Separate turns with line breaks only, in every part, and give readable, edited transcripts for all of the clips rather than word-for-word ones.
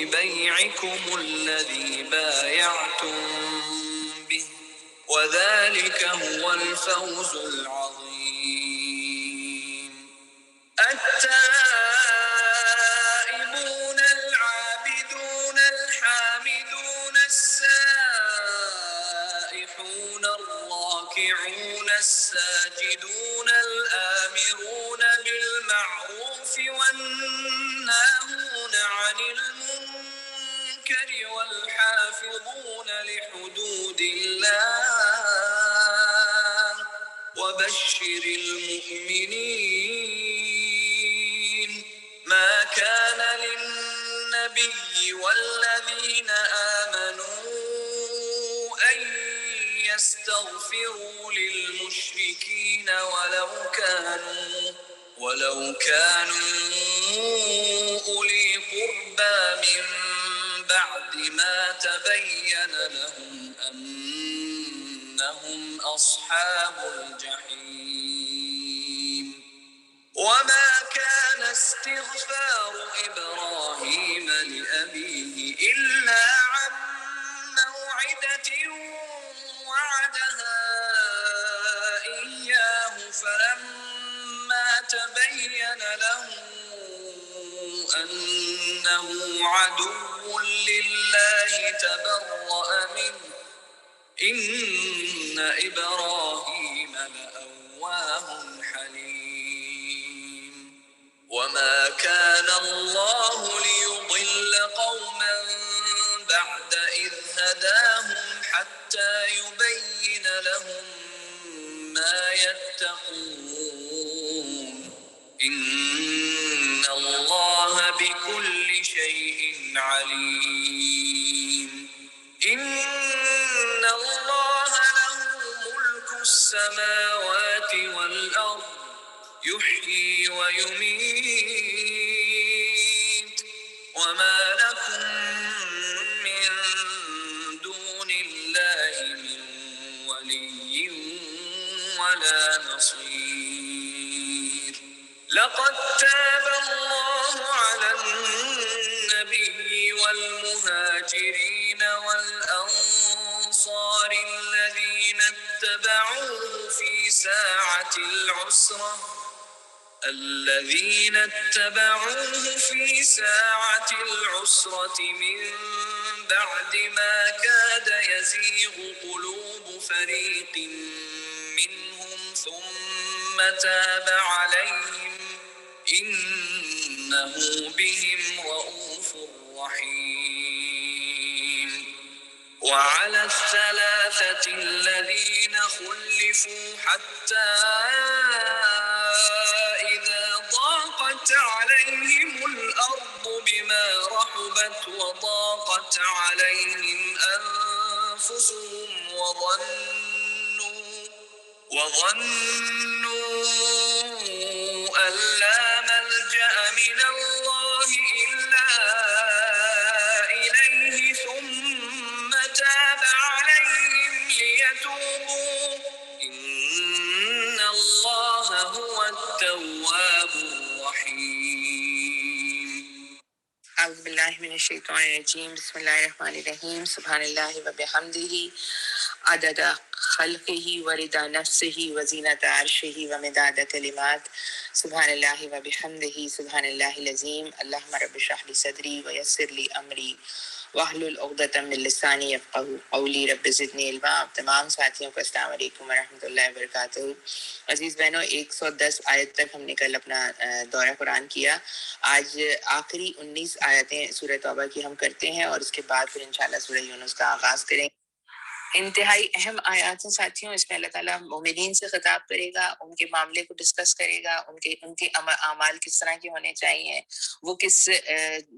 بيعكم الذي بايعتم به وذلك هو الفوز العظيم. التائبون العابدون الحامدون السائحون الراكعون الساجدون الآمرون بالمعروف والناهون عن المنكر والحافظون لحدود الله وبشر المؤمنين. ما كان للنبي والذين آمنوا أن يستغفروا للمشركين ولو كانوا أولي قربى من بعد ما تبين لهم أنهم أصحاب الجحيم. وما كان استغفار إبراهيم لأبيه إلا عن موعدة وعدها إياه فلما تبين له أنه عدو لله تبرأ منه إن إبراهيم لأواه حليم. وما كان الله ليضل قوما بعد إذ هداهم حتى يبين لهم ما يتقون إن الله بكل شيء عليم. إن الله له ملك السماوات والأرض يحيي ويميت وما لكم من دون الله من ولي ولا نصير. لقد تاب الله على النبي والمهاجرين والأنصار الذين اتبعوه في ساعة العسرة من بعد ما كاد يزيغ قلوب فريق منهم ثم تاب عليهم إنه بهم رؤوف رحيم. وعلى الثلاثة الذين خلفوا حتى إذا ضاقت عليهم الأرض بما رحبت وضاقت عليهم أنفسهم وظنوا أن لا ملجأ من الله إلا إليه ثم تاب عليهم ليتوبوا إن الله هو التواب الرحيم. أعوذ بالله من الشيطان الرجيم. بسم الله الرحمن الرحيم. سبحان الله وبحمده عدد خلقه ورضا نفسه وزینت عرشه ومداد کلمات. سبحان اللہ وبحمدہ سبحان اللہ العظیم. اللہم رب اشرح لی صدری ویسر لی امری واحلل عقدۃ من لسانی یفقہوا قولی. رب زدنی علما. تمام ساتھیوں کو السلام علیکم ورحمۃ اللہ وبرکاتہ. عزیز بہنوں، 110 آیت تک ہم نے کل اپنا دورہ قرآن کیا. آج آخری 19 آیتیں سورہ توبہ کی ہم کرتے ہیں اور اس کے بعد پھر انشاءاللہ سورہ یونس کا آغاز کریں. انتہائی اہم آیات ہیں ساتھیوں. اس میں اللہ تعالیٰ مومنین سے خطاب کرے گا، ان کے معاملے کو ڈسکس کرے گا، ان کے اعمال کس طرح کے ہونے چاہیے، وہ کس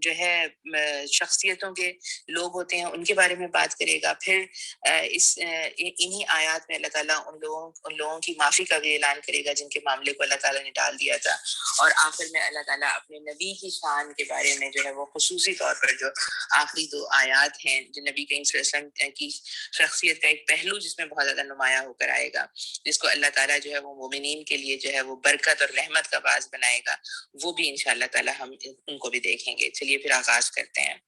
جو ہے شخصیتوں کے لوگ ہوتے ہیں ان کے بارے میں بات کرے گا. پھر انہی آیات میں اللہ تعالیٰ ان لوگوں کی معافی کا بھی اعلان کرے گا جن کے معاملے کو اللہ تعالیٰ نے ٹال دیا تھا. اور آخر میں اللہ تعالیٰ اپنے نبی کی شان کے بارے میں جو ہے وہ خصوصی طور پر جو آخری 2 آیات ہیں، جو نبی کریم صلی اللہ علیہ وسلم کی شخصیت کا ایک پہلو جس میں بہت زیادہ نمایاں ہو کر آئے گا، جس کو اللہ تعالیٰ جو ہے وہ مومنین کے لیے جو ہے وہ برکت اور رحمت کا باعث بنائے گا، وہ بھی انشاءاللہ تعالیٰ ہم ان کو بھی دیکھیں گے. چلیے پھر آغاز کرتے ہیں.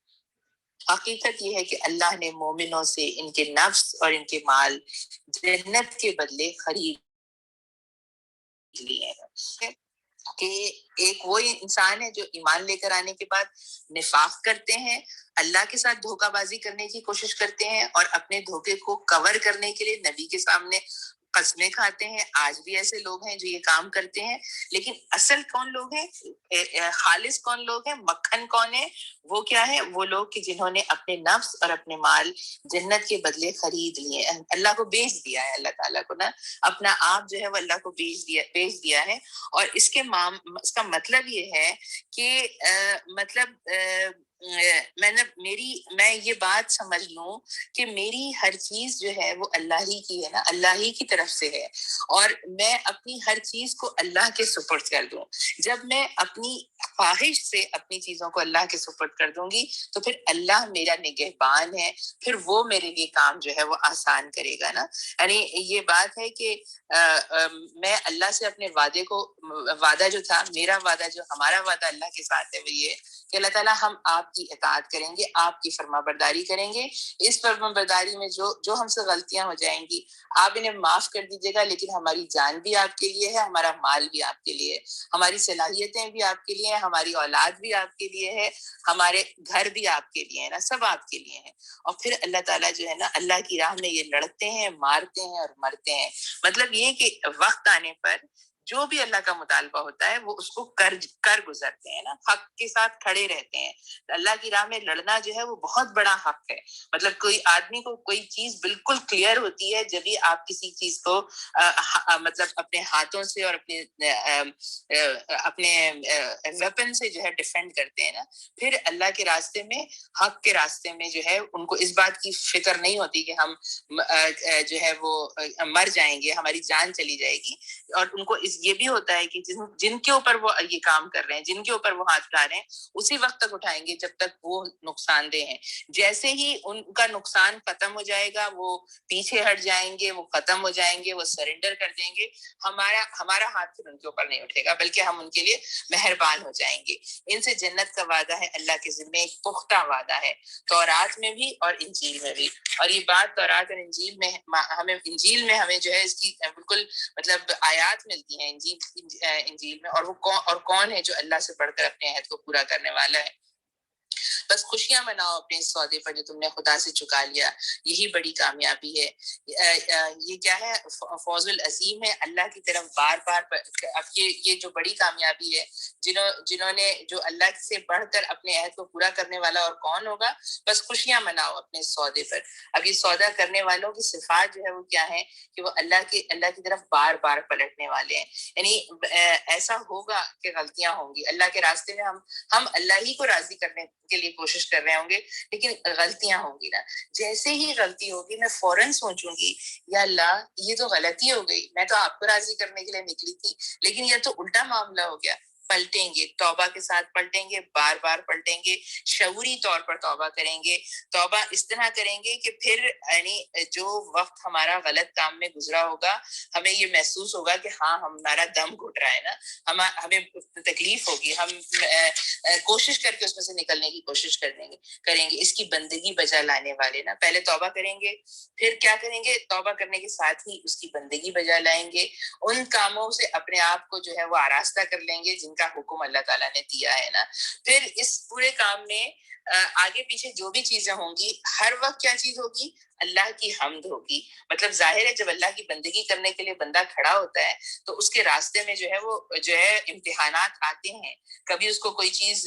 حقیقت یہ ہے کہ اللہ نے مومنوں سے ان کے نفس اور ان کے مال جنت کے بدلے خرید لیے ہیں کہ ایک وہ انسان ہے جو ایمان لے کر آنے کے بعد نفاق کرتے ہیں، اللہ کے ساتھ دھوکہ بازی کرنے کی کوشش کرتے ہیں، اور اپنے دھوکے کو کور کرنے کے لیے نبی کے سامنے قسمیں کھاتے ہیں۔ آج بھی ایسے لوگ ہیں جو یہ کام کرتے ہیں، لیکن اصل کون لوگ ہیں، خالص کون لوگ ہیں، مکھن کون ہے؟ وہ کیا ہے؟ وہ لوگ کہ جنہوں نے اپنے نفس اور اپنے مال جنت کے بدلے خرید لیے، اللہ کو بیچ دیا ہے، اللہ تعالیٰ کو نا اپنا آپ جو ہے وہ اللہ کو بیچ دیا ہے۔ اور اس کا مطلب یہ ہے کہ مطلب میں یہ بات سمجھ لوں کہ میری ہر چیز جو ہے وہ اللہ ہی کی ہے نا، اللہ ہی کی طرف سے ہے، اور میں اپنی ہر چیز کو اللہ کے سپرد کر دوں۔ جب میں اپنی خواہش سے اپنی چیزوں کو اللہ کے سپرد کر دوں گی تو پھر اللہ میرا نگہبان ہے، پھر وہ میرے لیے کام جو ہے وہ آسان کرے گا نا۔ یعنی یہ بات ہے کہ میں اللہ سے اپنے وعدہ جو تھا، میرا وعدہ جو ہمارا وعدہ اللہ کے ساتھ ہے وہ یہ کہ اللہ تعالیٰ ہم آپ کی اطاعت کریں گے، آپ کی فرما برداری کریں گے، اس فرما برداری میں جو ہم سے غلطیاں ہو جائیں گی آپ انہیں معاف کر دیجیے گا، لیکن ہماری جان بھی آپ کے لیے ہے، ہمارا مال بھی آپ کے لیے ہے، ہماری صلاحیتیں بھی آپ کے لیے ہیں، ہماری اولاد بھی آپ کے لیے ہے، ہمارے گھر بھی آپ کے لیے ہے نا، سب آپ کے لیے ہیں۔ اور پھر اللہ تعالیٰ جو ہے نا اللہ کی راہ میں یہ لڑتے ہیں، مارتے ہیں اور مرتے ہیں۔ مطلب یہ کہ وقت آنے پر جو بھی اللہ کا مطالبہ ہوتا ہے وہ اس کو کر گزرتے ہیں نا، حق کے ساتھ کھڑے رہتے ہیں۔ اللہ کی راہ میں لڑنا جو ہے وہ بہت بڑا حق ہے۔ مطلب کوئی آدمی کو کوئی چیز بالکل کلیئر ہوتی ہے جب ہی آپ کسی چیز کو مطلب اپنے ہاتھوں سے اور اپنے ویپن سے جو ہے ڈیفینڈ کرتے ہیں نا، پھر اللہ کے راستے میں، حق کے راستے میں جو ہے ان کو اس بات کی فکر نہیں ہوتی کہ ہم جو ہے وہ مر جائیں گے، ہماری جان چلی جائے گی۔ اور ان کو یہ بھی ہوتا ہے کہ جن کے اوپر وہ یہ کام کر رہے ہیں، جن کے اوپر وہ ہاتھ اٹھا رہے ہیں، اسی وقت تک اٹھائیں گے جب تک وہ نقصان دہ ہیں۔ جیسے ہی ان کا نقصان ختم ہو جائے گا وہ پیچھے ہٹ جائیں گے، وہ ختم ہو جائیں گے، وہ سرنڈر کر دیں گے، ہمارا ہاتھ پھر ان کے اوپر نہیں اٹھے گا، بلکہ ہم ان کے لیے مہربان ہو جائیں گے۔ ان سے جنت کا وعدہ ہے، اللہ کے ذمے ایک پختہ وعدہ ہے، تورات میں بھی اور انجیل میں بھی۔ اور یہ بات تورات اور انجیل میں ہمیں جو ہے اس کی بالکل مطلب آیات ملتی ہیں انجیل میں، اور وہ کون ہے جو اللہ سے بڑھ کر اپنے عہد کو پورا کرنے والا ہے۔ بس خوشیاں مناؤ اپنے اس سودے پر جو تم نے خدا سے چکا لیا، یہی بڑی کامیابی ہے۔ یہ کیا ہے؟ فوز العظیم ہے، اللہ کی طرف بار بار اب یہ جو بڑی کامیابی ہے، جنہوں نے جو اللہ سے بڑھ کر اپنے عہد کو پورا کرنے والا اور کون ہوگا؟ بس خوشیاں مناؤ اپنے اس سودے پر۔ اب یہ سودا کرنے والوں کی صفات جو ہے وہ کیا ہے کہ وہ اللہ کی طرف بار بار پلٹنے والے ہیں۔ یعنی ایسا ہوگا کہ غلطیاں ہوں گی اللہ کے راستے میں، ہم اللہ ہی کو راضی کرنے کے لیے کوشش کر رہے ہوں گے، لیکن غلطیاں ہوں گی نا۔ جیسے ہی غلطی ہوگی میں فوراً سوچوں گی یا اللہ یہ تو غلطی ہو گئی، میں تو آپ کو راضی کرنے کے لیے نکلی تھی، لیکن یہ تو الٹا معاملہ ہو گیا۔ پلٹیں گے، توبہ کے ساتھ پلٹیں گے، بار بار پلٹیں گے، شعوری طور پر توبہ کریں گے۔ توبہ اس طرح کریں گے کہ پھر یعنی جو وقت ہمارا غلط کام میں گزرا ہوگا ہمیں یہ محسوس ہوگا کہ ہاں ہمارا دم گھٹ رہا ہے نا، ہمیں تکلیف ہوگی، ہم کوشش کر کے اس میں سے نکلنے کی کوشش کریں گے۔ اس کی بندگی بجا لانے والے نا پہلے توبہ کریں گے، پھر کیا کریں گے؟ توبہ کرنے کے ساتھ ہی اس کی بندگی بجا لائیں گے، ان کاموں سے اپنے آپ کو جو ہے وہ آراستہ کر لیں گے جن کا حکم اللہ تعالیٰ نے دیا ہے نا۔ پھر اس پورے کام میں آگے پیچھے جو بھی چیزیں ہوں گی، ہر وقت کیا چیز ہوگی؟ اللہ کی حمد ہوگی۔ مطلب ظاہر ہے جب اللہ کی بندگی کرنے کے لیے بندہ کھڑا ہوتا ہے تو اس کے راستے میں جو ہے وہ جو ہے امتحانات آتے ہیں۔ کبھی اس کو کوئی چیز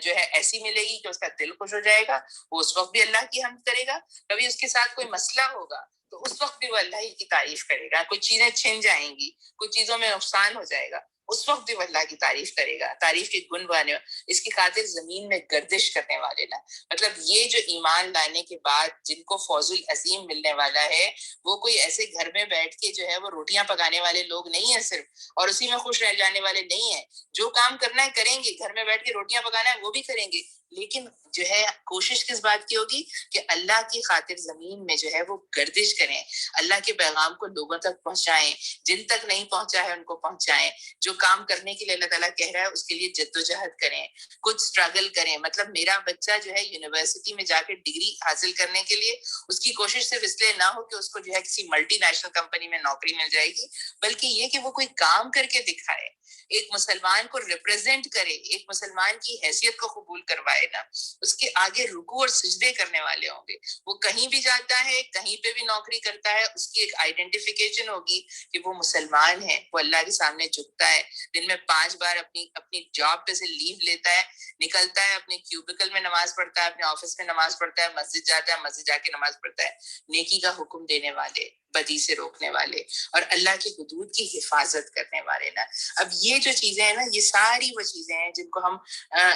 جو ہے ایسی ملے گی کہ اس کا دل خوش ہو جائے گا، وہ اس وقت بھی اللہ کی حمد کرے گا۔ کبھی اس کے ساتھ کوئی مسئلہ ہوگا تو اس وقت بھی وہ اللہ ہی کی تعریف کرے گا۔ کوئی چیزیں چھن جائیں گی، کوئی چیزوں میں نقصان ہو جائے گا، اس وقت بھی وہ اللہ کی تعریف کرے گا، تعریف کے گن گانے، اس کی خاطر زمین میں گردش کرنے والے نا۔ مطلب یہ جو ایمان لانے کے بعد جن کو فوز العظیم ملنے والا ہے، وہ کوئی ایسے گھر میں بیٹھ کے جو ہے وہ روٹیاں پکانے والے لوگ نہیں ہیں صرف، اور اسی میں خوش رہ جانے والے نہیں ہیں۔ جو کام کرنا ہے کریں گے، گھر میں بیٹھ کے روٹیاں پکانا ہے وہ بھی کریں گے، لیکن جو ہے کوشش کس بات کی ہوگی کہ اللہ کی خاطر زمین میں جو ہے وہ گردش کریں، اللہ کے پیغام کو لوگوں تک پہنچائیں، جن تک نہیں پہنچا ہے ان کو پہنچائیں، جو کام کرنے کے لیے اللہ تعالیٰ کہہ رہا ہے اس کے لیے جدوجہد کریں، کچھ اسٹرگل کریں. مطلب میرا بچہ جو ہے یونیورسٹی میں جا کے ڈگری حاصل کرنے کے لیے اس کی کوشش صرف اس لیے نہ ہو کہ اس کو جو ہے کسی ملٹی نیشنل کمپنی میں نوکری مل جائے گی، بلکہ یہ کہ وہ کوئی کام کر کے دکھائے، ایک مسلمان کو ریپرزینٹ کرے، ایک مسلمان کی حیثیت کو قبول کروائے نا، اس کے آگے رکوع اور سجدے کرنے والے ہوں گے. وہ کہیں بھی جاتا ہے، کہیں پہ بھی نوکری کرتا ہے، اس کی ایک آئیڈینٹیفیکیشن ہوگی کہ وہ مسلمان ہے، وہ اللہ کے سامنے جھکتا ہے، دن میں 5 بار اپنی جاب پہ سے لیو لیتا ہے، نکلتا ہے، اپنے کیوبیکل میں نماز پڑھتا ہے، اپنے آفس میں نماز پڑھتا ہے، مسجد جاتا ہے، مسجد جا کے نماز پڑھتا ہے. نیکی کا حکم دینے والے، بدی سے روکنے والے، اور اللہ کی حدود کی حفاظت کرنے والے نا. اب یہ جو چیزیں ہیں نا، یہ ساری وہ چیزیں ہیں جن کو ہم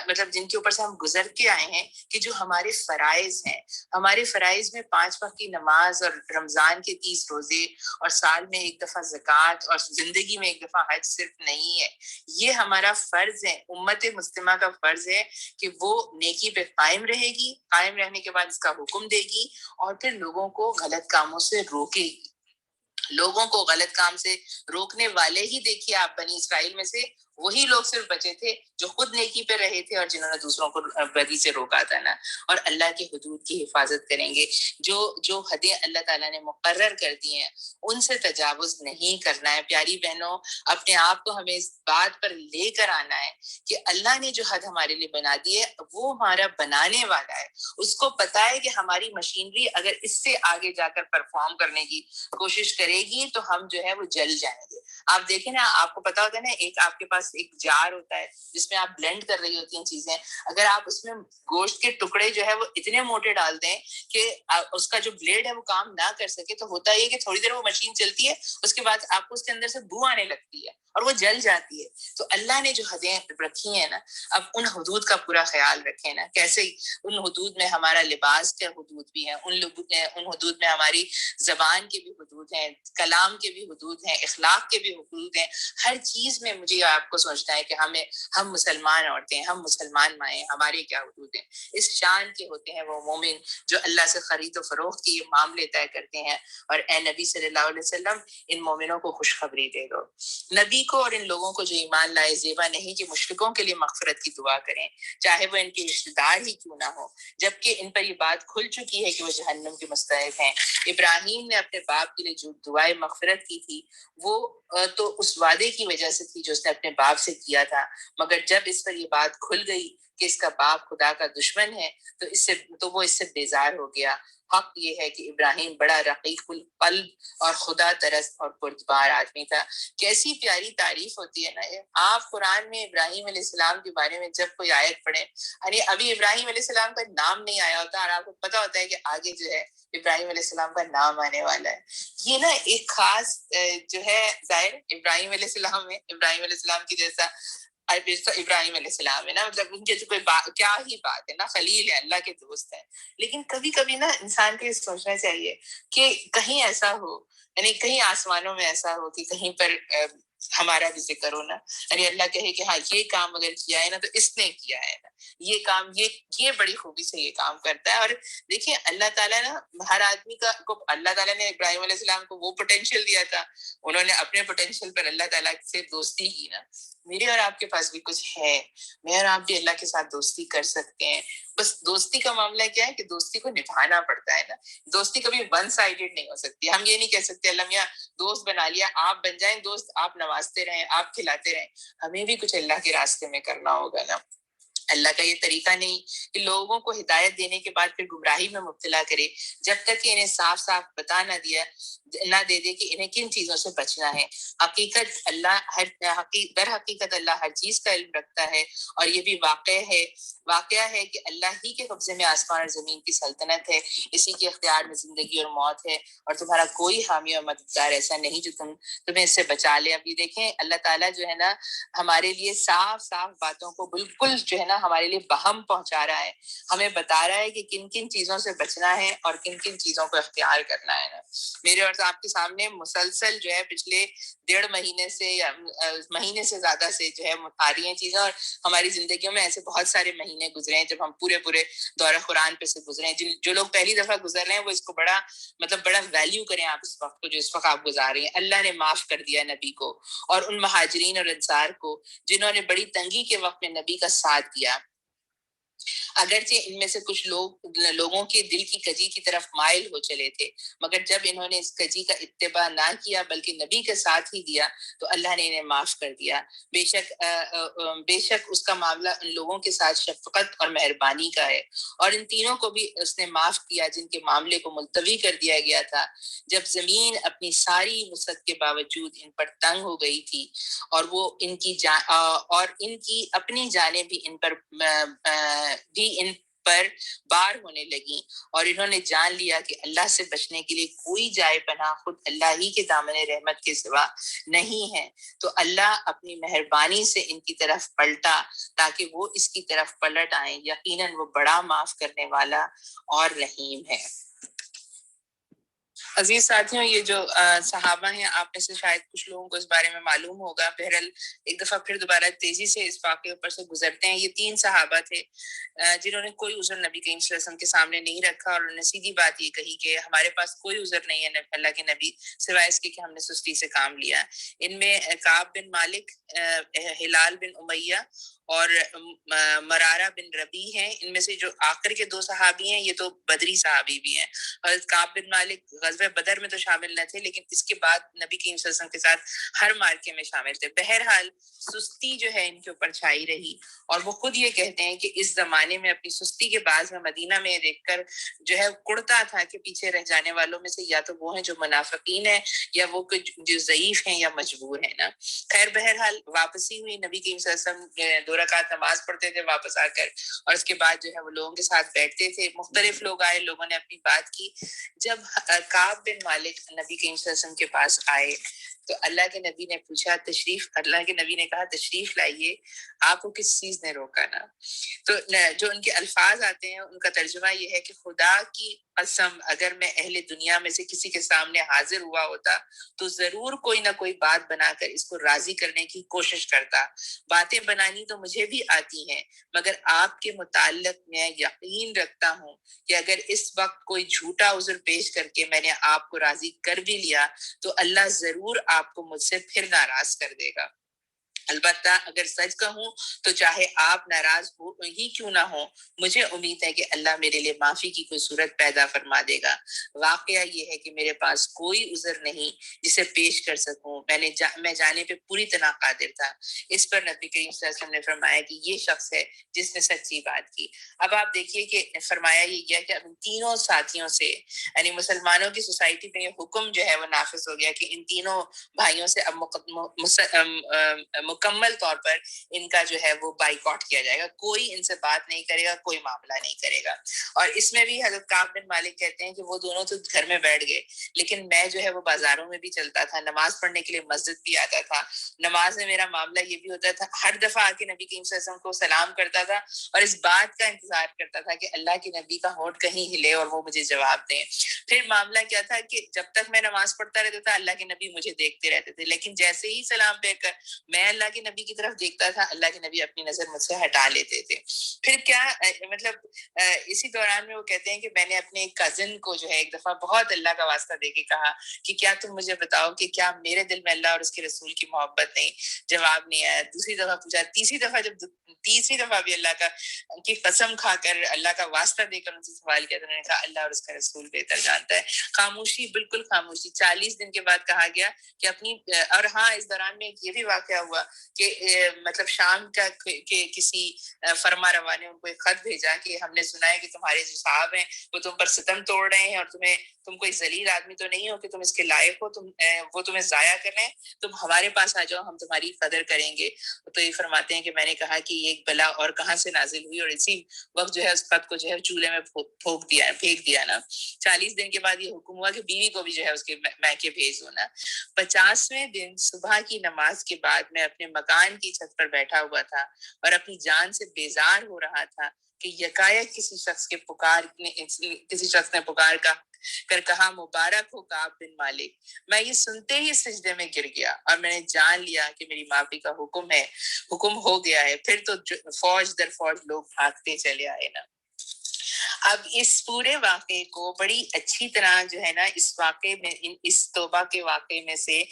مطلب جن کے اوپر سے ہم گزر کے آئے ہیں، کہ جو ہمارے فرائض ہیں. ہمارے فرائض میں 5 وقت کی نماز اور رمضان کے 30 روزے اور سال میں ایک دفعہ زکوٰۃ اور زندگی میں ایک دفعہ حج صرف نہیں ہے. یہ ہمارا فرض ہے، امت مسلمہ کا فرض ہے کہ وہ نیکی پہ قائم رہے گی، قائم رہنے کے بعد اس کا حکم دے گی، اور پھر لوگوں کو غلط کاموں سے روکے گی. لوگوں کو غلط کام سے روکنے والے ہی دیکھیے آپ بنی اسرائیل میں سے وہی لوگ صرف بچے تھے جو خود نیکی پہ رہے تھے اور جنہوں نے دوسروں کو بدی سے روکا تھا نا. اور اللہ کی حدود کی حفاظت کریں گے. جو حدیں اللہ تعالیٰ نے مقرر کر دی ہیں ان سے تجاوز نہیں کرنا ہے. پیاری بہنوں، اپنے آپ کو ہمیں اس بات پر لے کر آنا ہے کہ اللہ نے جو حد ہمارے لیے بنا دی ہے وہ ہمارا بنانے والا ہے. اس کو پتا ہے کہ ہماری مشینری اگر اس سے آگے جا کر پرفارم کرنے کی کوشش کرے گی تو ہم جو ہے وہ جل جائیں گے. آپ دیکھیں نا، آپ کو پتا ہوتا ہے نا، ایک آپ کے پاس ایک جار ہوتا ہے جس میں آپ بلینڈ کر رہی ہوتی ہیں چیزیں. اگر آپ اس میں گوشت کے ٹکڑے جو ہے وہ اتنے موٹے ڈال دیں کہ اس کا جو بلیڈ ہے وہ کام نہ کر سکے، تو ہوتا یہ کہ تھوڑی دیر وہ مشین چلتی ہے، اس کے بعد آپ کو اس کے اندر سے بو آنے لگتی ہے اور وہ جل جاتی ہے. تو اللہ نے جو حدیں رکھی ہیں نا، اب ان حدود کا پورا خیال رکھیں نا. کیسے ان حدود میں ہمارا لباس کے حدود بھی ہیں، ان حدود میں ہماری زبان کے بھی حدود ہیں، کلام کے بھی حدود ہیں، اخلاق کے بھی حدود ہیں. ہر چیز میں مجھے آپ کو سوچنا ہے کہ ہم مسلمان عورتیں، ہم مسلمان مائیں، ہمارے کیا حدود ہیں. اس شان کے ہوتے ہیں وہ مومن جو اللہ سے خرید و فروخت کے یہ معاملے طے کرتے ہیں. اور اے نبی صلی اللہ علیہ وسلم، ان مومنوں کو خوشخبری دے دو. نبی کو اور ان لوگوں کو جو ایمان لائے زیبا نہیں کہ مشرکوں کے لیے مغفرت کی دعا کریں، چاہے وہ ان کے رشتہ دار ہی کیوں نہ ہو، جبکہ ان پر یہ بات کھل چکی ہے کہ وہ جہنم کے مستحق ہیں. ابراہیم نے اپنے باپ کے لیے جو دعائے مغفرت کی تھی وہ تو اس وعدے کی وجہ سے تھی جو اس نے اپنے باپ سے کیا تھا، مگر جب اس پر یہ بات کھل گئی کہ اس کا باپ خدا کا دشمن ہے تو وہ اس سے بیزار ہو گیا. حق یہ ہے کہ ابراہیم بڑا رقیق القلب اور خدا ترست اور پرتبار آدمی تھا. کیسی پیاری تعریف ہوتی ہے نا. آپ قرآن میں ابراہیم علیہ السلام کے بارے میں جب کوئی آیت پڑھیں، یعنی ابھی ابراہیم علیہ السلام کا نام نہیں آیا ہوتا اور آپ کو پتا ہوتا ہے کہ آگے جو ہے ابراہیم علیہ السلام کا نام آنے والا ہے. یہ نا ایک خاص جو ہے ظاہر ابراہیم علیہ السلام ہے، ابراہیم علیہ السلام کی جیسا ابراہیم علیہ السلام ہے نا، مطلب ان کے تو کوئی کیا ہی بات ہے نا، خلیل ہے، اللہ کے دوست ہے. لیکن کبھی کبھی نا انسان کو یہ سوچنا چاہیے کہ کہیں ایسا ہو، یعنی کہیں آسمانوں میں ایسا ہو کہ کہیں پر ہمارا بھی ذکر ہو نا، یعنی اللہ کہے کہ ہاں یہ کام اگر کیا ہے نا تو اس نے کیا ہے نا، یہ کام یہ بڑی خوبی سے یہ کام کرتا ہے. اور دیکھیں اللہ تعالیٰ نا ہر آدمی کو اللہ تعالیٰ نے ابراہیم علیہ السلام کو وہ پوٹینشیل دیا تھا، انہوں نے اپنے پوٹینشیل پر اللہ تعالیٰ سے دوستی کی نا. میرے اور آپ کے پاس بھی کچھ ہے، میں اور آپ بھی اللہ کے ساتھ دوستی کر سکتے ہیں. بس دوستی کا معاملہ کیا ہے کہ دوستی کو نبھانا پڑتا ہے نا. دوستی کبھی ون سائیڈڈ نہیں ہو سکتی. ہم یہ نہیں کہہ سکتے اللہ میاں دوست بنا لیا، آپ بن جائیں دوست، آپ نوازتے رہیں، آپ کھلاتے رہیں. ہمیں بھی کچھ اللہ کے راستے میں کرنا ہوگا نا. اللہ کا یہ طریقہ نہیں کہ لوگوں کو ہدایت دینے کے بعد پھر گمراہی میں مبتلا کرے جب تک کہ انہیں صاف صاف بتا نہ دے کہ انہیں کن چیزوں سے بچنا ہے. حقیقت در حقیقت اللہ ہر چیز کا علم رکھتا ہے، اور یہ بھی واقعہ ہے کہ اللہ ہی کے قبضے میں آسمان اور زمین کی سلطنت ہے، اسی کے اختیار میں زندگی اور موت ہے، اور تمہارا کوئی حامی اور مددگار ایسا نہیں جو تمہیں اس سے بچا لے. اب یہ دیکھیں اللہ تعالیٰ جو ہے نا ہمارے لیے صاف صاف باتوں کو بالکل جو ہے نا ہمارے لیے بہم پہنچا رہا ہے، ہمیں بتا رہا ہے کہ کن کن چیزوں سے بچنا ہے اور کن کن چیزوں کو اختیار کرنا ہے نا. میرے اور آپ کے سامنے مسلسل جو ہے پچھلے 1.5 مہینے سے یا مہینے سے زیادہ سے جو ہے آ رہی ہیں چیزیں، اور ہماری زندگیوں میں ایسے بہت سارے مہینے گزرے ہیں جب ہم پورے دورہ قرآن پہ سے گزرے ہیں. جو لوگ پہلی دفعہ گزر رہے ہیں وہ اس کو بڑا ویلیو کریں آپ اس وقت کو جو اس وقت آپ گزار رہے ہیں. اللہ نے معاف کر دیا نبی کو اور ان مہاجرین اور انصار کو جنہوں نے بڑی تنگی کے وقت میں نبی کا ساتھ دیا. اگرچہ ان میں سے کچھ لوگوں کے دل کی کجی کی طرف مائل ہو چلے تھے، مگر جب انہوں نے اس کجی کا اتباع نہ کیا بلکہ نبی کے ساتھ ہی دیا تو اللہ نے انہیں معاف کر دیا. بے شک اس کا معاملہ ان لوگوں کے ساتھ شفقت اور مہربانی کا ہے. اور ان تینوں کو بھی اس نے معاف کیا جن کے معاملے کو ملتوی کر دیا گیا تھا جب زمین اپنی ساری وسعت کے باوجود ان پر تنگ ہو گئی تھی، اور وہ ان کی اپنی جانیں بھی ان پر بار ہونے لگی، اور انہوں نے جان لیا کہ اللہ سے بچنے کے لیے کوئی جائے پناہ خود اللہ ہی کے دامن رحمت کے سوا نہیں ہے. تو اللہ اپنی مہربانی سے ان کی طرف پلٹا تاکہ وہ اس کی طرف پلٹ آئیں. یقیناً وہ بڑا معاف کرنے والا اور رحیم ہے. عزیز ساتھیوں، یہ جو صحابہ ہیں، آپ میں سے شاید کچھ لوگوں کو اس بارے میں معلوم ہوگا. بہرحال ایک دفعہ پھر دوبارہ تیزی سے اس واقعے پر سے گزرتے ہیں. یہ 3 صحابہ تھے جنہوں نے کوئی عذر نبی کریم صلی اللہ علیہ وسلم کے سامنے نہیں رکھا، اور انہوں نے سیدھی بات یہ کہی کہ ہمارے پاس کوئی عذر نہیں ہے اللہ کے نبی سوائے اس کے کہ ہم نے سستی سے کام لیا. ان میں کعب بن مالک، ہلال بن امیہ اور مرارہ بن ربی ہیں. ان میں سے جو آخر کے 2 صحابی ہیں یہ تو بدری صحابی بھی ہیں. حضرت کعب بن مالک غزوہ بدر میں تو شامل نہ تھے، لیکن اس کے بعد نبی کریم صلی اللہ علیہ وسلم کے ساتھ ہر مارکے میں شامل تھے. بہرحال سستی جو ہے ان کے اوپر چھائی رہی، اور وہ خود یہ کہتے ہیں کہ اس زمانے میں اپنی سستی کے بعد میں مدینہ میں دیکھ کر جو ہے کڑتا تھا کہ پیچھے رہ جانے والوں میں سے یا تو وہ ہیں جو منافقین ہیں یا وہ جو ضعیف ہیں یا مجبور ہیں نا. خیر بہرحال واپسی ہوئی. نبی کریم صلی اللہ علیہ وسلم 2 رکعت نماز پڑھتے تھے واپس آ کر، اور اس کے بعد جو ہے وہ لوگوں کے ساتھ بیٹھتے تھے. مختلف لوگ آئے، لوگوں نے اپنی بات کی. جب کعب بن مالک نبی کریم صلی اللہ علیہ وسلم کے پاس آئے تو اللہ کے نبی نے پوچھا اللہ کے نبی نے کہا تشریف لائیے، آپ کو کس چیز نے روکا نا. تو جو ان کے الفاظ آتے ہیں ان کا ترجمہ یہ ہے کہ خدا کی قسم اگر میں اہل دنیا میں سے کسی کے سامنے حاضر ہوا ہوتا تو ضرور کوئی نہ کوئی بات بنا کر اس کو راضی کرنے کی کوشش کرتا. باتیں بنانی تو مجھے بھی آتی ہیں، مگر آپ کے متعلق میں یقین رکھتا ہوں کہ اگر اس وقت کوئی جھوٹا عذر پیش کر کے میں نے آپ کو راضی کر بھی لیا تو اللہ ضرور آپ کو مجھ سے پھر ناراض کر دے گا. البتہ اگر سچ کہوں تو چاہے آپ ناراض ہی کیوں نہ ہو، مجھے امید ہے کہ اللہ میرے لیے معافی کی کوئی صورت پیدا فرما دے گا. واقعہ یہ ہے کہ میرے پاس کوئی عذر نہیں جسے پیش کر سکوں. میں جانے پہ پوری طرح قادر تھا. اس پر نبی کریم صلی اللہ علیہ وسلم نے فرمایا کہ یہ شخص ہے جس نے سچی بات کی. اب آپ دیکھیے کہ فرمایا یہ کیا کہ ان تینوں ساتھیوں سے، یعنی مسلمانوں کی سوسائٹی پہ یہ حکم جو ہے وہ نافذ ہو گیا کہ ان تینوں بھائیوں سے اب مکمل طور پر ان کا جو ہے وہ بائیکاٹ کیا جائے گا. کوئی ان سے بات نہیں کرے گا، کوئی معاملہ نہیں کرے گا. اور اس میں بھی حضرت کعب بن مالک کہتے ہیں کہ وہ دونوں تو گھر میں بیٹھ گئے، لیکن میں جو ہے وہ بازاروں میں بھی چلتا تھا، نماز پڑھنے کے لیے مسجد بھی آتا تھا. نماز میں میرا معاملہ یہ بھی ہوتا تھا، ہر دفعہ آ کے نبی کریم صلی اللہ علیہ وسلم کو سلام کرتا تھا اور اس بات کا انتظار کرتا تھا کہ اللہ کے نبی کا ہونٹ کہیں ہلے اور وہ مجھے جواب دیں. پھر معاملہ کیا تھا کہ جب تک میں نماز پڑھتا رہتا تھا اللہ کے نبی مجھے دیکھتے رہتے تھے، لیکن جیسے ہی سلام پہ کر میں اللہ کے نبی کی طرف دیکھتا تھا اللہ کے نبی اپنی نظر مجھ سے ہٹا لیتے تھے. پھر کیا مطلب اسی دوران میں وہ کہتے ہیں کہ میں نے اپنے کزن کو جو ہے ایک دفعہ بہت اللہ کا واسطہ دے کے کہا کہ کیا تم مجھے بتاؤ کہ کیا میرے دل میں اللہ اور اس کے رسول کی محبت نہیں؟ جواب نہیں آیا. دوسری دفعہ پوچھا، تیسری دفعہ بھی اللہ کی قسم کھا کر اللہ کا واسطہ دے کر ان سے سوال کیا تو انہوں نے کہا اللہ اور اس کا رسول بہتر جانتا ہے. خاموشی، بالکل خاموشی. 40 دن کے بعد کہا گیا کہ اپنی اور ہاں اس دوران میں یہ بھی واقعہ ہوا کہ مطلب شام کا کہ کسی فرما روا نے ان کو ایک خط بھیجا کہ ہم نے سنا ہے کہ تمہارے جو صاحب ہیں وہ تم پر ستم توڑ رہے ہیں اور تم کوئی ذلیل آدمی تو نہیں ہو کہ تم اس کے لائق ہو، وہ تمہیں ضائع کر رہے ہیں، تم ہمارے پاس آ جاؤ، ہم تمہاری قدر کریں گے. تو یہ فرماتے ہیں کہ میں نے کہا کہ یہ ایک بلا اور کہاں سے نازل ہوئی، اور اسی وقت جو ہے اس خط کو جو ہے چولہے میں پھینک دیا نا. 40 دن کے بعد یہ حکم ہوا کہ بیوی کو بھی جو ہے اس کے میکے بھیج دو نا. 50ویں دن صبح کی نماز کے بعد میں اپنے مکان کی چھت پر بیٹھا ہوا تھا اور اپنی جان سے بیزار ہو رہا تھا کہ یکایک کسی شخص نے پکار کر کہا مبارک ہو کعب بن مالک. میں یہ سنتے ہی سجدے میں گر گیا اور میں نے جان لیا کہ میری معافی کا حکم ہو گیا ہے. پھر تو فوج در فوج لوگ بھاگتے چلے آئے نا. اب اس پورے واقعے کو بڑی اچھی طرح جو ہے نا اس واقعے میں اس توبہ کے واقعے میں سے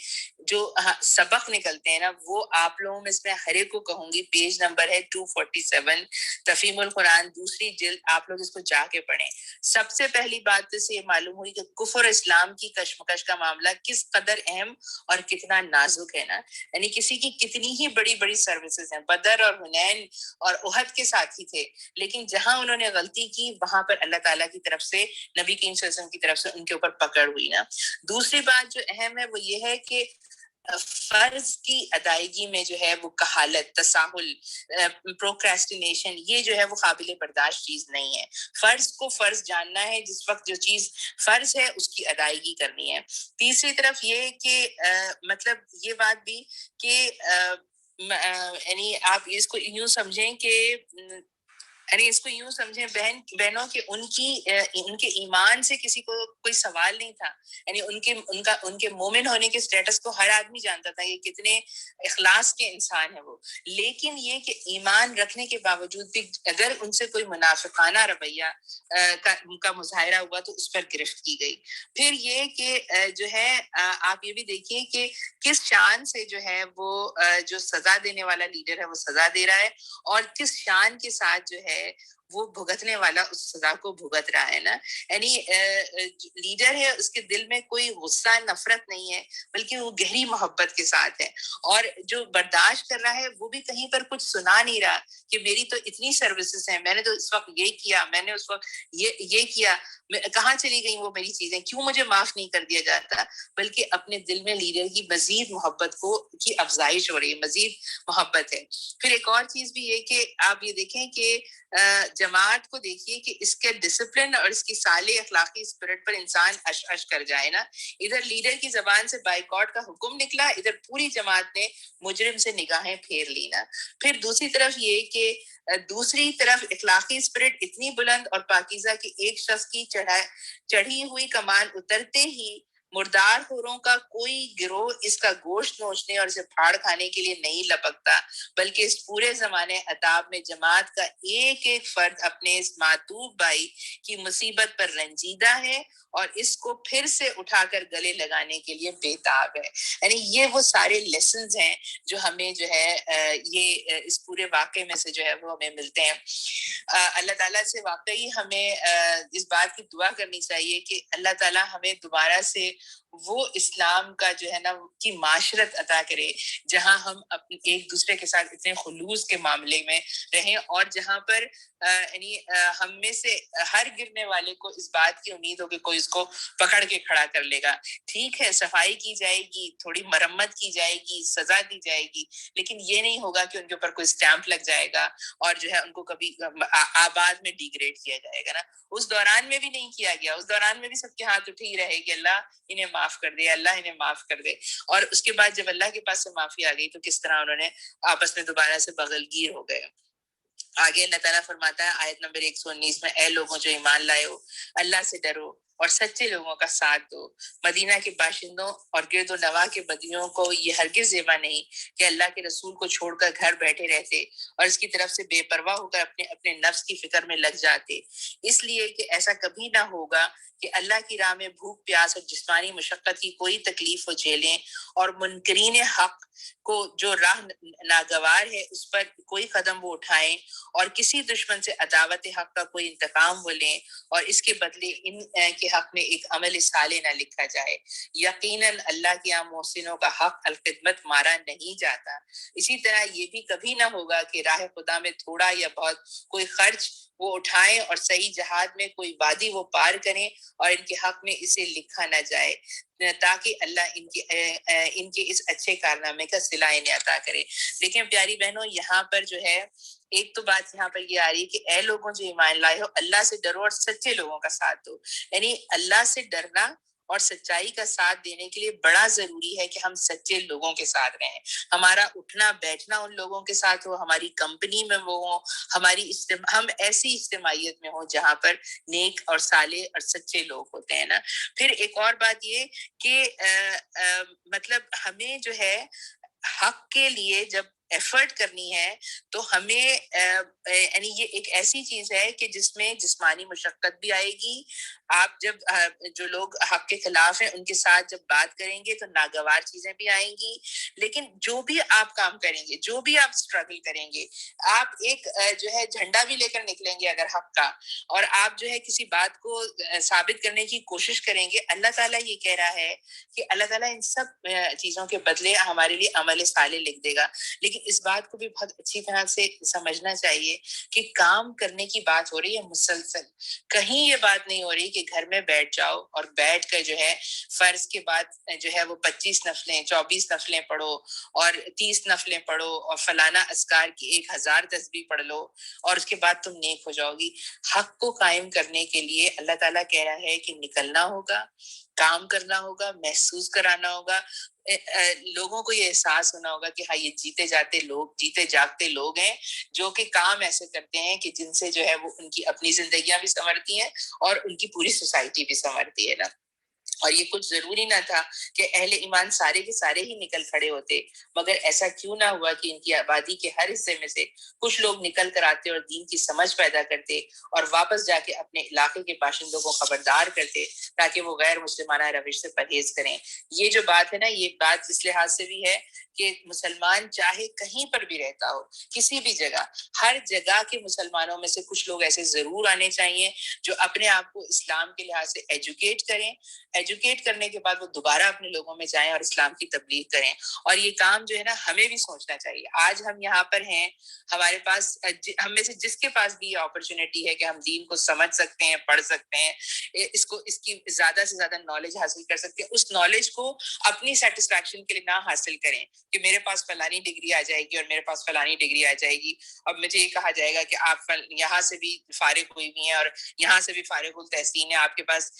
جو سبق نکلتے ہیں نا وہ آپ لوگوں میں اس میں ہر ایک کو کہوں گی. پیج نمبر ہے 247 تفہیم القرآن دوسری جلد. آپ لوگ اس کو جا کے پڑھیں. سب سے پہلی بات تو یہ معلوم ہوئی کہ کفر اسلام کی کشمکش کا معاملہ کس قدر اہم اور کتنا نازک ہے نا. یعنی کسی کی کتنی ہی بڑی بڑی سروسز ہیں. بدر اور حنین اور احد کے ساتھی تھے, لیکن جہاں انہوں نے غلطی کی وہاں پر اللہ تعالیٰ کی طرف سے نبی کریم صلی اللہ علیہ وسلم کی طرف سے ان کے اوپر پکڑ ہوئی نا. دوسری بات جو اہم ہے وہ یہ ہے کہ فرض کی ادائیگی میں جو ہے وہ کہالت, تساہل, پروکریسٹینیشن یہ جو ہے وہ قابل برداشت چیز نہیں ہے. فرض کو فرض جاننا ہے, جس وقت جو چیز فرض ہے اس کی ادائیگی کرنی ہے. تیسری طرف یہ کہ مطلب یہ بات بھی کہ یعنی آپ اس کو یوں سمجھیں کہ یعنی اس کو یوں سمجھیں بہنوں کہ ان کے ایمان سے کسی کو کوئی سوال نہیں تھا. یعنی ان کے مومن ہونے کے سٹیٹس کو ہر آدمی جانتا تھا, یہ کتنے اخلاص کے انسان ہیں وہ. لیکن یہ کہ ایمان رکھنے کے باوجود بھی اگر ان سے کوئی منافقانہ رویہ کا مظاہرہ ہوا تو اس پر گرفت کی گئی. پھر یہ کہ جو ہے آپ یہ بھی دیکھیے کہ کس شان سے جو ہے وہ جو سزا دینے والا لیڈر ہے وہ سزا دے رہا ہے, اور کس شان کے ساتھ جو ہے وہ بھگتنے والا اس سزا کو بھگت رہا ہے نا. یعنی لیڈر ہے اس کے دل میں کوئی غصہ نفرت نہیں ہے, بلکہ وہ گہری محبت کے ساتھ ہے. اور جو برداشت کر رہا ہے وہ بھی کہیں پر کچھ سنا نہیں رہا کہ میری تو اتنی سروسز ہیں, میں نے تو اس وقت یہ کیا, میں نے اس وقت یہ کیا, کہاں چلی گئی وہ میری چیزیں, کیوں مجھے معاف نہیں کر دیا جاتا. بلکہ اپنے دل میں لیڈر کی مزید محبت کی افزائش ہو رہی ہے, مزید محبت ہے. پھر ایک اور چیز بھی یہ کہ آپ یہ دیکھیں کہ جماعت کو دیکھیے کہ اس کے ڈسپلن اور اس کی صالح اخلاقی اسپرٹ پر انسان اش کر جائے نا. ادھر لیڈر کی زبان سے بائیکاٹ کا حکم نکلا, ادھر پوری جماعت نے مجرم سے نگاہیں پھیر لی نا. پھر دوسری طرف یہ کہ دوسری طرف اخلاقی اسپرٹ اتنی بلند اور پاکیزہ کہ ایک شخص کی چڑھی ہوئی کمان اترتے ہی مردار خوروں کا کوئی گروہ اس کا گوشت نوچنے اور اسے پھاڑ کھانے کے لیے نہیں لپکتا, بلکہ اس پورے زمانے عطاب میں جماعت کا ایک ایک فرد اپنے اس معتوب بھائی کی مصیبت پر رنجیدہ ہے اور اس کو پھر سے اٹھا کر گلے لگانے کے لیے بےتاب ہے. یعنی یہ وہ سارے لیسنز ہیں جو ہمیں جو ہے یہ اس پورے واقعے میں سے جو ہے وہ ہمیں ملتے ہیں. اللہ تعالیٰ سے واقعی ہمیں اس بات کی دعا کرنی چاہیے کہ اللہ تعالیٰ ہمیں دوبارہ سے وہ اسلام کا جو ہے نا کی معاشرت عطا کرے جہاں ہم ایک دوسرے کے ساتھ اتنے خلوص کے معاملے میں رہیں, اور جہاں پر یعنی ہم میں سے ہر گرنے والے کو اس بات کی امید ہو کہ کوئی اس کو پکڑ کے کھڑا کر لے گا. ٹھیک ہے, صفائی کی جائے گی, تھوڑی مرمت کی جائے گی, سزا دی جائے گی, لیکن یہ نہیں ہوگا کہ ان کے اوپر کوئی سٹیمپ لگ جائے گا اور جو ہے ان کو کبھی آباد میں ڈیگریڈ کیا جائے گا نا. اس دوران میں بھی نہیں کیا گیا, اس دوران میں بھی سب کے ہاتھ اٹھے ہی رہے کہ اللہ انہیں معاف کر دے, اللہ انہیں معاف کر دے. اور اس کے بعد جب اللہ کے پاس سے معافی آ گئی تو کس طرح انہوں نے آپس میں دوبارہ سے بغل گیر ہو گئے. آگے اللہ تعالیٰ فرماتا ہے آیت نمبر 119 میں, اے لوگوں جو ایمان لائے ہو اللہ سے ڈرو اور سچے لوگوں کا ساتھ دو. مدینہ کے باشندوں اور گرد و نواح کے بدیوں کو یہ ہرگز زیبا نہیں کہ اللہ کے رسول کو چھوڑ کر گھر بیٹھے رہتے اور اس کی طرف سے بے پرواہ ہو کر اپنے نفس کی فکر میں لگ جاتے, اس لیے کہ ایسا کبھی نہ ہوگا کہ اللہ کی راہ میں بھوک پیاس اور جسمانی مشقت کی کوئی تکلیف ہو جھیلیں, اور منکرین حق کو جو راہ ناگوار ہے اس پر کوئی قدم وہ اٹھائیں, اور کسی دشمن سے عداوت حق کا کوئی انتقام وہ لیں, اور اس کے بدلے ان کے حق میں ایک عمل صالح نہ لکھا جائے. یقیناً اللہ کے یہاں محسنوں کا حق الخدمت مارا نہیں جاتا. اسی طرح یہ بھی کبھی نہ ہوگا کہ راہ خدا میں تھوڑا یا بہت کوئی خرچ وہ اٹھائیں اور صحیح جہاد میں کوئی وادی وہ پار کریں اور ان کے حق میں اسے لکھا نہ جائے, تاکہ اللہ ان کے اس اچھے کارنامے کا صلہ انہیں عطا کرے. لیکن پیاری بہنوں یہاں پر جو ہے ایک تو بات یہاں پر یہ آ رہی ہے کہ اے لوگوں جو ایمان لائے ہو اللہ سے ڈرو اور سچے لوگوں کا ساتھ دو. یعنی اللہ سے ڈرنا اور سچائی کا ساتھ دینے کے لیے بڑا ضروری ہے کہ ہم سچے لوگوں کے ساتھ رہیں، ہمارا اٹھنا بیٹھنا ان لوگوں کے ساتھ ہو، ہماری کمپنی میں وہ ہوں، ہم ایسی اجتماعیت میں ہوں جہاں پر نیک اور صالح اور سچے لوگ ہوتے ہیں نا۔ پھر ایک اور بات یہ کہ مطلب ہمیں جو ہے حق کے لیے جب ایفرٹ کرنی ہے تو ہمیں یعنی یہ ایک ایسی چیز ہے کہ جس میں جسمانی مشقت بھی آئے گی۔ آپ جب جو لوگ حق کے خلاف ہیں ان کے ساتھ جب بات کریں گے تو ناگوار چیزیں بھی آئیں گی، لیکن جو بھی آپ کام کریں گے، جو بھی آپ اسٹرگل کریں گے، آپ ایک جو ہے جھنڈا بھی لے کر نکلیں گے اگر حق کا، اور آپ جو ہے کسی بات کو ثابت کرنے کی کوشش کریں گے، اللہ تعالیٰ یہ کہہ رہا ہے کہ اللہ تعالیٰ ان سب چیزوں کے بدلے ہمارے لیے عمل صالح لکھ دے گا۔ لیکن اس بات کو بھی بہت اچھی طرح سے سمجھنا چاہیے کہ کام کرنے کی بات ہو رہی ہے مسلسل، کہیں یہ بات نہیں ہو رہی کہ گھر میں بیٹھ جاؤ اور بیٹھ کر جو ہے فرض کے بعد جو ہے وہ 25 نفلیں 24 نفلیں پڑھو اور 30 نفلیں پڑھو اور فلانا اذکار کی 1000 تسبیح پڑھ لو اور اس کے بعد تم نیک ہو جاؤ گی۔ حق کو قائم کرنے کے لیے اللہ تعالیٰ کہہ رہا ہے کہ نکلنا ہوگا، کام کرنا ہوگا، محسوس کرانا ہوگا، لوگوں کو یہ احساس ہونا ہوگا کہ ہاں یہ جیتے جاگتے لوگ ہیں جو کہ کام ایسے کرتے ہیں کہ جن سے جو ہے وہ ان کی اپنی زندگیاں بھی سنورتی ہیں اور ان کی پوری سوسائٹی بھی سنورتی ہے نا۔ اور یہ کچھ ضروری نہ تھا کہ اہل ایمان سارے کے سارے ہی نکل کھڑے ہوتے، مگر ایسا کیوں نہ ہوا کہ ان کی آبادی کے ہر حصے میں سے کچھ لوگ نکل کر آتے اور دین کی سمجھ پیدا کرتے اور واپس جا کے اپنے علاقے کے باشندوں کو خبردار کرتے تاکہ وہ غیر مسلمانہ روش سے پرہیز کریں۔ یہ جو بات ہے نا، یہ بات اس لحاظ سے بھی ہے کہ مسلمان چاہے کہیں پر بھی رہتا ہو، کسی بھی جگہ، ہر جگہ کے مسلمانوں میں سے کچھ لوگ ایسے ضرور آنے چاہیے جو اپنے آپ کو اسلام کے لحاظ سے ایجوکیٹ کریں، ایجوکیٹ کرنے کے بعد وہ دوبارہ اپنے لوگوں میں جائیں اور اسلام کی تبلیغ کریں۔ اور یہ کام جو ہے نا ہمیں بھی سوچنا چاہیے، آج ہم یہاں پر ہیں، ہمارے پاس ہم میں سے جس کے پاس بھی یہ اپرچونٹی ہے کہ ہم دین کو سمجھ سکتے ہیں، پڑھ سکتے ہیں، اس کی زیادہ سے زیادہ نالج حاصل کر سکتے ہیں، اس نالج کو اپنی سیٹسفیکشن کے لیے نہ حاصل کریں کہ میرے پاس فلانی ڈگری آ جائے گی اور میرے پاس فلانی ڈگری آ جائے گی اور مجھے یہ کہا جائے گا کہ آپ یہاں سے بھی فارغ ہوئی ہوئی ہیں اور یہاں سے بھی فارغ التحسین ہے، آپ کے پاس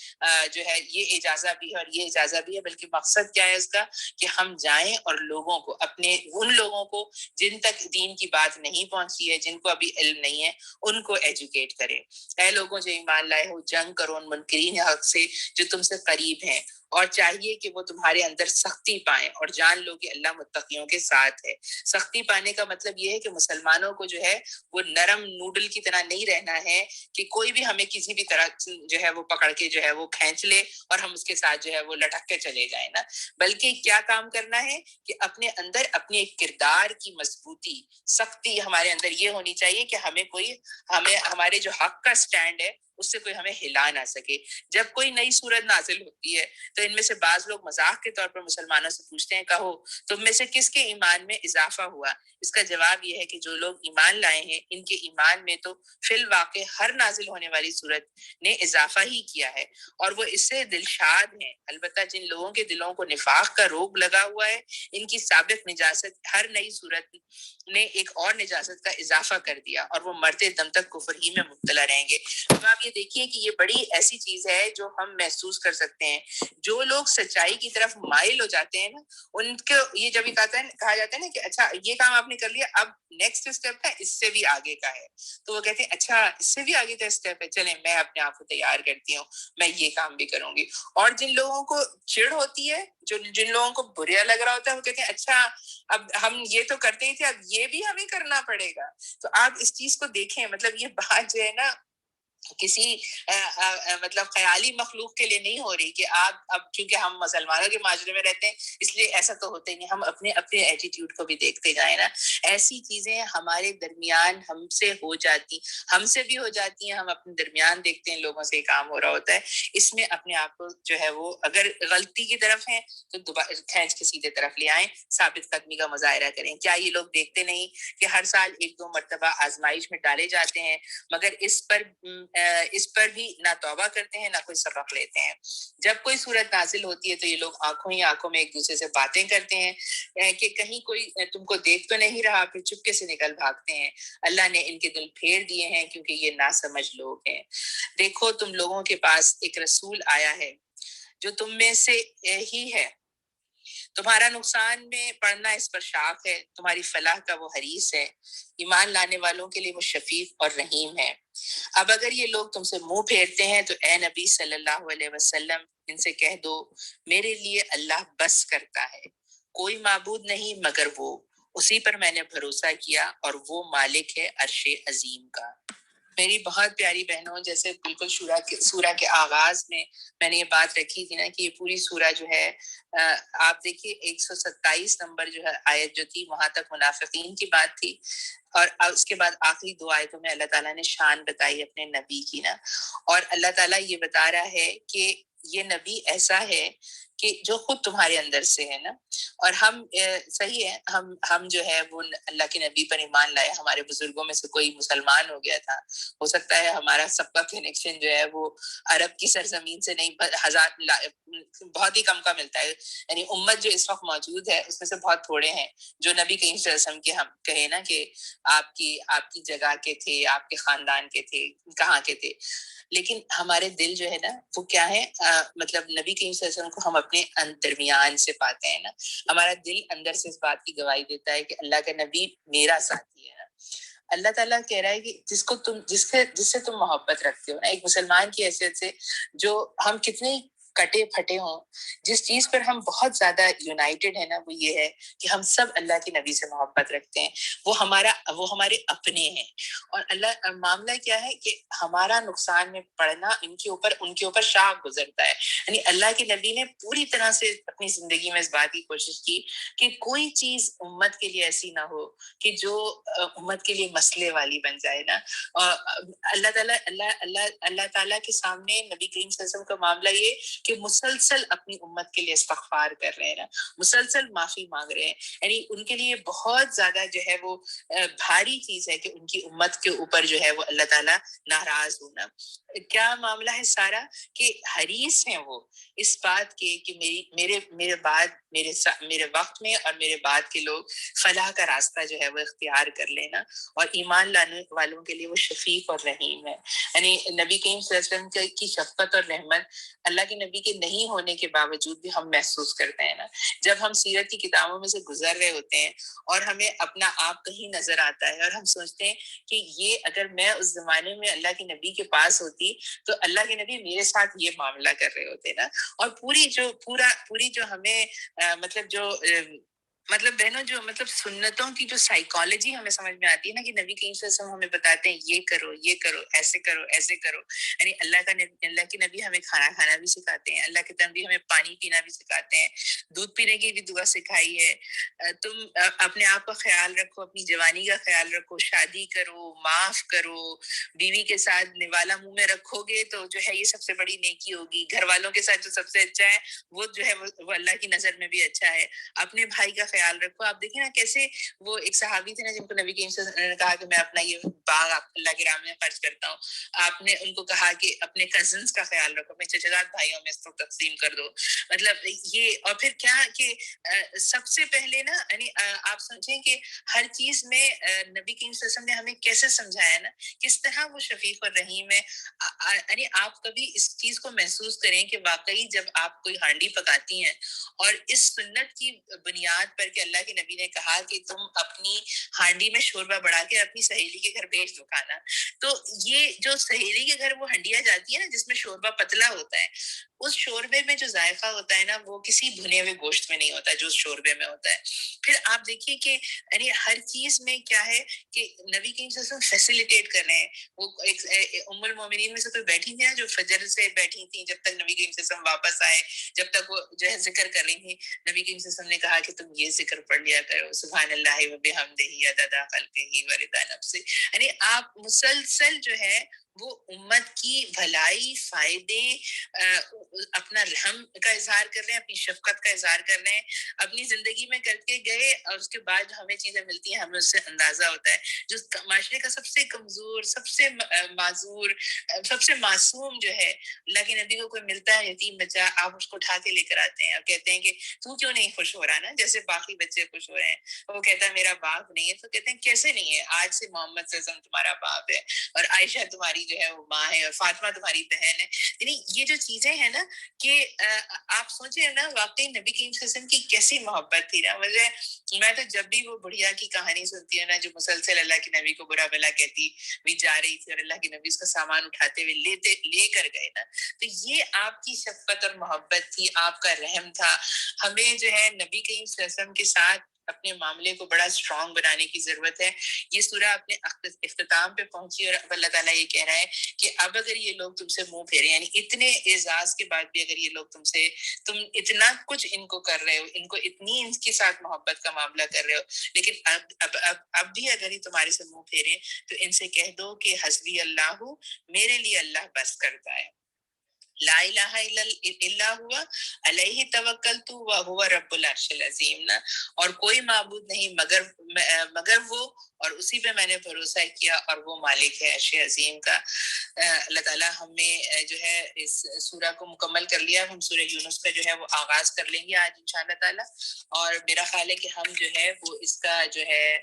جو ہے یہ اجازت بھی ہے اور یہ اجازت بھی ہے۔ بلکہ مقصد کیا ہے اس کا کہ ہم جائیں اور لوگوں کو، اپنے ان لوگوں کو جن تک دین کی بات نہیں پہنچی ہے، جن کو ابھی علم نہیں ہے، ان کو ایجوکیٹ کریں۔ اے لوگوں جو ایمان لائے ہو، جنگ کرو ان منکرین حق سے جو تم سے قریب ہیں، اور چاہیے کہ وہ تمہارے اندر سختی پائیں اور جان لو کہ اللہ متقیوں کے ساتھ ہے۔ سختی پانے کا مطلب یہ ہے کہ مسلمانوں کو جو ہے وہ نرم نوڈل کی طرح نہیں رہنا ہے کہ کوئی بھی ہمیں کسی بھی طرح جو ہے وہ پکڑ کے جو ہے وہ کھینچ لے اور ہم اس کے ساتھ جو ہے وہ لٹک کے چلے جائیں نا، بلکہ کیا کام کرنا ہے کہ اپنے اندر اپنے ایک کردار کی مضبوطی، سختی ہمارے اندر یہ ہونی چاہیے کہ ہمیں ہمارے جو حق کا سٹینڈ ہے اس سے کوئی ہمیں ہلا نہ سکے۔ جب کوئی نئی صورت نازل ہوتی ہے تو ان میں سے بعض لوگ مذاق کے طور پر مسلمانوں سے پوچھتے ہیں، کہو تم میں سے کس کے ایمان میں اضافہ ہوا؟ اس کا جواب یہ ہے کہ جو لوگ ایمان لائے ہیں ان کے ایمان میں تو فی الواقع ہر نازل ہونے والی صورت نے اضافہ ہی کیا ہے اور وہ اس سے دلشاد ہیں۔ البتہ جن لوگوں کے دلوں کو نفاق کا روگ لگا ہوا ہے، ان کی سابق نجاست ہر نئی صورت نے ایک اور نجاست کا اضافہ کر دیا اور وہ مرتے دم تک کفر ہی میں مبتلا رہیں گے۔ تو آپ یہ دیکھیے کہ یہ بڑی ایسی چیز ہے جو ہم محسوس کر سکتے ہیں۔ جو لوگ سچائی کی طرف مائل ہو جاتے ہیں نا، ان کو یہ جب کہا جاتا ہے نا کہ اچھا یہ کام آپ نے کر لیا، اب نیکسٹ اسٹیپ ہے اس سے بھی آگے کا ہے، تو وہ کہتے ہیں اچھا اس سے بھی آگے کا اسٹیپ ہے، چلیں میں اپنے آپ کو تیار کرتی ہوں، میں یہ کام بھی کروں گی۔ اور جن لوگوں کو چڑ ہوتی ہے، جن لوگوں کو برا لگ رہا ہوتا ہے، وہ کہتے ہیں اچھا اب ہم یہ تو کرتے ہی تھے، اب یہ بھی ہمیں کرنا پڑے گا۔ تو آپ اس چیز کو دیکھیں، مطلب یہ بات جو ہے نا کسی مطلب خیالی مخلوق کے لیے نہیں ہو رہی کہ آپ اب چونکہ ہم مسلمانوں کے معاشرے میں رہتے ہیں اس لیے ایسا تو ہوتے نہیں، ہم اپنے ایٹیٹیوڈ کو بھی دیکھتے جائیں نا۔ ایسی چیزیں ہمارے درمیان ہم سے بھی ہو جاتی ہیں، ہم اپنے درمیان دیکھتے ہیں لوگوں سے کام ہو رہا ہوتا ہے۔ اس میں اپنے آپ کو جو ہے وہ اگر غلطی کی طرف ہیں تو دوبارہ کھینچ کے سیدھے طرف لے آئیں، ثابت قدمی کا مظاہرہ کریں۔ کیا یہ لوگ دیکھتے نہیں کہ ہر سال 1-2 مرتبہ آزمائش میں ڈالے جاتے ہیں، مگر اس پر بھی نہ توبہ کرتے ہیں نہ کوئی سبق لیتے ہیں۔ جب کوئی صورت نازل ہوتی ہے تو یہ لوگ آنکھوں ہی آنکھوں میں ایک دوسرے سے باتیں کرتے ہیں کہ کہیں کوئی تم کو دیکھ تو نہیں رہا، پھر چپکے سے نکل بھاگتے ہیں۔ اللہ نے ان کے دل پھیر دیے ہیں کیونکہ یہ ناسمجھ لوگ ہیں۔ دیکھو تم لوگوں کے پاس ایک رسول آیا ہے جو تم میں سے ہی ہے، تمہارا نقصان میں پڑنا اس پر شاک ہے، تمہاری فلاح کا وہ حریص ہے، ایمان لانے والوں کے لیے وہ شفیق اور رحیم ہے۔ اب اگر یہ لوگ تم سے منہ پھیرتے ہیں تو اے نبی صلی اللہ علیہ وسلم ان سے کہہ دو، میرے لیے اللہ بس کرتا ہے، کوئی معبود نہیں مگر وہ، اسی پر میں نے بھروسہ کیا اور وہ مالک ہے عرش عظیم کا۔ میری بہت پیاری بہنوں، جیسے بالکل سورہ کے آغاز میں نے یہ بات رکھی تھی نا کہ یہ پوری سورہ جو ہے، آپ دیکھیے 127 نمبر جو ہے آیت جو تھی، وہاں تک منافقین کی بات تھی، اور اس کے بعد آخری 2 آیتوں میں اللہ تعالیٰ نے شان بتائی اپنے نبی کی نا، اور اللہ تعالیٰ یہ بتا رہا ہے کہ یہ نبی ایسا ہے کہ جو خود تمہارے اندر سے ہے نا، اور ہم صحیح ہے، ہم جو ہے وہ اللہ کے نبی پر ایمان لائے، ہمارے بزرگوں میں سے کوئی مسلمان ہو گیا تھا، ہو سکتا ہے ہمارا سب کا کنیکشن جو ہے وہ عرب کی سرزمین سے نہیں، بہت ہی کم کا ملتا ہے، یعنی امت جو اس وقت موجود ہے اس میں سے بہت تھوڑے ہیں جو نبی کریم صلی اللہ علیہ وسلم کے ہم کہیں نا کہ آپ کی جگہ کے تھے، آپ کے خاندان کے تھے، کہاں کے تھے، لیکن ہمارے دل جو ہے نا وہ کیا ہے، مطلب نبی کریم صلی اللہ علیہ وسلم کو ہم اپنے درمیان سے پاتے ہیں نا، ہمارا دل اندر سے اس بات کی گواہی دیتا ہے کہ اللہ کا نبی میرا ساتھی ہے نا۔ اللہ تعالیٰ کہہ رہا ہے کہ جس سے تم محبت رکھتے ہو نا، ایک مسلمان کی حیثیت سے، جو ہم کتنے کٹے پھٹے ہوں، جس چیز پر ہم بہت زیادہ یونائٹڈ ہیں نا، وہ یہ ہے کہ ہم سب اللہ کے نبی سے محبت رکھتے ہیں، وہ ہمارے اپنے ہیں، اور اللہ معاملہ کیا ہے کہ ہمارا نقصان میں پڑنا ان کے اوپر شاق گزرتا ہے، یعنی اللہ کے نبی نے پوری طرح سے اپنی زندگی میں اس بات کی کوشش کی کہ کوئی چیز امت کے لیے ایسی نہ ہو کہ جو امت کے لیے مسئلے والی بن جائے نا، اور اللہ تعالیٰ کے سامنے نبی کریم صلی اللہ علیہ وسلم کا معاملہ یہ کہ مسلسل اپنی امت کے لیے استغفار کر رہے ہیں نا، مسلسل معافی مانگ رہے ہیں، یعنی ان کے لیے بہت زیادہ جو ہے وہ بھاری چیز ہے کہ ان کی امت کے اوپر جو ہے وہ اللہ تعالیٰ ناراض ہونا۔ کیا معاملہ ہے سارا کہ حریص ہیں وہ اس بات کے کہ میرے بعد میرے وقت میں اور میرے بعد کے لوگ فلاح کا راستہ جو ہے وہ اختیار کر لینا، اور ایمان لانے والوں کے لیے وہ شفیق اور رحیم ہے، یعنی نبی کریم صلی اللہ علیہ وسلم کی شفقت اور رحمت اللہ کے نبی کے نہیں ہونے کے باوجود بھی ہم محسوس کرتے ہیں نا، جب ہم سیرت کی کتابوں میں سے گزر رہے ہوتے ہیں اور ہمیں اپنا آپ کہیں نظر آتا ہے اور ہم سوچتے ہیں کہ یہ اگر میں اس زمانے میں اللہ کے نبی کے پاس ہوتی تو اللہ کے نبی میرے ساتھ یہ معاملہ کر رہے ہوتے نا، اور پوری جو ہمیں مطلب بہنوں جو مطلب سنتوں کی جو سائیکالوجی ہمیں سمجھ میں آتی ہے نا کہ نبی کریم صلی اللہ علیہ وسلم ہمیں بتاتے ہیں یہ کرو ایسے کرو، یعنی اللہ کے نبی ہمیں کھانا کھانا بھی سکھاتے ہیں، اللہ کے نبی ہمیں پانی پینا بھی سکھاتے ہیں، دودھ پینے کی بھی دعا سکھائی ہے، تم اپنے آپ کا خیال رکھو، اپنی جوانی کا خیال رکھو، شادی کرو، معاف کرو، بیوی کے ساتھ نوالا منہ میں رکھو گے تو جو ہے یہ سب سے بڑی نیکی ہوگی، گھر والوں کے ساتھ جو سب سے اچھا ہے وہ جو ہے وہ اللہ کی نظر میں بھی اچھا ہے، اپنے بھائی کا خیال رکھو۔ آپ دیکھیں نا کیسے وہ ایک صحابی تھے نا جن کو نبی کریم صلی اللہ علیہ وسلم نے کہا کہ میں اپنا یہ باغ اللہ کے راہ میں خرچ کرتا ہوں، آپ نے ان کو کہا کہ اپنے کزنز کا خیال رکھو، اپنے چچا زاد بھائیوں میں اس کو تقسیم کر دو، مطلب یہ، اور پھر کیا کہ سب سے پہلے نا یعنی آپ سمجھیں کہ ہر چیز میں نبی کریم صلی اللہ علیہ وسلم نے ہمیں کیسے سمجھایا نا، کس طرح وہ شفیق اور رحیم ہے، یعنی آپ کبھی اس چیز کو محسوس کریں کہ واقعی جب آپ کوئی ہانڈی پکاتی ہیں اور اس سنت کی بنیاد پر کہ اللہ کے نبی نے کہا کہ تم اپنی ہانڈی میں شوربہ بڑھا کے اپنی سہیلی کے گھر بھیج دو کھانا، تو یہ جو سہیلی کے گھر وہ ہنڈیاں جاتی ہے نا جس میں شوربہ پتلا ہوتا ہے، اس شوربے میں جو ذائقہ ہوتا ہے نا وہ کسی بھنے ہوئے گوشت میں نہیں ہوتا جو اس شوربے میں ہوتا ہے۔ پھر آپ دیکھیے کہ یعنی ہر چیز میں کیا ہے کہ نبی کریم صلی اللہ علیہ وسلم فیسیلیٹیٹ کر رہے ہیں، وہ ایک ام المومنین میں سے کوئی بیٹھی تھی نا جو فجر سے بیٹھی تھی جب تک نبی کریم صلی اللہ علیہ وسلم واپس آئے، جب تک وہ جو ہے ذکر کر رہی تھی، نبی کریم صلی اللہ علیہ وسلم نے کہا کہ تم یہ ذکر پڑھ لیا کرو، سبحان اللہ و بحمدہ عدد خلقہ و رضا نفسہ، یعنی آپ مسلسل جو ہے وہ امت کی بھلائی، فائدے، اپنا رحم کا اظہار کر رہے ہیں، اپنی شفقت کا اظہار کر رہے ہیں، اپنی زندگی میں کر کے گئے، اور اس کے بعد جو ہمیں چیزیں ملتی ہیں ہمیں اس سے اندازہ ہوتا ہے، جو معاشرے کا سب سے کمزور، سب سے معذور، سب سے معصوم جو ہے، اللہ کے نبی کو کوئی ملتا ہے یتیم بچہ، آپ اس کو اٹھا کے لے کر آتے ہیں اور کہتے ہیں کہ تو کیوں نہیں خوش ہو رہا نا جیسے باقی بچے خوش ہو رہے ہیں، وہ کہتا ہے میرا باپ نہیں ہے، تو کہتے ہیں کیسے نہیں ہے، آج سے محمد صلی اللہ علیہ وسلم تمہارا باپ ہے اور عائشہ تمہاری جو ہے وہ ماں ہے اور فاطمہ تمہاری بہن ہے. یعنی یہ جو چیزیں ہیں نا کہ آپ سوچیں نا واقعی نبی کریم صلی اللہ علیہ وسلم کی کیسی محبت تھی نا. میں تو جب بھی وہ بڑھیا کی کہانی سنتی ہوں نا جو مسلسل اللہ کے نبی کو برا بلا کہتی بھی جا رہی تھی اور اللہ کے نبی اس کا سامان اٹھاتے ہوئے لے کر گئے نا, تو یہ آپ کی شفقت اور محبت تھی, آپ کا رحم تھا. ہمیں جو ہے نبی کریم صلی اللہ علیہ وسلم کے ساتھ اپنے معاملے کو بڑا اسٹرانگ بنانے کی ضرورت ہے. یہ سورہ اپنے اختتام پہ پہنچی اور اب اللہ تعالیٰ یہ کہہ رہا ہے کہ اب اگر یہ لوگ تم سے منہ پھیرے, یعنی اتنے اعزاز کے بعد بھی اگر یہ لوگ تم اتنا کچھ ان کو کر رہے ہو, ان کو اتنی ان کے ساتھ محبت کا معاملہ کر رہے ہو, لیکن اب بھی اگر یہ تمہارے سے منہ پھیرے تو ان سے کہہ دو کہ حسبی اللہ, میرے لیے اللہ بس کرتا ہے. لا الہ الا ہوا علیہ توکلت وہو رب العرش العظیم نا, اور کوئی معبود نہیں مگر وہ, اور اسی پہ میں نے بھروسہ کیا اور وہ مالک ہے عرش عظیم کا. اللہ تعالیٰ ہمیں جو ہے اس سورہ کو مکمل کر لیا. ہم سورہ یونس کا جو ہے وہ آغاز کر لیں گے آج انشاءاللہ تعالیٰ, اور میرا خیال ہے کہ ہم جو ہے وہ اس کا جو ہے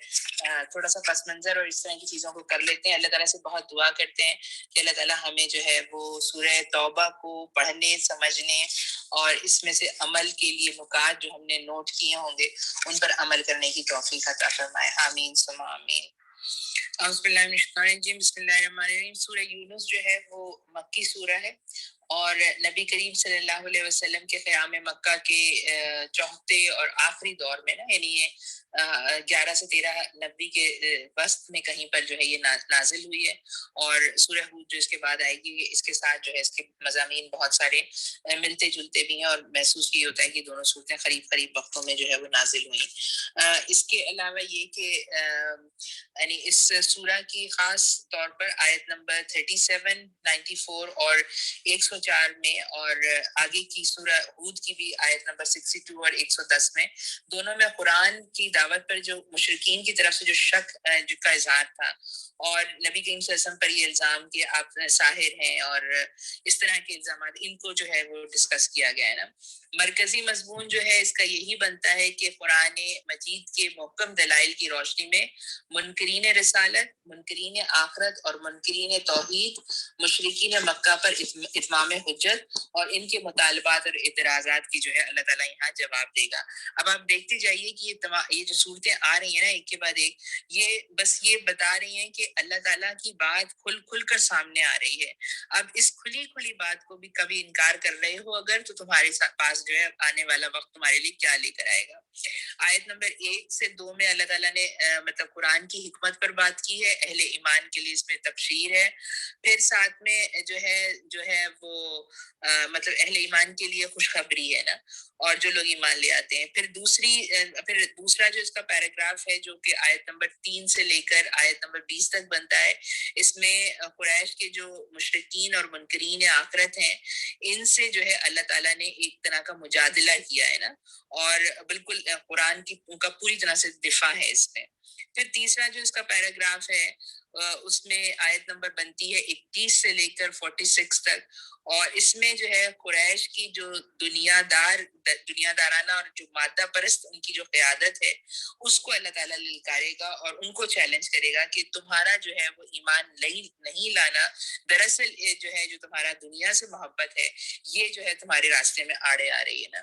تھوڑا سا پس منظر اور اس طرح کی چیزوں کو کر لیتے ہیں. اللہ تعالیٰ سے بہت دعا کرتے ہیں کہ اللہ تعالیٰ ہمیں جو ہے وہ سورہ توبہ کو پڑھنے, سمجھنے اور اس میں سے عمل کے لیے نکات جو ہم نے نوٹ کیے ہوں گے ان پر عمل کرنے کی توفیق عطا فرمائے. آمین ثم آمین. اعوذ باللہ من الشیطان الرجیم, بسم اللہ الرحمن الرحیم. سورہ یونس جو ہے وہ مکی سورہ ہے اور نبی کریم صلی اللہ علیہ وسلم کے قیام مکہ کے چوتھے اور آخری دور میں نا, یعنی یہ 11 سے 13 نبی کے وسط میں کہیں پر جو ہے یہ نازل ہوئی ہے. اور سورہ ہود جو اس کے بعد آئے گی, اس کے ساتھ جو ہے اس کے مضامین بہت سارے ملتے جلتے بھی ہیں, اور محسوس یہ ہوتا ہے کہ دونوں صورتیں قریب قریب وقتوں میں جو ہے وہ نازل ہوئی. اس کے علاوہ یہ کہ یعنی اس سورہ کی خاص طور پر آیت نمبر 37, 94 اور 104 میں, اور آگے کی سورہ ہود کی بھی آیت نمبر 62 اور 110 میں, دونوں میں قرآن کی دعوت پر جو مشرکین کی طرف سے جو شک کا اظہار تھا اور نبی کریم صلی اللہ علیہ وسلم پر یہ الزام کہ آپ ساحر ہیں اور اس طرح کے الزامات, ان کو جو ہے وہ ڈسکس کیا گیا ہے نا. مرکزی مضمون جو ہے اس کا یہی بنتا ہے کہ قرآن مجید کے محکم دلائل کی روشنی میں منکرین رسالت, منکرین آخرت اور منکرین توحید, مشرکین مکہ پر اتمام حجت اور ان کے مطالبات اور اعتراضات کی جو ہے اللہ تعالیٰ یہاں جواب دے گا. اب آپ دیکھتے جائیے کہ یہ جو صورتیں آ رہی ہیں نا ایک کے بعد ایک, یہ بس یہ بتا رہی ہیں کہ اللہ تعالیٰ کی بات کھل کر سامنے آ رہی ہے. اب اس کھلی بات کو بھی کبھی انکار کر رہے ہو اگر, تو تمہارے پاس جو ہے آنے والا وقت تمہارے لیے کیا لے کر آئے گا. آیت نمبر 1 سے 2 میں اللہ تعالیٰ نے مطلب قرآن کی حکمت پر بات کی ہے, اہل ایمان کے لیے اس میں تبشیر ہے. پھر ساتھ میں جو ہے وہ مطلب اہل ایمان کے لیے خوشخبری ہے نا, اور جو لوگ ایمان لے آتے ہیں. پھر دوسرا جو اس کا پیراگراف ہے جو کہ آیت نمبر 3 سے لے کر آیت نمبر 20 تک بنتا ہے, اس میں قریش کے جو مشرکین اور منکرین آخرت ہیں ان سے جو ہے اللہ تعالیٰ نے ایک طرح کا مجادلہ کیا ہے نا, اور بالکل قرآن کی ان کا پوری طرح سے دفاع ہے اس میں. پھر تیسرا جو اس کا پیراگراف ہے اس میں آیت نمبر بنتی ہے 21 سے لے کر 46 تک, اور اس میں جو ہے قریش کی جو دنیا دارانہ اور جو مادہ پرست ان کی جو قیادت ہے اس کو اللہ تعالیٰ للکارے گا اور ان کو چیلنج کرے گا کہ تمہارا جو ہے وہ ایمان نہیں لانا دراصل جو ہے جو تمہارا دنیا سے محبت ہے یہ جو ہے تمہارے راستے میں آڑے آ رہی ہے نا.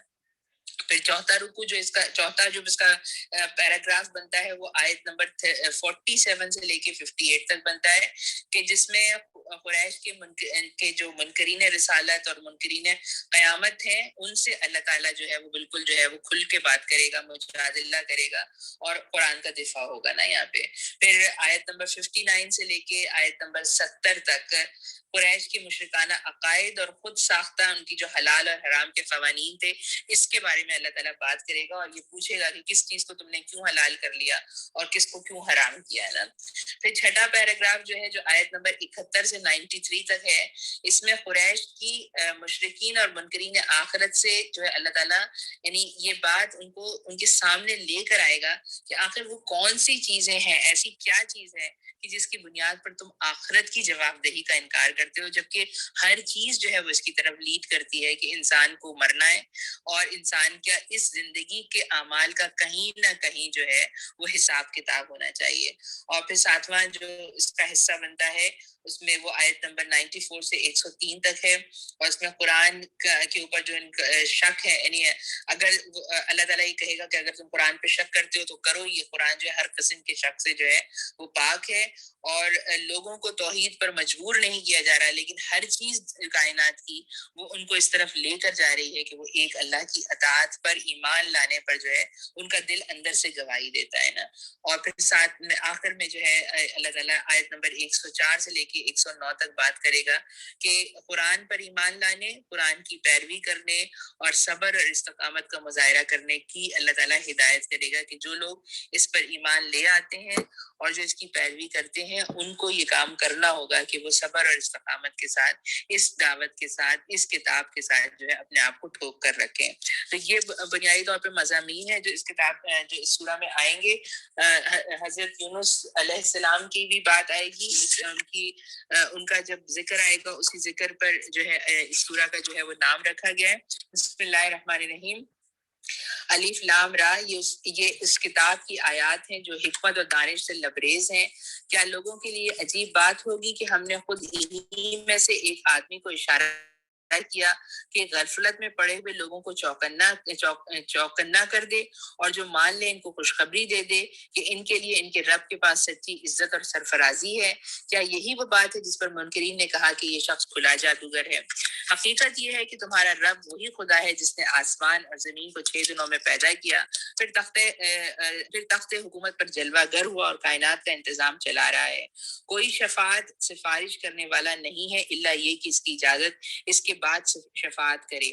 پھر چوتھا جو اس کا پیراگراف بنتا ہے وہ آیت نمبر 47 سے لے کے 58 تک بنتا ہے, کہ جس میں قریش کے جو منکرین رسالت اور منکرین قیامت ہیں ان سے اللہ تعالیٰ جو ہے وہ بالکل جو ہے وہ کھل کے بات کرے گا, مجادلہ کرے گا اور قرآن کا دفاع ہوگا نا یہاں پہ. پھر آیت نمبر 59 سے لے کے آیت نمبر 70 تک قریش کے مشرکانہ عقائد اور خود ساختہ ان کی جو حلال اور حرام کے قوانین تھے اس کے بارے میں اللہ تعالیٰ بات کرے گا, اور یہ پوچھے گا کہ کس چیز کو تم نے کیوں حلال کر لیا اور کس کو کیوں حرام کیا ہے نا. پھر چھٹا پیراگراف جو ہے جو آیت نمبر 71 سے 93 تک ہے, اس میں قریش کی مشرکین اور منکرین آخرت سے جو ہے اللہ تعالیٰ یعنی یہ بات ان کے سامنے لے کر آئے گا کہ آخر وہ کون سی چیزیں ہیں, ایسی کیا چیز ہے کہ جس کی بنیاد پر تم آخرت کی جواب دہی کا انکار کرتے ہو, جبکہ ہر چیز جو ہے وہ اس کی طرف لیڈ کرتی ہے کہ انسان کو مرنا ہے اور انسان کا اس زندگی کے اعمال کا کہیں نہ کہیں جو ہے وہ حساب کتاب ہونا چاہیے. اور پھر ساتواں جو اس کا حصہ بنتا ہے اس میں وہ آیت نمبر 94 سے 103 تک ہے، اور اس میں قرآن کے اوپر جو ان کا شک ہے، یعنی اگر اللہ تعالیٰ یہ کہے گا کہ اگر تم قرآن پہ شک کرتے ہو تو کرو، یہ قرآن جو ہے ہر قسم کے شک سے جو ہے وہ پاک ہے، اور لوگوں کو توحید پر مجبور نہیں کیا جا رہا، لیکن ہر چیز کائنات کی وہ ان کو اس طرف لے کر جا رہی ہے کہ وہ ایک اللہ کی اطاعت پر ایمان لانے پر جو ہے ان کا دل اندر سے گواہی دیتا ہے نا۔ اور پھر ساتھ میں آخر میں جو ہے اللہ تعالیٰ آیت نمبر 104 سے لے کے 109 تک بات کرے گا کہ قرآن پر ایمان لانے، قرآن کی پیروی کرنے اور صبر اور استقامت کا مظاہرہ کرنے کی اللہ تعالیٰ ہدایت کرے گا کہ جو لوگ اس پر ایمان لے آتے ہیں اور جو اس کی پیروی کرتے ہیں ان کو یہ کام کرنا ہوگا کہ وہ صبر اور استقامت کے ساتھ اس دعوت کے ساتھ اس کتاب کے ساتھ جو ہے اپنے آپ کو ٹھوک کر رکھیں۔ تو یہ بنیادی طور پہ مضامین ہیں جو اس کتاب جو اس سورہ میں آئیں گے۔ حضرت یونس علیہ السلام کی بھی بات آئے گی، ان کا جب ذکر آئے گا اسی ذکر پر جو ہے اس سورہ کا جو ہے وہ نام رکھا گیا ہے۔ بسم اللہ الرحمن الرحیم، الف لام را، یہ اس کتاب کی آیات ہیں جو حکمت اور دانش سے لبریز ہیں۔ کیا لوگوں کے لیے عجیب بات ہوگی کہ ہم نے خود انہی میں سے ایک آدمی کو اشارہ کیا کہ غفلت میں پڑے ہوئے لوگوں کو چوکنا کر دے، اور جو مان لے ان کو خوشخبری دے دے کہ ان کے لیے ان کے رب کے پاس سچی عزت اور سرفرازی ہے۔ کیا یہی وہ بات ہے جس پر منکرین نے کہا کہ یہ شخص کھلا جادوگر ہے؟ حقیقت یہ ہے کہ تمہارا رب وہی خدا ہے جس نے آسمان اور زمین کو 6 دنوں میں پیدا کیا، پھر تخت حکومت پر جلوہ گر ہوا اور کائنات کا انتظام چلا رہا ہے۔ کوئی شفاعت سفارش کرنے والا نہیں ہے الا یہ کہ اس کی اجازت اس کے بعد شفاعت کرے۔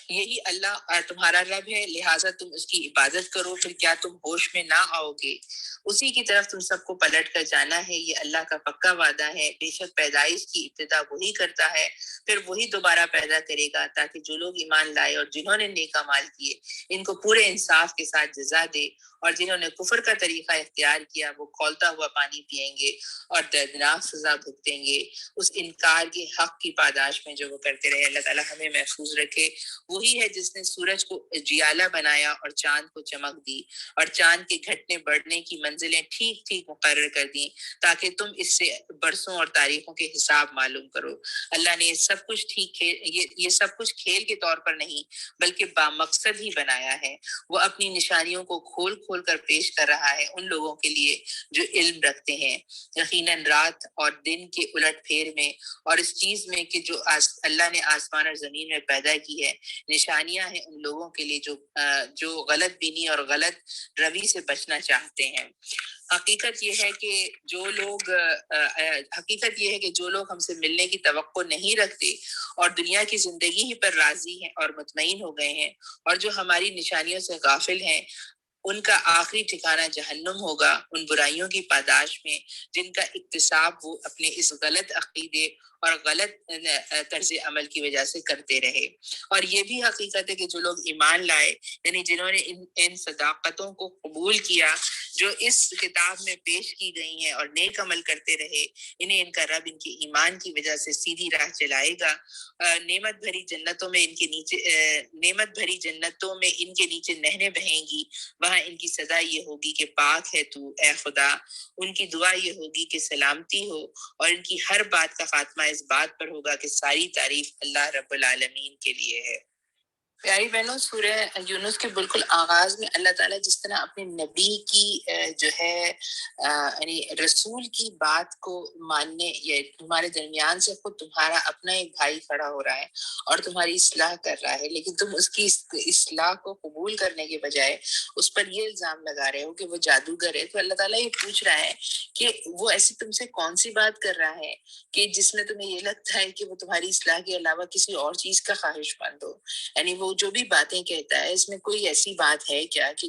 یہی اللہ تمہارا رب ہے، لہٰذا تم اس کی عبادت کرو، پھر کیا تم ہوش میں نہ آؤ گے؟ اسی کی طرف تم سب کو پلٹ کر جانا ہے، یہ اللہ کا پکا وعدہ ہے۔ بے شک پیدائش کی ابتدا وہی کرتا ہے، پھر وہی دوبارہ پیدا کرے گا، تاکہ جو لوگ ایمان لائے اور جنہوں نے نیک اعمال کیے ان کو پورے انصاف کے ساتھ جزا دے، اور جنہوں نے کفر کا طریقہ اختیار کیا وہ کھولتا ہوا پانی پیئیں گے اور دردناک سزا بھگتیں گے اس انکار کے حق کی پاداش میں جو وہ کرتے رہے۔ اللہ تعالیٰ ہمیں محفوظ رکھے۔ وہی ہے جس نے سورج کو جیالہ بنایا اور چاند کو چمک دی، اور چاند کے گھٹنے بڑھنے کی منزلیں ٹھیک ٹھیک مقرر کر دیں تاکہ تم اس سے برسوں اور تاریخوں کے حساب معلوم کرو۔ اللہ نے یہ سب کچھ کھیل کے طور پر نہیں بلکہ بامقصد ہی بنایا ہے۔ وہ اپنی نشانیوں کو کھول کھول کر پیش کر رہا ہے ان لوگوں کے لیے جو علم رکھتے ہیں۔ یقیناً رات اور دن کے الٹ پھیر میں اور اس چیز میں کہ جو اللہ نے آسمان اور زمین میں پیدا کی ہے نشانیاں ہیں ان لوگوں کے لیے جو غلط بینی اور غلط روی سے بچنا چاہتے ہیں۔ حقیقت یہ ہے کہ جو لوگ ہم سے ملنے کی توقع نہیں رکھتے اور دنیا کی زندگی ہی پر راضی ہیں اور مطمئن ہو گئے ہیں، اور جو ہماری نشانیوں سے غافل ہیں، ان کا آخری ٹھکانہ جہنم ہوگا، ان برائیوں کی پاداش میں جن کا اکتساب وہ اپنے اس غلط عقیدے اور غلط طرز عمل کی وجہ سے کرتے رہے۔ اور یہ بھی حقیقت ہے کہ جو لوگ ایمان لائے، یعنی جنہوں نے ان صداقتوں کو قبول کیا جو اس کتاب میں پیش کی گئی ہیں اور نیک عمل کرتے رہے، انہیں ان کا رب ان کے ایمان کی وجہ سے سیدھی راہ چلائے گا۔ نعمت بھری جنتوں میں ان کے نیچے نہریں بہیں گی، وہاں ان کی سزا یہ ہوگی کہ پاک ہے تو اے خدا، ان کی دعا یہ ہوگی کہ سلامتی ہو، اور ان کی ہر بات کا خاتمہ اس بات پر ہوگا کہ ساری تعریف اللہ رب العالمین کے لیے ہے۔ پیاری بہنوں، سورہ یونس کے بالکل آغاز میں اللہ تعالیٰ جس طرح اپنے نبی کی جو ہے یعنی رسول کی بات کو ماننے یا تمہارے درمیان سے خود تمہارا اپنا ایک بھائی کھڑا ہو رہا ہے اور تمہاری اصلاح کر رہا ہے، لیکن تم اس کی اصلاح کو قبول کرنے کے بجائے اس پر یہ الزام لگا رہے ہو کہ وہ جادوگر ہے، تو اللہ تعالیٰ یہ پوچھ رہا ہے کہ وہ ایسی تم سے کون سی بات کر رہا ہے کہ جس میں تمہیں یہ لگتا ہے کہ وہ تمہاری اصلاح کے علاوہ کسی اور چیز کا خواہش مند ہو؟ یعنی وہ جو بھی باتیں کہتا ہے اس میں کوئی ایسی بات ہے کیا کہ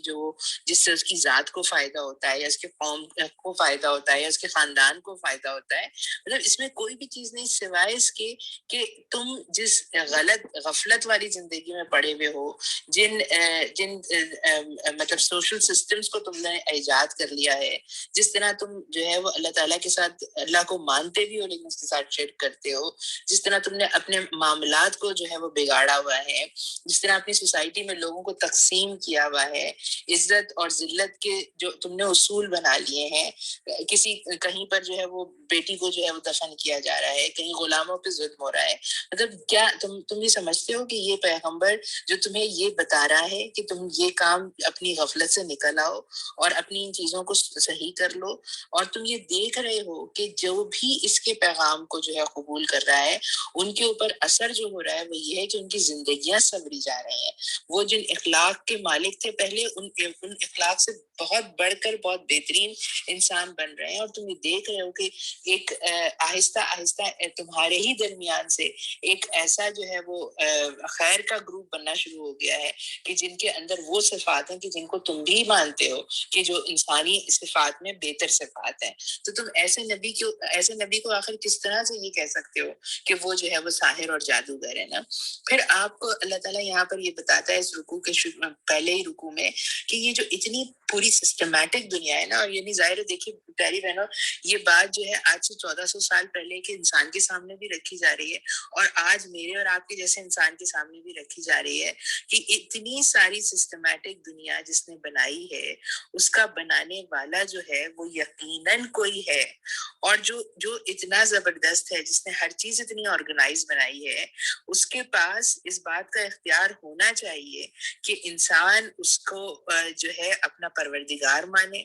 جس سے اس کی ذات کو فائدہ ہوتا ہے یا اس کے قوم کو فائدہ ہوتا ہے یا اس کے خاندان کو فائدہ ہوتا ہے؟ مطلب اس میں کوئی بھی چیز نہیں سوائے اس کے کہ تم جس غفلت والی زندگی میں پڑے ہوئے ہو، جن مطلب سوشل سسٹمز کو تم نے ایجاد کر لیا ہے، جس طرح تم جو ہے وہ اللہ تعالیٰ کے ساتھ اللہ کو مانتے بھی ہو لیکن اس کے ساتھ شرک کرتے ہو، جس طرح تم نے اپنے معاملات کو جو ہے وہ بگاڑا ہوا ہے، جس طرح اپنی سوسائٹی میں لوگوں کو تقسیم کیا ہوا ہے، عزت اور ذلت کے جو تم نے اصول بنا لیے ہیں، کسی کہیں پر جو ہے وہ بیٹی کو جو ہے وہ دفن کیا جا رہا ہے، کہیں غلاموں پہ ظلم ہو رہا ہے. مطلب کیا تم یہ سمجھتے ہو کہ یہ پیغمبر جو تمہیں یہ بتا رہا ہے کہ تم یہ کام اپنی غفلت سے نکل آؤ اور اپنی ان چیزوں کو صحیح کر لو، اور تم یہ دیکھ رہے ہو کہ جو بھی اس کے پیغام کو جو ہے قبول کر رہا ہے ان کے اوپر اثر جو ہو رہا ہے وہ یہ ہے کہ ان کی زندگیاں سنوری جا رہی ہیں. وہ جن اخلاق کے مالک تھے پہلے، ان اخلاق سے بہت بڑھ کر بہت بہترین انسان بن رہے ہیں. اور تم یہ دیکھ رہے ہو کہ ایک آہستہ آہستہ تمہارے ہی درمیان سے ایک ایسا جو ہے وہ خیر کا گروپ بننا شروع ہو گیا ہے کہ جن کے اندر وہ صفات ہیں کہ جن کو تم بھی مانتے ہو کہ جو انسانی صفات میں بہتر صفات ہیں. تو تم ایسے نبی کو آخر کس طرح سے یہ کہہ سکتے ہو کہ وہ جو ہے وہ ساحر اور جادوگر ہے نا؟ پھر آپ کو اللہ تعالیٰ یہاں پر یہ بتاتا ہے اس رکوع کے پہلے ہی رکوع میں کہ یہ جو اتنی پوری سسٹمیٹک دنیا ہے نا، اور یعنی ظاہر ہے دیکھیے پیاری بہنوں، یہ بات جو ہے آج سے 1400 سال پہلے کے انسان کے سامنے بھی رکھی جا رہی ہے، اور آج میرے اور آپ کے جیسے انسان کے سامنے بھی رکھی جا رہی ہے کہ اتنی ساری سسٹمیٹک دنیا جس نے بنائی ہے اس کا بنانے والا جو ہے وہ یقیناً کوئی ہے، اور جو اتنا زبردست ہے، جس نے ہر چیز اتنی آرگنائز بنائی ہے، اس کے پاس اس بات کا اختیار ہونا چاہیے کہ انسان اس کو جو ہے اپنا پروردگار مانے،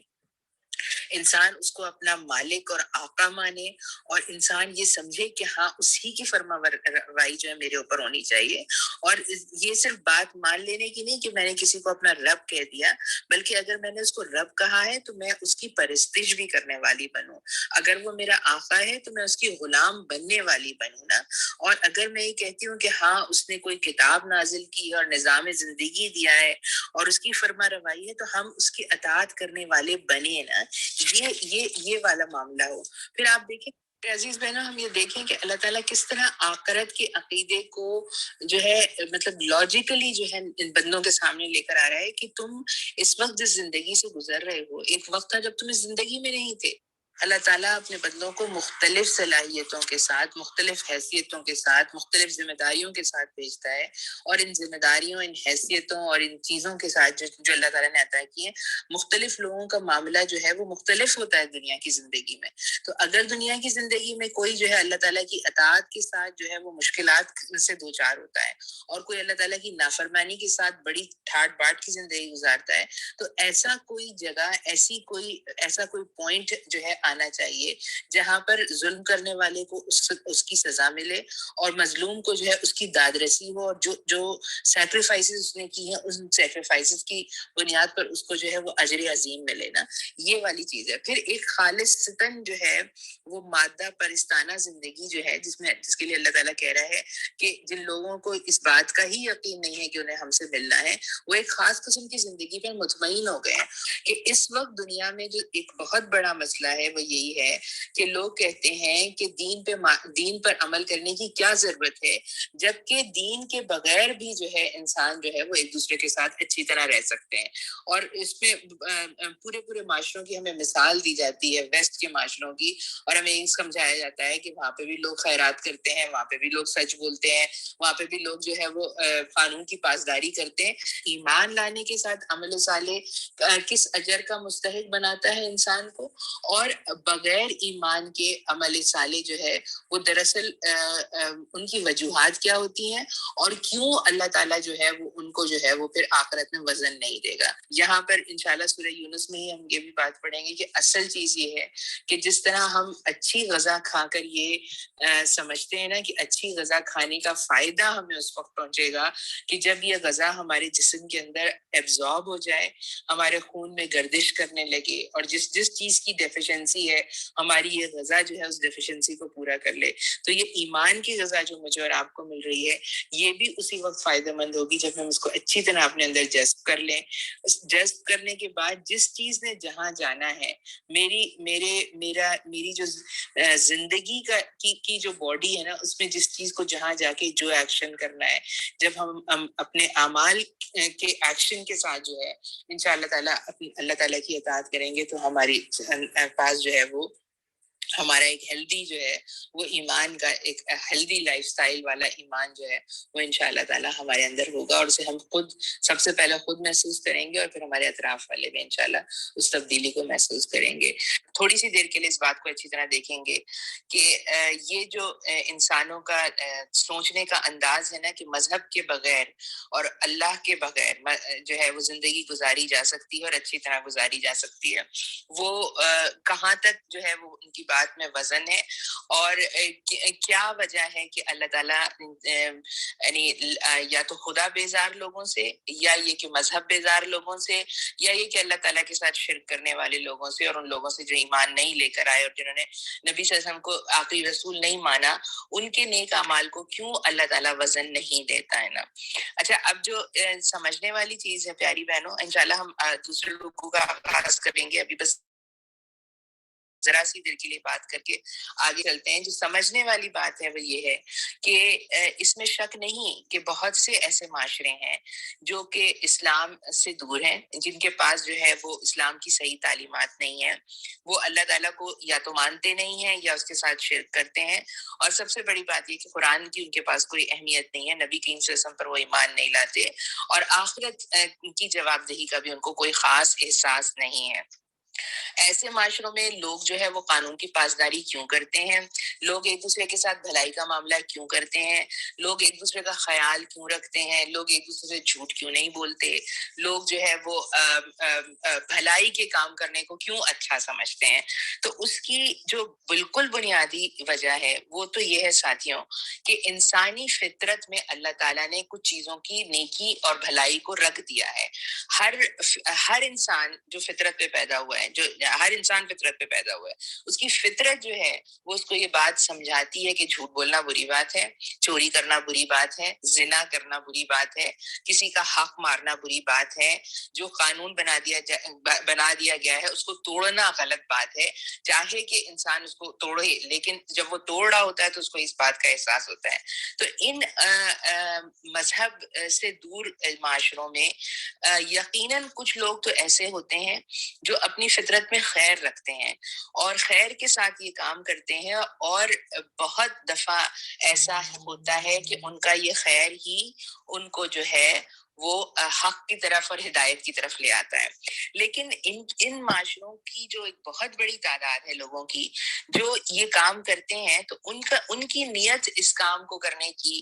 انسان اس کو اپنا مالک اور آقا مانے، اور انسان یہ سمجھے کہ ہاں اسی کی فرما روائی جو ہے میرے اوپر ہونی چاہیے. اور یہ صرف بات مان لینے کی نہیں کہ میں نے کسی کو اپنا رب کہہ دیا، بلکہ اگر میں نے اس کو رب کہا ہے تو میں اس کی پرستش بھی کرنے والی بنوں. اگر وہ میرا آقا ہے تو میں اس کی غلام بننے والی بنوں نا. اور اگر میں یہ کہتی ہوں کہ ہاں اس نے کوئی کتاب نازل کی اور نظام زندگی دیا ہے اور اس کی فرما روائی ہے تو ہم اس کی اطاعت کرنے والے بنے نا. یہ والا معاملہ ہو. پھر آپ دیکھیں عزیز بہنوں، ہم یہ دیکھیں کہ اللہ تعالیٰ کس طرح آخرت کے عقیدے کو جو ہے مطلب لاجیکلی جو ہے ان بندوں کے سامنے لے کر آ رہا ہے کہ تم اس وقت جس زندگی سے گزر رہے ہو، ایک وقت تھا جب تم اس زندگی میں نہیں تھے. اللہ تعالیٰ اپنے بندوں کو مختلف صلاحیتوں کے ساتھ، مختلف حیثیتوں کے ساتھ، مختلف ذمہ داریوں کے ساتھ بھیجتا ہے، اور ان ذمہ داریوں، ان حیثیتوں اور ان چیزوں کے ساتھ جو اللہ تعالیٰ نے عطا کی ہے، مختلف لوگوں کا معاملہ جو ہے وہ مختلف ہوتا ہے دنیا کی زندگی میں. تو اگر دنیا کی زندگی میں کوئی جو ہے اللہ تعالیٰ کی اطاعت کے ساتھ جو ہے وہ مشکلات سے دوچار ہوتا ہے، اور کوئی اللہ تعالیٰ کی نافرمانی کے ساتھ بڑی ٹھاٹ باٹ کی زندگی گزارتا ہے، تو ایسا کوئی جگہ، ایسا کوئی پوائنٹ جو ہے آنا چاہیے جہاں پر ظلم کرنے والے کو اس کی سزا ملے، اور مظلوم کو جو ہے اس کی داد رسی ہو، اور جو سیکریفائسز اس نے کی ہیں ان سیکریفائسز کی بنیاد پر اس کو جو ہے وہ اجر عظیم ملے نا. یہ والی چیز ہے. پھر ایک خالصتاً جو ہے وہ مادہ پرستانہ زندگی جو ہے جس کے لیے اللہ تعالیٰ کہہ رہا ہے کہ جن لوگوں کو اس بات کا ہی یقین نہیں ہے کہ انہیں ہم سے ملنا ہے، وہ ایک خاص قسم کی زندگی پر مطمئن ہو گئے ہیں. کہ اس وقت دنیا میں جو ایک بہت بڑا مسئلہ ہے وہ یہی ہے کہ لوگ کہتے ہیں کہ دین پر عمل کرنے کی کیا ضرورت ہے، جبکہ دین کے بغیر بھی جو ہے انسان جو ہے وہ ایک دوسرے کے ساتھ اچھی طرح رہ سکتے ہیں. اور اس میں پورے معاشروں کی ہمیں مثال دی جاتی ہے، ویسٹ کے معاشروں کی، اور ہمیں یہ سمجھایا جاتا ہے کہ وہاں پہ بھی لوگ خیرات کرتے ہیں، وہاں پہ بھی لوگ سچ بولتے ہیں، وہاں پہ بھی لوگ جو ہے وہ قانون کی پاسداری کرتے ہیں. ایمان لانے کے ساتھ عمل صالح کس اجر کا مستحق بناتا ہے انسان کو، اور بغیر ایمان کے عمل صالح جو ہے وہ دراصل ان کی وجوہات کیا ہوتی ہیں، اور کیوں اللہ تعالیٰ جو ہے وہ ان کو جو ہے وہ پھر آخرت میں وزن نہیں دے گا. یہاں پر انشاءاللہ سورہ یونس میں ہی ہم یہ بھی بات پڑھیں گے کہ اصل چیز یہ ہے کہ جس طرح ہم اچھی غذا کھا کر یہ سمجھتے ہیں نا کہ اچھی غذا کھانے کا فائدہ ہمیں اس وقت پہنچے گا کہ جب یہ غذا ہمارے جسم کے اندر ایبزارب ہو جائے، ہمارے خون میں گردش کرنے لگے، اور جس چیز کی ڈیفیشنسی ہے ہماری یہ غذا جو ہے اس ڈیفیشنسی کو پورا کر لے. تو یہ ایمان کی غذا جو مجھے اور آپ کو مل رہی ہے، یہ بھی اسی وقت فائدہ مند ہوگی جب ہم اس کو اچھی طرح اپنے اندر جذب کر لیں. جذب کرنے کے بعد جس چیز نے جہاں جانا ہے، میری جو زندگی کی جو باڈی ہے نا، اس میں جس چیز کو جہاں جا کے جو ایکشن کرنا ہے، جب ہم اپنے اعمال کے ایکشن کے ساتھ جو ہے انشاءاللہ تعالیٰ اللہ تعالیٰ کی اطاعت کریں گے تو ہماری پاس جو ہے وہ ہمارا ایک ہیلدی جو ہے وہ ایمان کا ایک ہیلدی لائف سٹائل والا ایمان جو ہے وہ انشاءاللہ تعالی ہمارے اندر ہوگا، اور اسے ہم خود سب سے پہلے خود محسوس کریں گے، اور پھر ہمارے اطراف والے بھی انشاءاللہ اس تبدیلی کو محسوس کریں گے۔ تھوڑی سی دیر کے لیے اس بات کو اچھی طرح دیکھیں گے کہ یہ جو انسانوں کا سوچنے کا انداز ہے نا کہ مذہب کے بغیر اور اللہ کے بغیر جو ہے وہ زندگی گزاری جا سکتی ہے اور اچھی طرح گزاری جا سکتی ہے، وہ کہاں تک جو ہے وہ ان کی بات میں وزن ہے، اور کیا وجہ ہے کہ اللہ تعالیٰ یعنی یا تو خدا بیزار لوگوں سے، یا یہ کہ مذہب بیزار لوگوں سے، یا یہ کہ اللہ تعالیٰ کے ساتھ شرک کرنے والے لوگوں سے، اور ان لوگوں سے جو ایمان نہیں لے کر آئے اور جنہوں نے نبی صلی اللہ علیہ وسلم کو آخری رسول نہیں مانا، ان کے نیک اعمال کو کیوں اللہ تعالیٰ وزن نہیں دیتا ہے نا۔ اچھا، اب جو سمجھنے والی چیز ہے پیاری بہنوں، انشاءاللہ ہم دوسرے رکوع کا آغاز کریں گے، ابھی بس ذرا سی دیر کے لیے بات کر کے آگے چلتے ہیں۔ جو سمجھنے والی بات ہے وہ یہ ہے کہ اس میں شک نہیں کہ بہت سے ایسے معاشرے ہیں جو کہ اسلام سے دور ہیں، جن کے پاس جو ہے وہ اسلام کی صحیح تعلیمات نہیں ہیں، وہ اللہ تعالیٰ کو یا تو مانتے نہیں ہیں یا اس کے ساتھ شرک کرتے ہیں، اور سب سے بڑی بات یہ کہ قرآن کی ان کے پاس کوئی اہمیت نہیں ہے، نبی کریم صلی اللہ علیہ وسلم پر وہ ایمان نہیں لاتے، اور آخرت کی جواب دہی کا بھی ان کو کوئی خاص احساس نہیں ہے۔ ایسے معاشروں میں لوگ جو ہے وہ قانون کی پاسداری کیوں کرتے ہیں؟ لوگ ایک دوسرے کے ساتھ بھلائی کا معاملہ کیوں کرتے ہیں؟ لوگ ایک دوسرے کا خیال کیوں رکھتے ہیں؟ لوگ ایک دوسرے سے جھوٹ کیوں نہیں بولتے؟ لوگ جو ہے وہ بھلائی کے کام کرنے کو کیوں اچھا سمجھتے ہیں؟ تو اس کی جو بالکل بنیادی وجہ ہے وہ تو یہ ہے ساتھیوں کہ انسانی فطرت میں اللہ تعالیٰ نے کچھ چیزوں کی نیکی اور بھلائی کو رکھ دیا ہے۔ ہر ہر انسان جو فطرت پہ پیدا ہوا ہے، جو ہر انسان فطرت پہ پیدا ہوا ہے، اس کی فطرت جو ہے وہ اس کو یہ بات سمجھاتی ہے کہ جھوٹ بولنا بری بات ہے، چوری کرنا بری بات ہے، زنا کرنا بری بات ہے، کسی کا حق مارنا بری بات ہے، جو قانون بنا دیا گیا ہے اس کو توڑنا غلط بات ہے، چاہے کہ انسان اس کو توڑے، لیکن جب وہ توڑ رہا ہوتا ہے تو اس کو اس بات کا احساس ہوتا ہے۔ تو ان مذہب سے دور معاشروں میں یقیناً کچھ لوگ تو ایسے ہوتے ہیں جو اپنی فطرت میں خیر رکھتے ہیں اور خیر کے ساتھ یہ کام کرتے ہیں، اور بہت دفعہ ایسا ہوتا ہے کہ ان کا یہ خیر ہی ان کو جو ہے وہ حق کی طرف اور ہدایت کی طرف لے آتا ہے۔ لیکن ان معاشروں کی جو ایک بہت بڑی تعداد ہے لوگوں کی جو یہ کام کرتے ہیں، تو ان کی نیت اس کام کو کرنے کی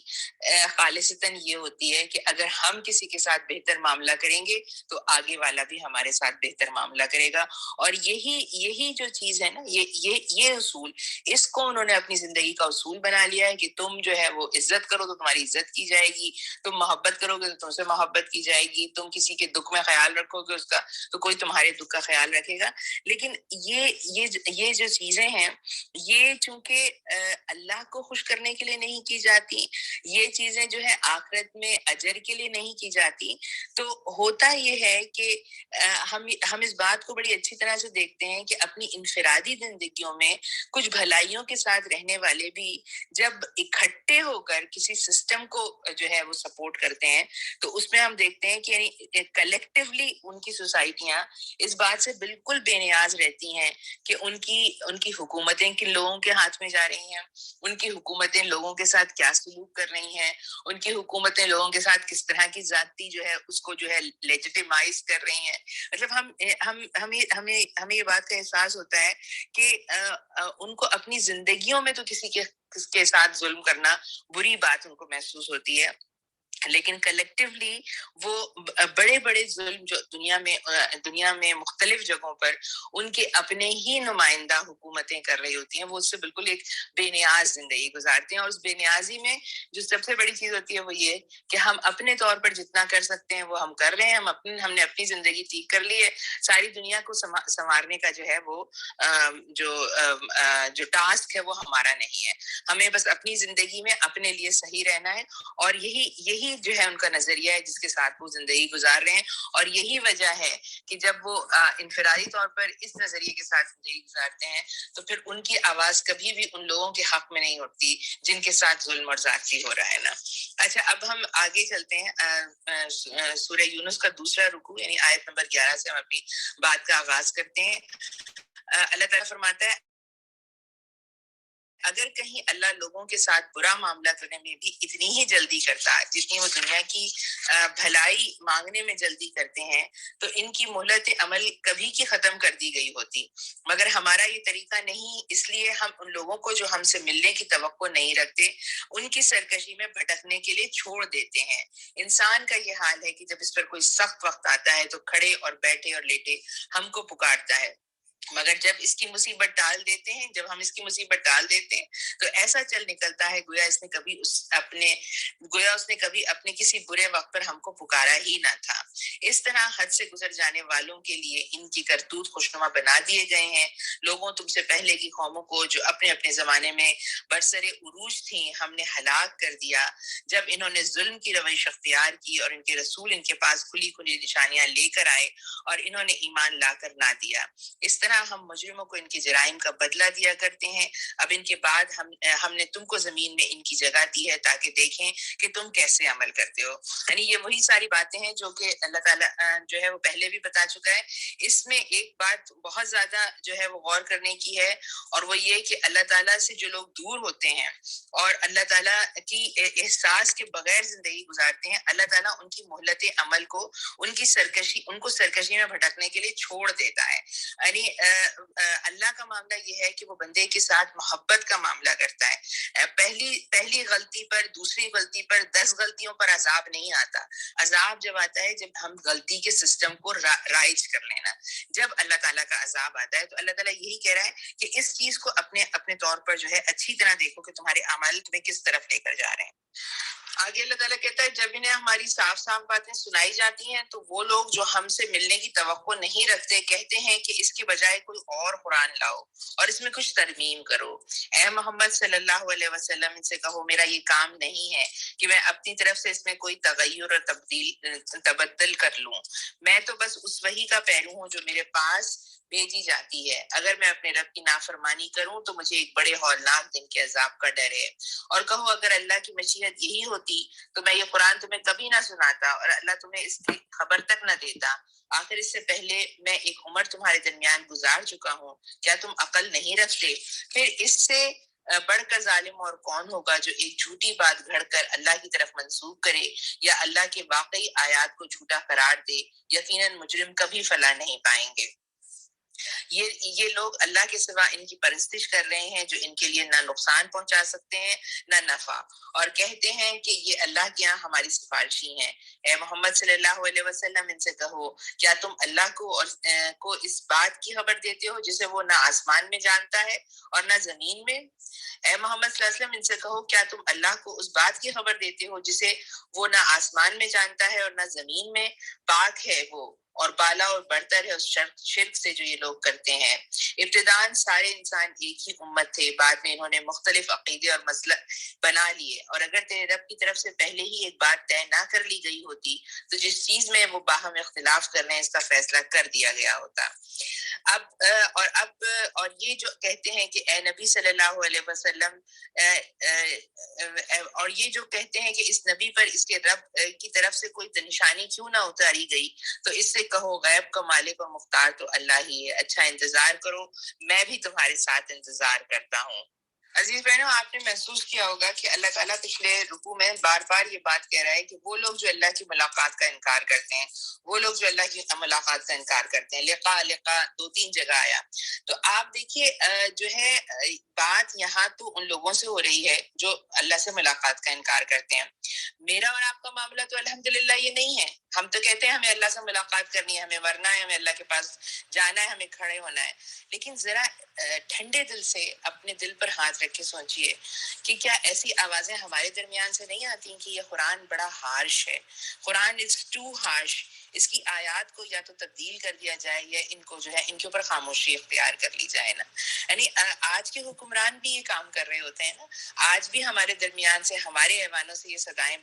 خالصتاً یہ ہوتی ہے کہ اگر ہم کسی کے ساتھ بہتر معاملہ کریں گے تو آگے والا بھی ہمارے ساتھ بہتر معاملہ کرے گا، اور یہی جو چیز ہے نا، یہ اصول، اس کو انہوں نے اپنی زندگی کا اصول بنا لیا ہے کہ تم جو ہے وہ عزت کرو تو تمہاری عزت کی جائے گی، تم محبت کرو گے تو تم سے محبت کی جائے گی، تم کسی کے دکھ میں خیال رکھو گے اس کا تو کوئی تمہارے دکھ کا خیال رکھے گا۔ لیکن یہ جو چیزیں ہیں، یہ چونکہ اللہ کو خوش کرنے کے لیے نہیں کی جاتی، یہ چیزیں جو ہے آخرت میں اجر کے لیے نہیں کی جاتی، تو ہوتا یہ ہے کہ ہم اس بات کو بڑی اچھی طرح سے دیکھتے ہیں کہ اپنی انفرادی زندگیوں میں کچھ بھلائیوں کے ساتھ رہنے والے بھی جب اکٹھے ہو کر کسی سسٹم کو جو ہے وہ سپورٹ کرتے ہیں، تو اس میں ہم دیکھتے ہیں کہ یعنی کلیکٹیولی ان کی سوسائٹیاں اس بات سے بالکل بے نیاز رہتی ہیں کہ ان کی حکومتیں کن لوگوں کے ہاتھ میں جا رہی ہیں، ان کی حکومتیں لوگوں کے ساتھ کیا سلوک کر رہی ہیں، ان کی حکومتیں لوگوں کے ساتھ کس طرح کی ذاتی جو ہے اس کو جو ہے لیجیٹیمائز کر رہی ہیں۔ مطلب ہمیں یہ بات کا احساس ہوتا ہے کہ ان کو اپنی زندگیوں میں تو کسی کے ساتھ ظلم کرنا بری بات ان کو محسوس ہوتی ہے، لیکن کلیکٹیولی وہ بڑے بڑے ظلم جو دنیا میں مختلف جگہوں پر ان کے اپنے ہی نمائندہ حکومتیں کر رہی ہوتی ہیں، وہ اس سے بالکل ایک بے نیاز زندگی گزارتے ہیں، اور اس بے نیازی میں جو سب سے بڑی چیز ہوتی ہے وہ یہ کہ ہم اپنے طور پر جتنا کر سکتے ہیں وہ ہم کر رہے ہیں، ہم نے اپنی زندگی ٹھیک کر لی ہے، ساری دنیا کو سنوارنے کا جو ہے وہ جو ٹاسک ہے وہ ہمارا نہیں ہے، ہمیں بس اپنی زندگی میں اپنے لیے صحیح رہنا ہے، اور یہی جو ہے ان کا نظریہ ہے جس کے ساتھ وہ زندگی گزار رہے ہیں، اور یہی وجہ ہے کہ جب وہ انفرادی طور پر اس نظریے کے ساتھ زندگی گزارتے ہیں تو پھر ان کی آواز کبھی بھی ان لوگوں کے حق میں نہیں اٹھتی جن کے ساتھ ظلم اور زیادتی ہو رہا ہے نا۔ اچھا، اب ہم آگے چلتے ہیں، سورہ یونس کا دوسرا رکوع یعنی آیت نمبر 11 سے ہم اپنی بات کا آغاز کرتے ہیں۔ اللہ تعالیٰ فرماتا ہے اگر کہیں اللہ لوگوں کے ساتھ برا معاملہ کرنے میں بھی اتنی ہی جلدی کرتا جتنی وہ دنیا کی بھلائی مانگنے میں جلدی کرتے ہیں تو ان کی مہلت عمل کبھی کی ختم کر دی گئی ہوتی، مگر ہمارا یہ طریقہ نہیں، اس لیے ہم ان لوگوں کو جو ہم سے ملنے کی توقع نہیں رکھتے ان کی سرکشی میں بھٹکنے کے لیے چھوڑ دیتے ہیں۔ انسان کا یہ حال ہے کہ جب اس پر کوئی سخت وقت آتا ہے تو کھڑے اور بیٹھے اور لیٹے ہم کو پکارتا ہے، مگر جب اس کی مصیبت ڈال دیتے ہیں، جب ہم اس کی مصیبت ڈال دیتے ہیں تو ایسا چل نکلتا ہے گویا اس نے کبھی اپنے کسی برے وقت پر ہم کو پکارا ہی نہ تھا۔ اس طرح حد سے گزر جانے والوں کے لیے ان کی کرتوت خوشنما بنا دیے گئے ہیں۔ لوگوں تم سے پہلے کی قوموں کو جو اپنے اپنے زمانے میں برسر عروج تھیں ہم نے ہلاک کر دیا، جب انہوں نے ظلم کی روش اختیار کی اور ان کے رسول ان کے پاس کھلی کھلی نشانیاں لے کر آئے اور انہوں نے ایمان لا کر نہ دیا۔ اس طرح ہم مجرموں کو ان کے جرائم کا بدلہ دیا کرتے ہیں۔ اب ان کے بعد ہم نے تم کو زمین میں ان کی جگہ دی ہے تاکہ دیکھیں کہ تم کیسے عمل کرتے ہو۔ یعنی یہ وہی ساری باتیں ہیں جو کہ اللہ تعالیٰ جو ہے وہ پہلے بھی بتا چکا ہے۔ اس میں ایک بات بہت زیادہ جو ہے وہ غور کرنے کی ہے، اور وہ یہ کہ اللہ تعالیٰ سے جو لوگ دور ہوتے ہیں اور اللہ تعالیٰ کی احساس کے بغیر زندگی گزارتے ہیں، اللہ تعالیٰ ان کی مہلت عمل کو ان کو سرکشی میں بھٹکنے کے لیے چھوڑ دیتا ہے۔ یعنی اللہ کا معاملہ یہ ہے کہ وہ بندے کے ساتھ محبت کا معاملہ کرتا ہے۔ پہلی غلطی پر، دوسری غلطی پر، 10 غلطیوں پر عذاب نہیں آتا۔ عذاب جب آتا ہے جب ہم غلطی کے سسٹم کو رائج کر لینا۔ جب اللہ تعالیٰ کا عذاب آتا ہے تو اللہ تعالیٰ یہی کہہ رہا ہے کہ اس چیز کو اپنے طور پر جو ہے اچھی طرح دیکھو کہ تمہارے اعمال تمہیں کس طرف لے کر جا رہے ہیں۔ آگے اللہ تعالیٰ کہتا ہے جب انہیں ہماری صاف صاف باتیں سنائی جاتی ہیں تو وہ لوگ جو ہم سے ملنے کی توقع نہیں رکھتے کہتے ہیں کہ اس کے بجائے کوئی اور قرآن لاؤ اور اس میں کچھ ترمیم کرو۔ اے محمد صلی اللہ علیہ وسلم ان سے کہو میرا یہ کام نہیں ہے کہ میں اپنی طرف سے اس میں کوئی تغیر اور تبدل کر لوں، میں تو بس اس وحی کا پیرو ہوں جو میرے پاس بھیجی جاتی ہے۔ اگر میں اپنے رب کی نافرمانی کروں تو مجھے ایک بڑے ہولناک دن کے عذاب کا ڈر ہے۔ اور کہو اگر اللہ کی مشیت یہی ہوتی تو میں یہ قرآن تمہیں کبھی نہ سناتا اور اللہ تمہیں اس کی خبر تک نہ دیتا۔ آخر اس سے پہلے میں ایک عمر تمہارے درمیان گزار چکا ہوں، کیا تم عقل نہیں رکھتے؟ پھر اس سے بڑھ کر ظالم اور کون ہوگا جو ایک جھوٹی بات گھڑ کر اللہ کی طرف منسوب کرے یا اللہ کے واقعی آیات کو جھوٹا قرار دے۔ یقیناً مجرم کبھی فلاح نہیں پائیں گے۔ یہ لوگ اللہ کے سوا ان کی پرستش کر رہے ہیں جو ان کے لیے نہ نقصان پہنچا سکتے ہیں نہ نفع، اور کہتے ہیں کہ یہ اللہ کے یہاں ہماری سفارشی ہیں۔ اے محمد صلی اللہ علیہ وسلم ان سے کہو کیا تم اللہ کو اس بات کی خبر دیتے ہو جسے وہ نہ آسمان میں جانتا ہے اور نہ زمین میں؟ اے محمد صلی اللہ علیہ وسلم ان سے کہو کیا تم اللہ کو اس بات کی خبر دیتے ہو جسے وہ نہ آسمان میں جانتا ہے اور نہ زمین میں؟ پاک ہے وہ اور بالا اور برتر ہے اس شرک سے جو یہ لوگ کرتے ہیں۔ ابتداً سارے انسان ایک ہی امت تھے، بعد میں انہوں نے مختلف عقیدے اور مسلک بنا لیے، اور اگر تیرے رب کی طرف سے پہلے ہی ایک بات طے نہ کر لی گئی ہوتی تو جس چیز میں وہ باہم اختلاف کر رہے ہیں اس کا فیصلہ کر دیا گیا ہوتا۔ اور یہ جو کہتے ہیں کہ اے نبی صلی اللہ علیہ وسلم اور یہ جو کہتے ہیں کہ اس نبی پر اس کے رب کی طرف سے کوئی نشانی کیوں نہ اتاری گئی، تو اس سے کہو غیب کا مالک اور مختار تو اللہ ہی ہے، اچھا انتظار کرو میں بھی تمہارے ساتھ انتظار کرتا ہوں۔ عزیز بہنوں، آپ نے محسوس کیا ہوگا کہ اللہ تعالیٰ پچھلے رکوع میں بار بار یہ بات کہہ رہا ہے کہ وہ لوگ جو اللہ کی ملاقات کا انکار کرتے ہیں، وہ لوگ جو اللہ کی ملاقات کا انکار کرتے ہیں، لقا 2-3 جگہ آیا۔ تو آپ دیکھیے جو ہے بات یہاں تو ان لوگوں سے ہو رہی ہے جو اللہ سے ملاقات کا انکار کرتے ہیں۔ میرا اور آپ کا معاملہ تو الحمدللہ یہ نہیں ہے۔ ہم تو کہتے ہیں ہمیں اللہ سے ملاقات کرنی ہے، ہمیں ورنا ہے، ہمیں اللہ کے پاس جانا ہے، ہمیں کھڑے ہونا ہے۔ لیکن ذرا ٹھنڈے دل سے اپنے دل پر ہاتھ رکھ کے سوچئے کہ کیا ایسی آوازیں ہمارے درمیان سے نہیں آتی کہ یہ قرآن بڑا ہارش ہے، قرآن از ٹو ہارش، اس کی آیات کو یا تو تبدیل کر دیا جائے یا ان کو جو ہے ان کے اوپر خاموشی اختیار کر لی جائے نا۔ یعنی آج کے حکمران بھی یہ کام کر رہے ہوتے ہیں نا، آج بھی ہمارے درمیان سے ہمارے ایوانوں سے یہ صدائیں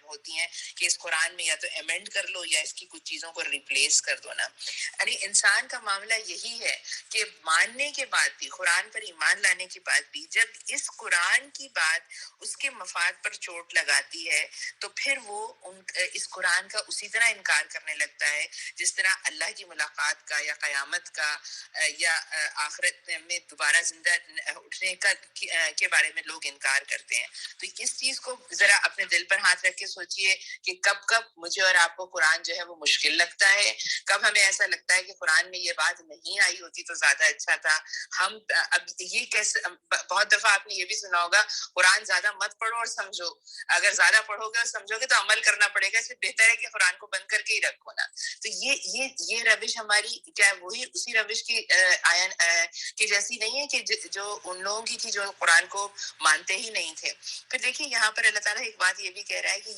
ہوتی ہیں کہ اس قرآن میں یا تو ایمنڈ کر لو یا اس کی کچھ چیزوں کو ریپلیس کر دو نا۔ یعنی انسان کا معاملہ یہی ہے کہ ماننے کے بعد بھی، قرآن پر ایمان لانے کے بعد بھی، جب اس قرآن کی بات اس کے مفاد پر چوٹ لگاتی ہے تو پھر وہ اس قرآن کا اسی طرح انکار انکار کرنے لگتا ہے، جس طرح اللہ کی ملاقات کا یا قیامت کا یا آخرت میں دوبارہ زندہ اٹھنے کا کے بارے میں لوگ انکار کرتے ہیں. تو اس چیز کو ذرا اپنے دل پر ہاتھ رکھ کے سوچئے کہ کب کب مجھے اور آپ کو قرآن جو ہے وہ مشکل لگتا ہے، کب ہمیں ایسا لگتا ہے کہ قرآن میں یہ بات نہیں آئی ہوتی تو زیادہ اچھا تھا. ہم اب یہ کیسے، بہت دفعہ آپ نے یہ بھی سنا ہوگا قرآن زیادہ مت پڑھو اور سمجھو، اگر زیادہ پڑھو گے اور سمجھو گے تو عمل کرنا پڑے گا، اس سے بہتر ہے کہ قرآن کو بند کر کے ہی رکھو نا. تو یہ روش ہماری کیا وہی اسی روش کی آیان کی جیسی نہیں ہے کہ جو ان لوگوں کی تھی جو قرآن کو مانتے ہی نہیں تھے. پھر دیکھیے یہاں پر اللہ تعالیٰ ایک بات یہ بھی کہہ رہا ہے کہ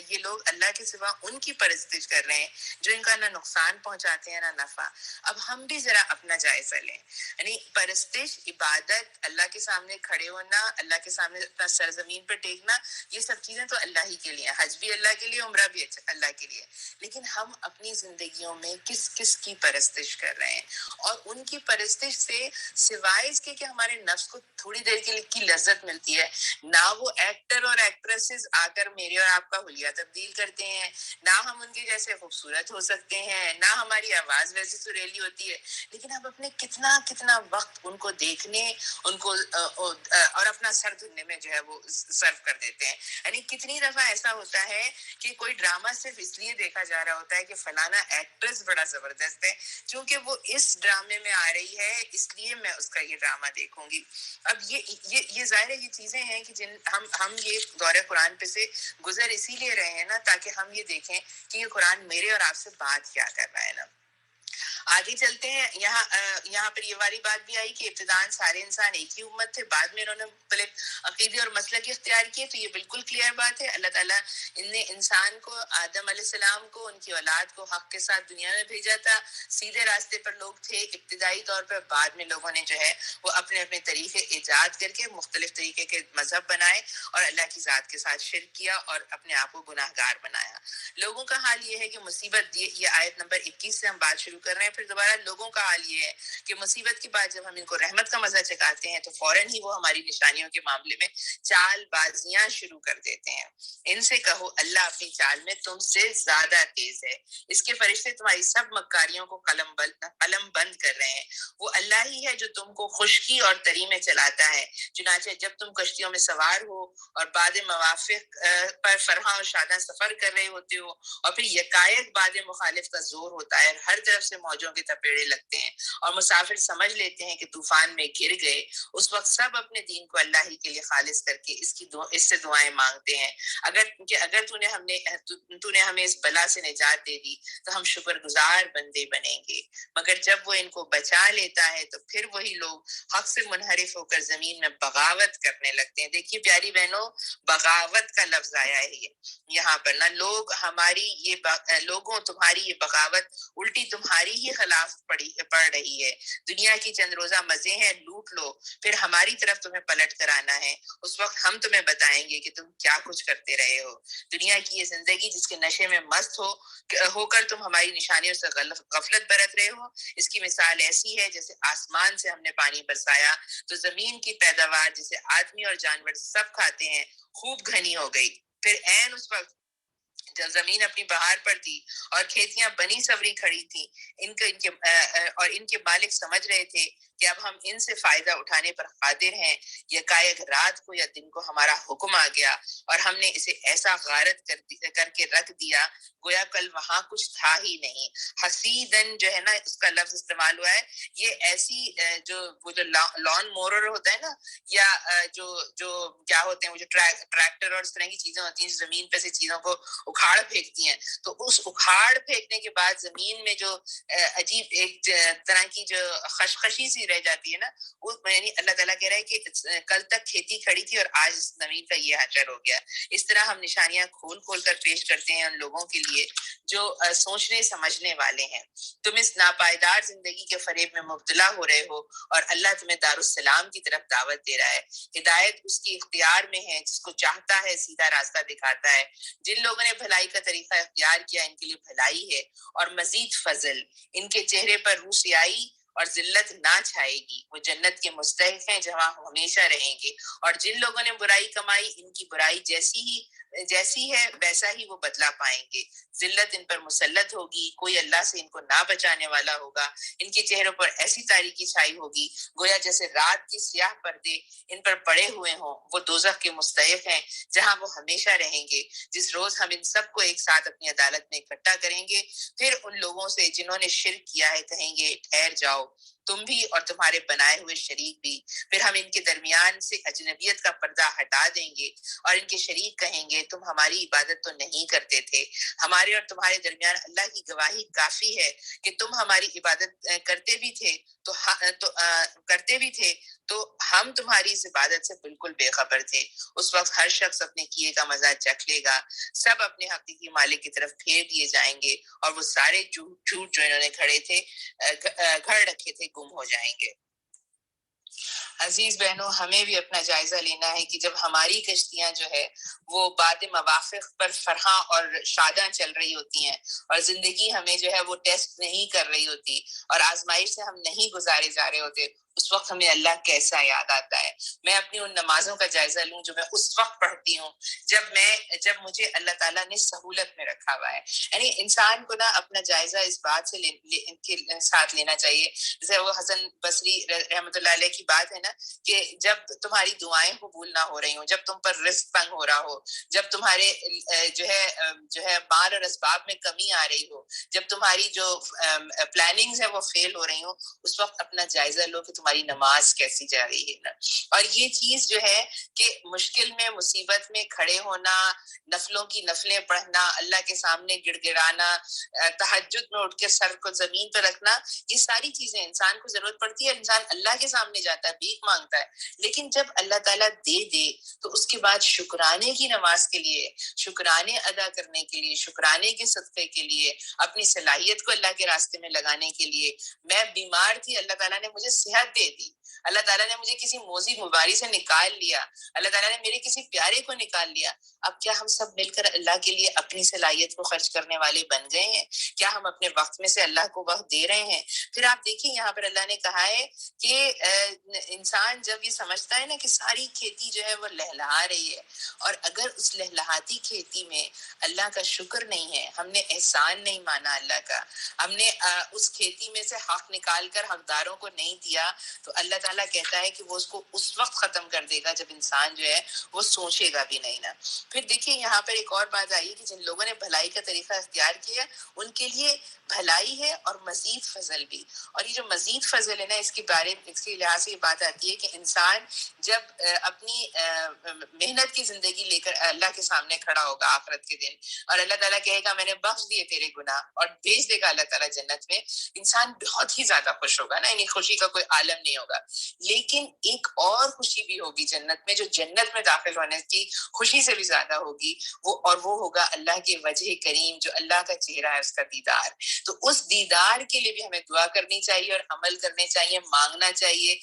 یہ لوگ اللہ کے سوا ان کی پرستش کر رہے ہیں جو ان کا نہ نقصان پہنچاتے ہیں نہ نفع. اب ہم بھی ذرا اپنا جائزہ لیں، یعنی پرستش، عبادت، اللہ کے سامنے کھڑے ہونا، اللہ کے سامنے اپنا سرزمین پر ٹیکنا، یہ سب چیزیں تو اللہ ہی کے لیے، حج بھی اللہ کے لیے، عمرہ بھی اللہ کے لیے. لیکن ہم اپنی زندگیوں میں کس کس کی پرستش کر رہے ہیں؟ اور ان کی پرستش سے سوائے اس کے کہ ہمارے نفس کو تھوڑی دیر کے لیے کی لذت ملتی ہے، نہ وہ ایکٹر اور ایکٹریسز آ کر میرے اور آپ کا حلیہ تبدیل کرتے ہیں، نہ ہم ان کے جیسے خوبصورت ہو سکتے ہیں، نہ ہماری آواز ویسی سریلی ہوتی ہے، لیکن ہم اپنے کتنا وقت ان کو دیکھنے، ان کو اور اپنا سر دھلنے میں جو ہے وہ صرف کر دیتے ہیں. یعنی کتنی دفعہ ایسا ہوتا ہے کہ کوئی ڈرامہ صرف اس لیے دیکھا جا رہا ہوتا ہے کہ فلانا ایکٹریس بڑا زبردست ہے، چونکہ وہ اس ڈرامے میں آ رہی ہے اس لیے میں اس کا یہ ڈرامہ دیکھوں گی. اب یہ ظاہر ہے یہ چیزیں ہیں کہ جن ہم یہ دور قرآن پہ سے گزر اسی لیے رہے ہیں نا، تاکہ ہم یہ دیکھیں کہ یہ قرآن میرے اور آپ سے بات کیا کر رہا ہے نا. آگے چلتے ہیں. یہاں پر یہ والی بات بھی آئی کہ ابتداً سارے انسان ایک ہی امت تھے، بعد میں انہوں نے مختلف عقیدے اور مسلک اختیار کیے. تو یہ بالکل کلیئر بات ہے. اللہ تعالیٰ نے انسان کو، آدم علیہ السلام کو، ان کی اولاد کو حق کے ساتھ دنیا میں بھیجا تھا. سیدھے راستے پر لوگ تھے ابتدائی طور پر، بعد میں لوگوں نے جو ہے وہ اپنے اپنے طریقے ایجاد کر کے مختلف طریقے کے مذہب بنائے اور اللہ کی ذات کے ساتھ شرک کیا اور اپنے آپ کو گناہ گار بنایا. لوگوں کا حال یہ ہے کہ مصیبت، یہ آیت نمبر 21 سے ہم بات شروع کر رہے ہیں. پھر دوبارہ لوگوں کا حال یہ ہے کہ مصیبت کے بعد جب ہم ان کو رحمت کا مزہ چکھاتے ہیں تو فوراً ہی وہ ہماری نشانیوں کے معاملے میں چال بازیاں شروع کر دیتے ہیں. ان سے کہو اللہ اپنی چال میں تم سے زیادہ تیز ہے، اس کے فرشتے تمہاری سب مکاریوں کو قلم بند کر رہے ہیں. وہ اللہ ہی ہے جو تم کو خشکی اور تری میں چلاتا ہے. چنانچہ جب تم کشتیوں میں سوار ہو اور بعد موافق پر فرحاں اور شاداں سفر کر رہے ہوتے ہو، اور پھر یکایک بعد مخالف کا زور ہوتا ہے، ہر طرف سے موجوں کے تپیڑے لگتے ہیں اور مسافر سمجھ لیتے ہیں کہ طوفان میں گر گئے، اس وقت سب اپنے دین کو اللہ ہی کے لیے خالص کر کے اس سے دعائیں مانگتے ہیں. اگر تو نے ہمیں اس بلا سے نجات دے دی تو ہم شکر گزار بندے بنیں گے. مگر جب وہ ان کو بچا لیتا ہے تو پھر وہی لوگ حق سے منحرف ہو کر زمین میں بغاوت کرنے لگتے ہیں. دیکھیے پیاری بہنوں، بغاوت کا لفظ آیا ہے یہاں پر نا. لوگوں تمہاری یہ بغاوت الٹی تمہاری ہی خلاف پڑ رہی ہے. دنیا کی چند روزہ مزے ہیں، لوٹ لو، پھر ہماری طرف تمہیں پلٹ کر آنا ہے. اس وقت ہم تمہیں بتائیں گے کہ تم کیا کچھ کرتے رہے ہو. دنیا کی یہ زندگی جس کے نشے میں مست ہو کر تم ہماری نشانیوں سے غفلت برت رہے ہو، اس کی مثال ایسی ہے جیسے آسمان سے ہم نے پانی برسایا تو زمین کی پیداوار جسے آدمی اور جانور سب کھاتے ہیں خوب گھنی ہو گئی. پھر عین اس وقت جب زمین اپنی بہار پر تھی اور کھیتیاں بنی سوری کھڑی تھی، ان کے مالک سمجھ رہے تھے کہ اب ہم ان سے فائدہ اٹھانے پر قادر ہیں. یکایک رات کو یا دن کو ہمارا حکم آ گیا اور ہم نے اسے ایسا غارت کر کے رکھ دیا گویا کل وہاں کچھ تھا ہی نہیں. حسیدن جو ہے نا اس کا لفظ استعمال ہوا ہے. یہ ایسی وہ جو لان مورر ہوتا ہے نا، یا جو کیا ہوتے ہیں وہ جو ٹریکٹر اور اس طرح کی چیزیں ہوتی ہیں زمین پہ سے چیزوں کو اکھاڑ پھینکتی ہیں، تو اس اکھاڑ پھینکنے کے بعد زمین میں جو عجیب ایک طرح کی جو خشخشی سی رہ جاتی ہے نا، یعنی اللہ تعالیٰ کہہ رہا ہے کہ کل تک کھیتی کھڑی تھی اور آج زمین کا یہ حشر ہو گیا. اس طرح ہم نشانیاں کھول کھول کر پیش کرتے ہیں ان لوگوں کے لیے جو سوچنے سمجھنے والے ہیں. تم اس ناپائیدار زندگی کے فریب میں مبتلا ہو رہے ہو اور اللہ تمہیں دارالسلام کی طرف دعوت دے رہا ہے. ہدایت اس کی اختیار میں ہے، جس کو چاہتا ہے سیدھا راستہ دکھاتا ہے. جن لوگوں نے بھلائی کا طریقہ اختیار کیا ان کے لیے بھلائی ہے اور مزید فضل. ان کے چہرے پر روسیائی اور ذلت نہ چھائے گی، وہ جنت کے مستحق ہیں جہاں ہمیشہ رہیں گے. اور جن لوگوں نے برائی کمائی ان کی برائی جیسی ہی جیسی ہے ویسا ہی وہ بدلہ پائیں گے. ذلت ان پر مسلط ہوگی، کوئی اللہ سے ان کو نہ بچانے والا ہوگا. ان کے چہروں پر ایسی تاریکی چھائی ہوگی گویا جیسے رات کے سیاہ پردے ان پر پڑے ہوئے ہوں. وہ دوزخ کے مستحق ہیں جہاں وہ ہمیشہ رہیں گے، جس روز ہم ان سب کو ایک ساتھ اپنی عدالت میں اکٹھا کریں گے. پھر ان لوگوں سے جنہوں نے شرک کیا ہے کہیں گے ٹھہر جاؤ، تم بھی اور تمہارے بنائے ہوئے شریک بھی. پھر ہم ان کے درمیان سے اجنبیت کا پردہ ہٹا دیں گے اور ان کے شریک کہیں گے تم ہماری عبادت تو نہیں کرتے تھے. ہمارے اور تمہارے درمیان اللہ کی گواہی کافی ہے کہ تم ہماری عبادت کرتے بھی تھے کرتے بھی تھے تو ہم تمہاری اس عبادت سے بالکل بے خبر تھے. اس وقت ہر شخص اپنے کیے کا مزہ چکھ لے گا، سب اپنے حقیقی مالک کی طرف پھیر دیے جائیں گے اور وہ سارے جھوٹ جو انہوں نے گھڑ رکھے تھے گم ہو جائیں گے. عزیز بہنوں، ہمیں بھی اپنا جائزہ لینا ہے کہ جب ہماری کشتیاں جو ہے وہ بعد موافق پر فرحاں اور شاداں چل رہی ہوتی ہیں اور زندگی ہمیں جو ہے وہ ٹیسٹ نہیں کر رہی ہوتی اور آزمائش سے ہم نہیں گزارے جا رہے ہوتے، اس وقت ہمیں اللہ کیسا یاد آتا ہے. میں اپنی ان نمازوں کا جائزہ لوں جو میں اس وقت پڑھتی ہوں جب مجھے اللہ تعالیٰ نے سہولت میں رکھا ہوا ہے. یعنی انسان کو نا اپنا جائزہ اس بات سے ساتھ لینا چاہیے، جیسے وہ حسن بصری رحمۃ اللہ علیہ کی بات ہے نا کہ جب تمہاری دعائیں قبول نہ ہو رہی ہوں، جب تم پر رزق تنگ ہو رہا ہو، جب تمہارے جو ہے مال اور اسباب میں کمی آ رہی ہو، جب تمہاری جو پلاننگز ہے وہ فیل ہو رہی ہوں، اس وقت اپنا جائزہ لو کہ تمہاری نماز کیسی جا رہی ہے نا. اور یہ چیز جو ہے کہ مشکل میں مصیبت میں کھڑے ہونا، نفلوں کی نفلیں پڑھنا، اللہ کے سامنے گڑ گڑانا، تہجد میں اٹھ کے سر کو زمین پہ رکھنا، یہ ساری چیزیں انسان کو ضرورت پڑتی ہے. انسان اللہ کے سامنے جاتا ہے، بھیک مانگتا ہے، لیکن جب اللہ تعالیٰ دے تو اس کے بعد شکرانے کی نماز کے لیے، شکرانے ادا کرنے کے لیے، شکرانے کے صدقے کے لیے، اپنی صلاحیت کو اللہ کے راستے میں لگانے کے لیے. میں بیمار تھی، اللہ تعالیٰ نے مجھے صحت دے دی، اللہ تعالیٰ نے مجھے کسی موذی مباری سے نکال لیا، اللہ تعالیٰ نے میرے کسی پیارے کو نکال لیا. اب کیا ہم سب مل کر اللہ کے لیے اپنی صلاحیت کو خرچ کرنے والے بن گئے ہیں؟ کیا ہم اپنے وقت میں سے اللہ کو وقت دے رہے ہیں؟ پھر آپ دیکھیں یہاں پر اللہ نے کہا ہے کہ انسان جب یہ سمجھتا ہے نا کہ ساری کھیتی جو ہے وہ لہلہا رہی ہے، اور اگر اس لہلہاتی کھیتی میں اللہ کا شکر نہیں ہے، ہم نے احسان نہیں مانا اللہ کا، ہم نے اس کھیتی میں سے حق نکال کر حقداروں کو نہیں دیا، تو اللہ تعالیٰ کہتا ہے کہ وہ اس کو اس وقت ختم کر دے گا جب انسان جو ہے وہ سوچے گا بھی نہیں نا. پھر دیکھیں یہاں پر ایک اور بات آئی کہ جن لوگوں نے بھلائی کا طریقہ اختیار کیا ان کے لیے بھلائی ہے اور مزید فضل بھی. اور یہ جو مزید فضل ہے نا، اس کے لحاظ سے یہ بات آتی ہے کہ انسان جب اپنی محنت کی زندگی لے کر اللہ کے سامنے کھڑا ہوگا آخرت کے دن، اور اللہ تعالیٰ کہے گا میں نے بخش دیے تیرے گناہ اور بھیج دے گا اللہ تعالیٰ جنت میں، انسان بہت ہی زیادہ خوش ہوگا نا، یعنی خوشی کا کوئی عالم نہیں ہوگا. لیکن ایک اور خوشی بھی ہوگی جنت میں، جو جنت میں داخل ہونے کی خوشی سے بھی زیادہ ہوگی، وہ ہوگا اللہ کے وجہ کریم، جو اللہ کا چہرہ ہے، اس کا دیدار. تو اس دیدار کے لیے بھی ہمیں دعا کرنی چاہیے اور عمل کرنے چاہیے، مانگنا چاہیے.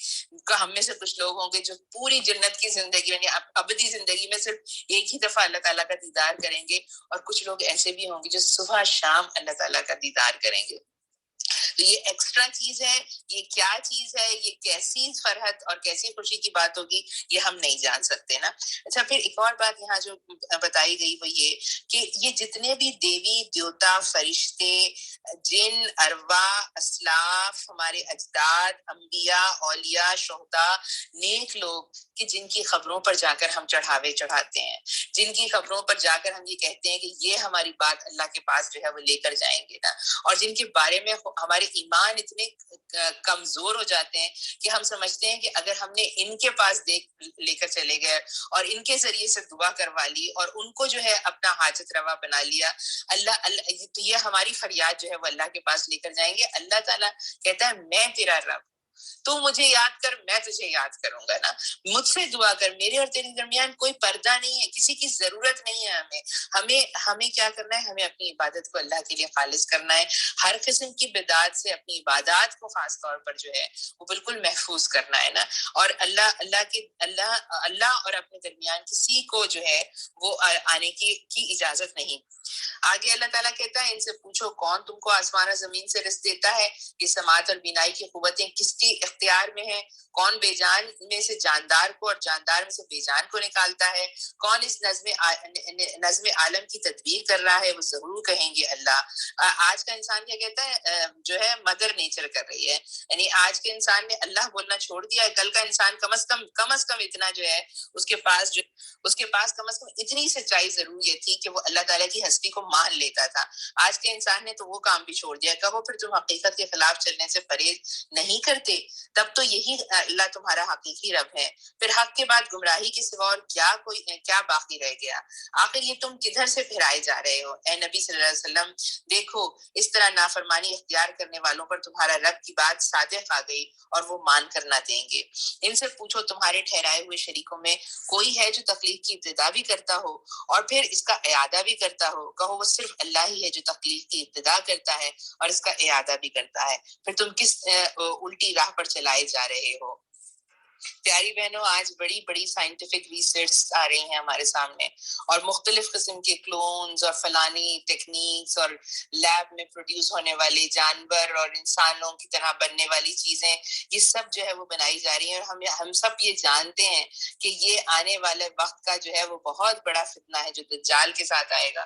ہم میں سے کچھ لوگ ہوں گے جو پوری جنت کی زندگی یعنی ابدی زندگی میں صرف ایک ہی دفعہ اللہ تعالیٰ کا دیدار کریں گے، اور کچھ لوگ ایسے بھی ہوں گے جو صبح شام اللہ تعالیٰ کا دیدار کریں گے. تو یہ ایکسٹرا چیز ہے، یہ کیا چیز ہے، یہ کیسی فرحت اور کیسی خوشی کی بات ہوگی، یہ ہم نہیں جان سکتے نا. اچھا، پھر ایک اور بات یہاں جو بتائی گئی وہ یہ کہ یہ جتنے بھی دیوی دیوتا، فرشتے، جن، ارواح، اسلاف، ہمارے اجداد، انبیاء، اولیاء، شہداء، نیک لوگ، کہ جن کی خبروں پر جا کر ہم چڑھاوے چڑھاتے ہیں، جن کی خبروں پر جا کر ہم یہ کہتے ہیں کہ یہ ہماری بات اللہ کے پاس جو ہے وہ لے کر جائیں گے نا، اور جن کے بارے میں ہمارے ایمان اتنے کمزور ہو جاتے ہیں کہ ہم سمجھتے ہیں کہ اگر ہم نے ان کے پاس لے کر چلے گئے اور ان کے ذریعے سے دعا کروا لی اور ان کو جو ہے اپنا حاجت روا بنا لیا، اللہ تو یہ ہماری فریاد جو ہے وہ اللہ کے پاس لے کر جائیں گے. اللہ تعالیٰ کہتا ہے میں تیرا رب، تو مجھے یاد کر میں تجھے یاد کروں گا نا. مجھ سے دعا کر، میرے اور تیرے درمیان کوئی پردہ نہیں ہے، کسی کی ضرورت نہیں ہے. ہمیں کیا کرنا ہے؟ ہمیں اپنی عبادت کو اللہ کے لیے خالص کرنا ہے. ہر قسم کی بدعات سے اپنی عبادات کو خاص طور پر جو ہے وہ بالکل محفوظ کرنا ہے نا. اور اللہ اور اپنے درمیان کسی کو جو ہے وہ آنے کی اجازت نہیں. آگے اللہ تعالیٰ کہتا ہے ان سے پوچھو کون تم کو آسمان اور زمین سے رزق دیتا ہے؟ یہ سماعت اور بینائی کی قوتیں کس کے کے اختیار میں ہے، کون بے جان میں سے جاندار کو اور جاندار میں سے بے جان کو نکالتا ہے، کون اس نظم عالم کی تدبیر کر رہا ہے، وہ ضرور کہیں گے اللہ۔ آج کا انسان کیا کہتا ہے، جو ہے مدر نیچر کر رہی ہے، یعنی آج کے انسان نے اللہ بولنا چھوڑ دیا ہے، کل کا انسان کم از کم اتنا جو ہے اس کے پاس کم از کم اتنی سچائی ضرور یہ تھی کہ وہ اللہ تعالیٰ کی ہستی کو مان لیتا تھا۔ آج کے انسان نے تو وہ کام بھی چھوڑ دیا۔ کہو پھر تم حقیقت کے خلاف چلنے سے پرہیز نہیں کرتے، تب تو یہی اللہ تمہارا حقیقی رب ہے، پھر حق کے بعد گمراہی کے سوا اور کیا باقی رہ گیا؟ آخر یہ تم کدھر سے پھرائے جا رہے ہو؟ اے نبی صلی اللہ علیہ وسلم دیکھو، اس طرح نافرمانی اختیار کرنے والوں پر تمہارا رب کی بات صادق آ گئی اور وہ مان کر نہ دیں گے۔ ان سے پوچھو تمہارے ٹھہرائے ہوئے شریکوں میں کوئی ہے جو تخلیق کی ابتدا بھی کرتا ہو اور پھر اس کا اعادہ بھی کرتا ہو؟ کہو وہ صرف اللہ ہی ہے جو تخلیق کی ابتدا کرتا ہے اور اس کا اعادہ بھی کرتا ہے، پھر تم کس الٹی راہ پر چلائے جا رہے ہو؟ پیاری بہنوں، آج بڑی بڑی سائنٹیفک ریسرچ آ رہی ہیں ہمارے سامنے، اور مختلف قسم کے کلونز اور فلانی ٹیکنیکس اور لیب میں پروڈیوس ہونے والے جانور اور انسانوں کی طرح بننے والی چیزیں، یہ سب جو ہے وہ بنائی جا رہی ہیں، اور ہم سب یہ جانتے ہیں کہ یہ آنے والے وقت کا جو ہے وہ بہت بڑا فتنہ ہے جو دجال کے ساتھ آئے گا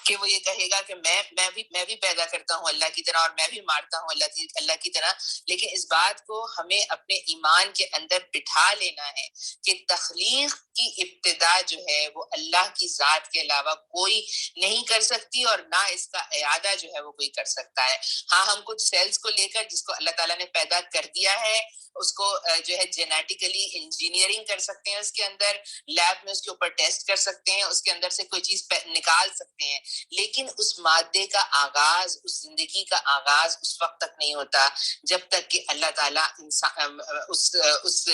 کہ وہ یہ کہے گا کہ میں بھی پیدا کرتا ہوں اللہ کی طرح، اور میں بھی مارتا ہوں اللہ کی طرح، لیکن اس بات کو ہمیں اپنے ایمان کے اندر بٹھا لینا ہے کہ تخلیق کی ابتدا جو ہے وہ اللہ کی ذات کے علاوہ کوئی نہیں کر سکتی، اور نہ اس کا اعادہ جو ہے وہ کوئی کر سکتا ہے۔ ہاں، ہم کچھ سیلز کو لے کر جس کو اللہ تعالیٰ نے پیدا کر دیا ہے، اس کو جو ہے جینیٹیکلی انجینئرنگ کر سکتے ہیں، اس کے اندر لیب میں اس کے اوپر ٹیسٹ کر سکتے ہیں، اس کے اندر سے کوئی چیز نکال سکتے ہیں، لیکن اس مادے کا آغاز، اس زندگی کا آغاز اس وقت تک نہیں ہوتا جب تک کہ اللہ تعالیٰ اس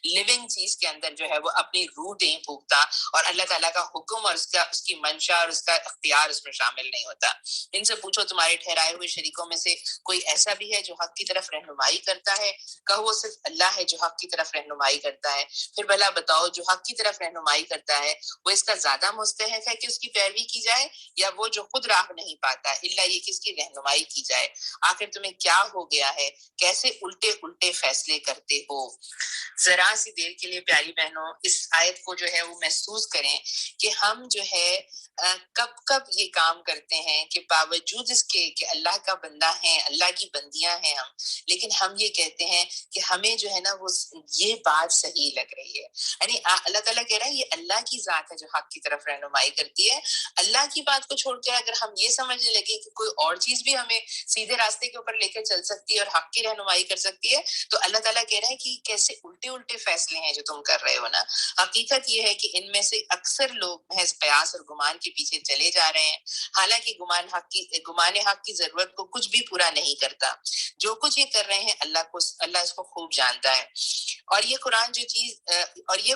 لیونگ چیز کے اندر جو ہے وہ اپنی روح نہیں پھونکتا، اور اللہ تعالیٰ کا حکم اور اس کی منشا اور اس کا اختیار اس میں شامل نہیں ہوتا۔ ان سے پوچھو تمہارے ٹھہرائے ہوئے شریکوں میں سے کوئی ایسا بھی ہے جو حق کی طرف رہنمائی کرتا ہے؟ کہو وہ صرف اللہ ہے جو حق کی طرف رہنمائی کرتا ہے، پھر بھلا بتاؤ جو حق کی طرف رہنمائی کرتا ہے وہ اس کا زیادہ مستحق ہے کہ اس کی پیروی کی جائے، یا وہ جو خود راہ نہیں پاتا الا یہ کہ اس کی رہنمائی کی جائے؟ آخر تمہیں کیا ہو گیا ہے؟ کیسے الٹے الٹے فیصلے کرتے ہو؟ ذرا سی دیر کے لیے پیاری بہنوں اس آیت کو جو ہے وہ محسوس کریں کہ ہم جو ہے کب یہ کام کرتے ہیں کہ باوجود اس کے کہ اللہ کا بندہ ہیں، اللہ کی بندیاں ہیں ہم، لیکن ہم یہ کہتے ہیں کہ ہمیں جو ہے نا وہ یہ بات صحیح لگ رہی ہے، یعنی اللہ تعالیٰ کہہ رہا ہے یہ اللہ کی ذات ہے جو حق کی طرف رہنمائی کرتی ہے۔ اللہ کی بات کو چھوڑ کر اگر ہم یہ سمجھنے لگے کہ کوئی اور چیز بھی ہمیں سیدھے راستے کے اوپر لے کر چل سکتی ہے اور حق کی رہنمائی کر سکتی ہے، تو اللہ تعالیٰ کہہ رہا ہے کہ کیسے الٹے الٹے فیصلے ہیں جو تم کر رہے ہو نا۔ حقیقت یہ ہے کہ ان میں سے اکثر لوگ محض قیاس اور گمان کے پیچھے چلے جا رہے ہیں، حالانکہ گمان حق کی ضرورت کو کچھ بھی پورا نہیں کرتا۔ جو کچھ یہ کر رہے ہیں اللہ اس کو خوب جانتا ہے، اور یہ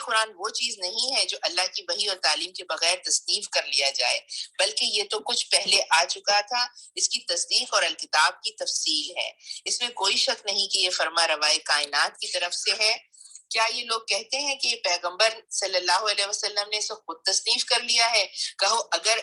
قرآن وہ چیز نہیں ہے جو اللہ کی وحی اور تعلیم کے بغیر تصنیف کر لیا جائے، بلکہ یہ تو کچھ پہلے آ چکا تھا، اس کی تصدیق اور الکتاب کی تفصیل ہے۔ اس میں کوئی شک نہیں کہ یہ فرما روائے کائنات کی طرف سے ہے۔ کیا یہ لوگ کہتے ہیں کہ یہ پیغمبر صلی اللہ علیہ وسلم نے اسے خود تصنیف کر لیا ہے؟ کہو اگر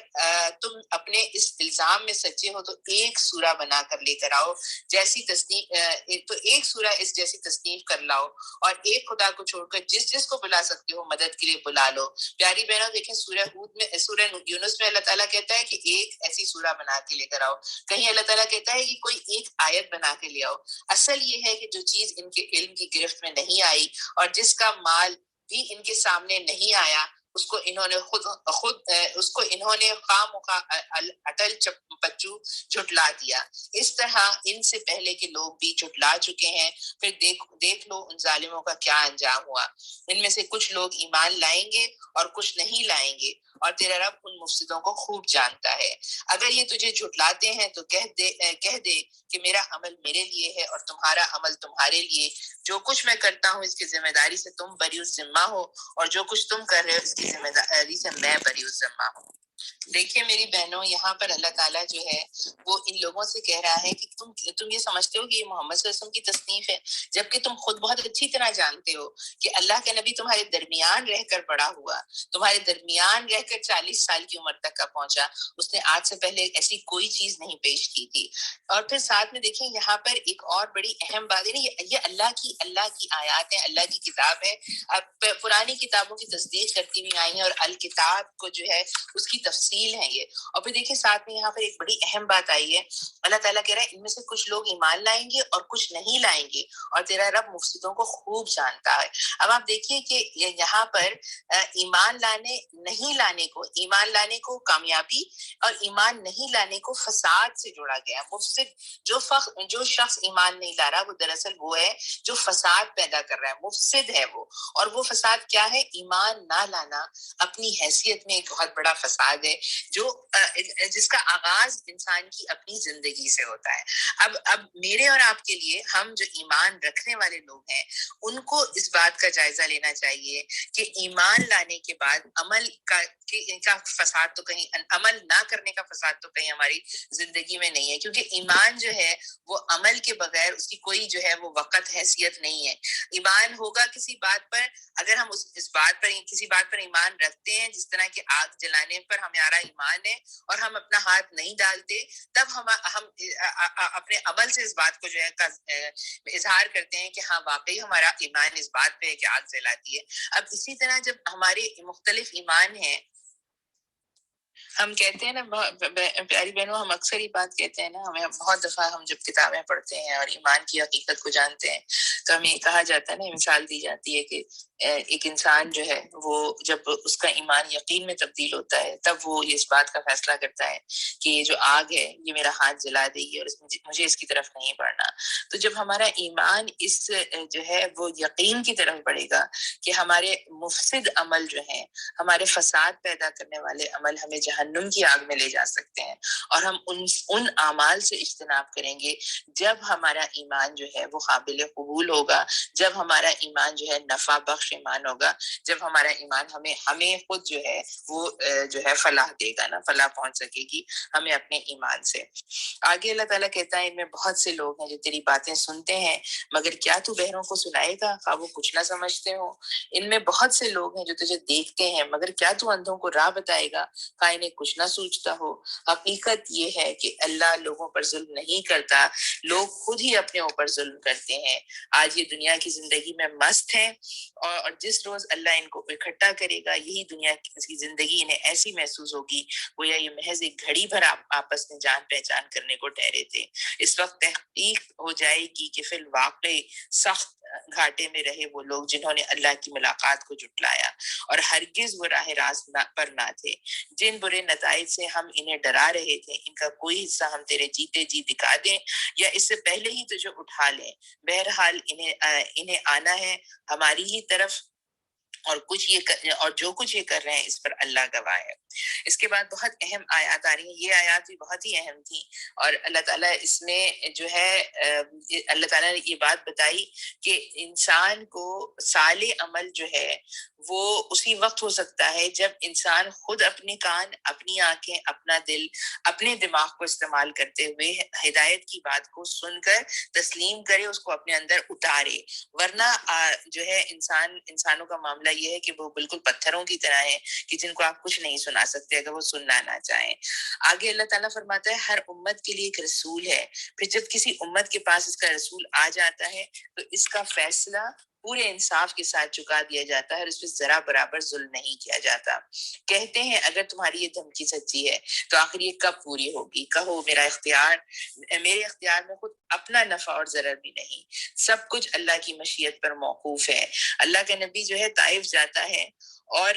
تم اپنے اس الزام میں سچے ہو تو ایک سورہ بنا کر لے کر آؤ، ایک سورہ اس جیسی تصنیف کر لاؤ، اور ایک خدا کو چھوڑ کر جس کو بلا سکتے ہو مدد کے لیے بلا لو۔ پیاری بہنوں دیکھیں سورہ یونس میں اللہ تعالیٰ کہتا ہے کہ ایک ایسی سورہ بنا کے لے کر آؤ، کہیں اللہ تعالیٰ کہتا ہے کہ کوئی ایک آیت بنا کے لے آؤ۔ اصل یہ ہے کہ جو چیز ان کے علم کی گرفت میں نہیں آئی اور جس کا مال بھی ان کے سامنے نہیں آیا، اس کو انہوں نے خام اٹل پچو جھٹلا دیا۔ اس طرح ان سے پہلے کے لوگ بھی جھٹلا چکے ہیں، پھر دیکھ لو ان ظالموں کا کیا انجام ہوا۔ ان میں سے کچھ لوگ ایمان لائیں گے اور کچھ نہیں لائیں گے، اور تیرا رب ان مفسدوں کو خوب جانتا ہے۔ اگر یہ تجھے جھٹلاتے ہیں تو کہہ دے کہ میرا عمل میرے لیے ہے اور تمہارا عمل تمہارے لیے، جو کچھ میں کرتا ہوں اس کی ذمہ داری سے تم بری ذمہ ہو، اور جو کچھ تم کر رہے ہو اس کی ذمہ داری سے میں بری ذمہ ہوں۔ دیکھیے میری بہنوں، یہاں پر اللہ تعالیٰ جو ہے وہ ان لوگوں سے کہہ رہا ہے کہ تم یہ سمجھتے ہو کہ یہ محمد صلی اللہ علیہ وسلم کی تصنیف ہے، جبکہ تم خود بہت اچھی طرح جانتے ہو کہ اللہ کے نبی تمہارے درمیان رہ کر بڑا ہوا، تمہارے درمیان رہ کر 40 سال کی عمر تک کا پہنچا، اس نے آج سے پہلے ایسی کوئی چیز نہیں پیش کی تھی. اور پھر ساتھ میں دیکھیں یہاں پر ایک اور بڑی اہم بات ہے نا، یہ اللہ کی آیات ہیں، اللہ کی کتاب ہے. اب پرانی کتابوں کی تصدیق کرتی ہوئی آئی ہیں، اور الکتاب کو جو ہے اس کی تفصیل ہے یہ. اور پھر دیکھیں ساتھ میں یہاں پر ایک بڑی اہم بات آئی ہے، اللہ تعالیٰ کہہ رہا ہے ان میں سے کچھ لوگ ایمان لائیں گے اور کچھ نہیں لائیں گے، اور تیرا رب مفسدوں کو خوب جانتا ہے. اب آپ دیکھیے کہ یہاں پر ایمان لانے کو کامیابی اور ایمان نہیں لانے کو فساد سے جوڑا گیا. مفسد جو شخص ایمان نہیں لا رہا وہ دراصل وہ ہے جو فساد پیدا کر رہا ہے، مفسد ہے وہ. اور وہ فساد کیا ہے؟ ایمان نہ لانا اپنی حیثیت میں ایک بہت بڑا فساد ہے، جو جس کا آغاز انسان کی اپنی زندگی سے ہوتا ہے. اب میرے اور آپ کے لیے، ہم جو ایمان رکھنے والے لوگ ہیں، ان کو اس بات کا جائزہ لینا چاہیے کہ ایمان لانے کے بعد عمل کا فساد تو کہیں، عمل نہ کرنے کا فساد تو کہیں ہماری زندگی میں نہیں ہے، کیونکہ ایمان جو ہے وہ عمل کے بغیر اس کی کوئی جو ہے وہ وقت حیثیت نہیں ہے. ایمان ہوگا کسی بات پر، اگر ہم کسی بات پر ایمان رکھتے ہیں، جس طرح کہ آگ جلانے پر ہمارا ایمان ہے اور ہم اپنا ہاتھ نہیں ڈالتے، تب ہم اپنے عمل سے اس بات کو جو ہے اظہار کرتے ہیں کہ ہاں واقعی ہمارا ایمان اس بات پہ ہے کہ آگ جلاتی ہے. اب اسی طرح جب ہمارے مختلف ایمان ہیں، ہم کہتے ہیں نا پیاری بہنوں، ہم اکثر یہ بات کہتے ہیں نا، ہمیں بہت دفعہ ہم جب کتابیں پڑھتے ہیں اور ایمان کی حقیقت کو جانتے ہیں تو ہمیں کہا جاتا ہے نا، مثال دی جاتی ہے کہ ایک انسان جو ہے وہ جب اس کا ایمان یقین میں تبدیل ہوتا ہے تب وہ اس بات کا فیصلہ کرتا ہے کہ یہ جو آگ ہے یہ میرا ہاتھ جلا دے گی اور مجھے اس کی طرف نہیں بڑھنا. تو جب ہمارا ایمان اس جو ہے وہ یقین کی طرف بڑھے گا کہ ہمارے مفسد عمل جو ہیں، ہمارے فساد پیدا کرنے والے عمل ہمیں جہنم کی آگ میں لے جا سکتے ہیں، اور ہم ان اعمال سے اجتناب کریں گے جب ہمارا ایمان جو ہے وہ قابل قبول ہوگا، جب ہمارا ایمان جو ہے نفع بخش ایمان ہوگا، جب ہمارا ایمان ہمیں خود جو ہے وہ جو ہے فلاح دے گا نا، فلاح پہنچ سکے گی ہمیں اپنے ایمان سے. آگے اللہ تعالیٰ کہتا ہے ان میں بہت سے لوگ ہیں جو تیری باتیں سنتے ہیں مگر کیا تو بہروں کو سنائے گا، خواہ وہ کچھ نہ سمجھتے ہو. ان میں بہت سے لوگ ہیں جو تجھے دیکھتے ہیں مگر کیا تو اندھوں کو راہ بتائے گا، خواہ انہیں کچھ نہ سوچتا ہو. حقیقت یہ ہے کہ اللہ لوگوں پر ظلم نہیں کرتا، لوگ خود ہی اپنے اوپر ظلم کرتے ہیں. آج یہ دنیا کی زندگی میں مست ہیں، اور جس روز اللہ ان کو اکٹھا کرے گا یہی دنیا کی زندگی انہیں ایسی محسوس ہوگی گویا یہ محض ایک گھڑی بھر آپس میں جان پہچان کرنے کو ٹھہرے تھے. اس وقت تحقیق ہو جائے گی کہ فی الواقع سخت گھاٹے میں رہے وہ لوگ جنہوں نے اللہ کی ملاقات کو جھٹلایا اور ہرگز وہ راہ راست پر نہ تھے. جن برے نتائج سے ہم انہیں ڈرا رہے تھے ان کا کوئی حصہ ہم تیرے جیتے جی دکھا دیں یا اس سے پہلے ہی تجھے اٹھا لیں. بہرحال انہیں آنا ہے ہماری ہی طرف، اور جو کچھ یہ کر رہے ہیں اس پر اللہ گواہ ہے. اس کے بعد بہت اہم آیات آ رہی ہیں، یہ آیات بھی بہت ہی اہم تھی، اور اللہ تعالیٰ اس میں جو ہے اللہ تعالیٰ نے یہ بات بتائی کہ انسان کو صالح عمل جو ہے وہ اسی وقت ہو سکتا ہے جب انسان خود اپنے کان، اپنی آنکھیں، اپنا دل، اپنے دماغ کو استعمال کرتے ہوئے ہدایت کی بات کو سن کر تسلیم کرے، اس کو اپنے اندر اتارے. ورنہ جو ہے انسانوں کا معاملہ یہ ہے کہ وہ بالکل پتھروں کی طرح ہے کہ جن کو آپ کچھ نہیں سنا سکتے اگر وہ سننا نہ چاہیں. آگے اللہ تعالیٰ فرماتا ہے ہر امت کے لیے ایک رسول ہے، پھر جب کسی امت کے پاس اس کا رسول آ جاتا ہے تو اس کا فیصلہ پورے انصاف کے ساتھ چکا دیا جاتا ہے اور اس پہ ذرا برابر ظلم نہیں کیا جاتا. کہتے ہیں اگر تمہاری یہ دھمکی سچی ہے تو آخر یہ کب پوری ہوگی؟ کہو میرے اختیار میں خود اپنا نفع اور ضرر بھی نہیں، سب کچھ اللہ کی مشیت پر موقوف ہے. اللہ کا نبی جو ہے طائف جاتا ہے اور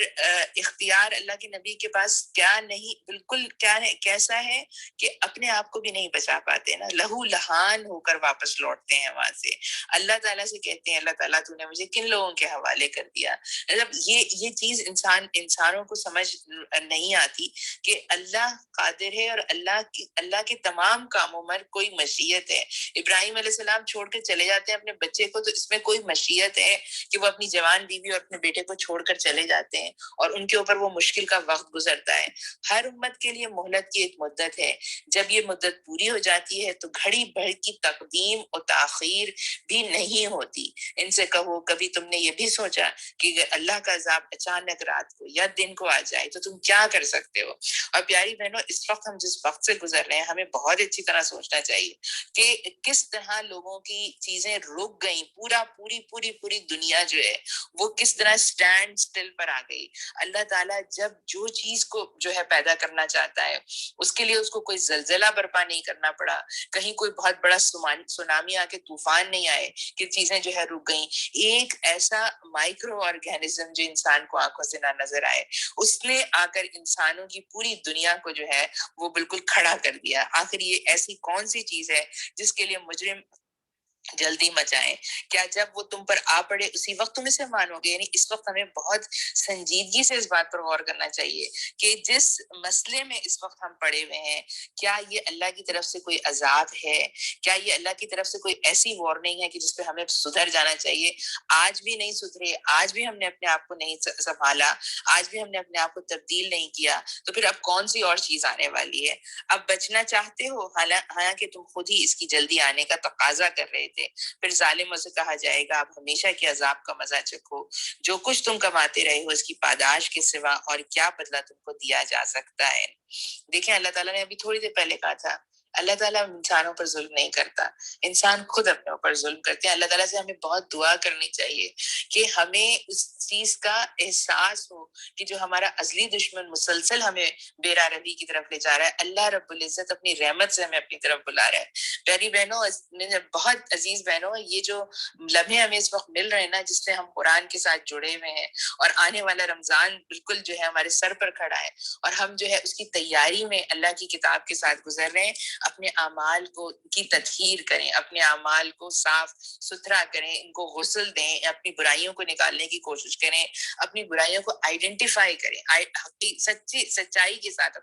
اختیار اللہ کے نبی کے پاس کیا نہیں، بالکل کیا ہے، کیسا ہے کہ اپنے آپ کو بھی نہیں بچا پاتے نا، لہو لہان ہو کر واپس لوٹتے ہیں وہاں سے. اللہ تعالیٰ سے کہتے ہیں اللہ تعالیٰ تو نے مجھے کن لوگوں کے حوالے کر دیا. مطلب یہ چیز انسانوں کو سمجھ نہیں آتی کہ اللہ قادر ہے اور اللہ کے تمام کاموں میں کوئی مشیت ہے. ابراہیم علیہ السلام چھوڑ کے چلے جاتے ہیں اپنے بچے کو، تو اس میں کوئی مشیت ہے کہ وہ اپنی جوان بیوی اور اپنے بیٹے کو چھوڑ کر چلے جاتے جاتے ہیں اور ان کے اوپر وہ مشکل کا وقت گزرتا ہے. ہر امت کے لیے مہلت کی ایک مدت ہے. جب یہ مدت پوری ہو جاتی ہے تو گھڑی بھر کی تقدیم اور تاخیر بھی نہیں ہوتی. ان سے کہو کبھی تم نے یہ بھی سوچا کہ اگر اللہ کا عذاب اچانک رات کو یا دن کو آ جائے تو تم کیا کر سکتے ہو؟ اور پیاری بہنوں، اس وقت ہم جس وقت سے گزر رہے ہیں ہمیں بہت اچھی طرح سوچنا چاہیے کہ کس طرح لوگوں کی چیزیں رک گئیں. پوری دنیا جو ہے وہ کس طرح سٹینڈ سٹل پر آ گئی. اللہ تعالیٰ جب جو چیز کو جو ہے پیدا کرنا چاہتا ہے اس کے لیے اس کو کوئی زلزلہ برپا نہیں کرنا پڑا، کہیں کوئی بہت بڑا سونامی آ کے طوفان نہیں آئے کہ چیزیں جو ہے رک گئیں. ایک ایسا مائکرو آرگینزم جو انسان کو آنکھوں سے نہ نظر آئے، اس نے آ کر انسانوں کی پوری دنیا کو جو ہے وہ بالکل کھڑا کر دیا. آخر یہ ایسی کون سی چیز ہے جس کے لیے مجرم جلدی مچائیں؟ کیا جب وہ تم پر آ پڑے اسی وقت تم اسے مانو گے؟ یعنی اس وقت ہمیں بہت سنجیدگی سے اس بات پر غور کرنا چاہیے کہ جس مسئلے میں اس وقت ہم پڑے ہوئے ہیں، کیا یہ اللہ کی طرف سے کوئی عذاب ہے؟ کیا یہ اللہ کی طرف سے کوئی ایسی وارننگ ہے کہ جس پہ ہمیں سدھر جانا چاہیے؟ آج بھی نہیں سدھرے، آج بھی ہم نے اپنے آپ کو نہیں سنبھالا، آج بھی ہم نے اپنے آپ کو تبدیل نہیں کیا، تو پھر اب کون سی اور چیز آنے والی ہے؟ اب بچنا چاہتے ہو، حالانکہ تم خود ہی اس کی جلدی آنے کا تقاضا کر رہے تھے. پھر ظالموں سے کہا جائے گا اب ہمیشہ کے عذاب کا مزہ چکھو، جو کچھ تم کماتے رہے ہو اس کی پاداش کے سوا اور کیا بدلہ تم کو دیا جا سکتا ہے. دیکھیں اللہ تعالیٰ نے ابھی تھوڑی دیر پہلے کہا تھا اللہ تعالیٰ انسانوں پر ظلم نہیں کرتا، انسان خود اپنے اوپر ظلم کرتے ہیں. اللہ تعالیٰ سے ہمیں بہت دعا کرنی چاہیے کہ ہمیں اس چیز کا احساس ہو کہ جو ہمارا ازلی دشمن مسلسل ہمیں بیرا روی کی طرف لے جا رہا ہے، اللہ رب العزت اپنی رحمت سے ہمیں اپنی طرف بلا رہا ہے. پیاری بہنوں، بہت عزیز بہنوں، یہ جو لمحے ہمیں اس وقت مل رہے ہیں نا جس سے ہم قرآن کے ساتھ جڑے ہوئے ہیں اور آنے والا رمضان بالکل جو ہے ہمارے سر پر کھڑا ہے اور ہم جو ہے اس کی تیاری میں اللہ کی کتاب کے ساتھ گزر رہے ہیں، اپنے اعمال کو کی تطہیر کریں، اپنے اعمال کو صاف ستھرا کریں، ان کو غسل دیں، اپنی برائیوں کو نکالنے کی کوشش کریں، اپنی برائیوں کو آئیڈینٹیفائی کریں، سچائی کے ساتھ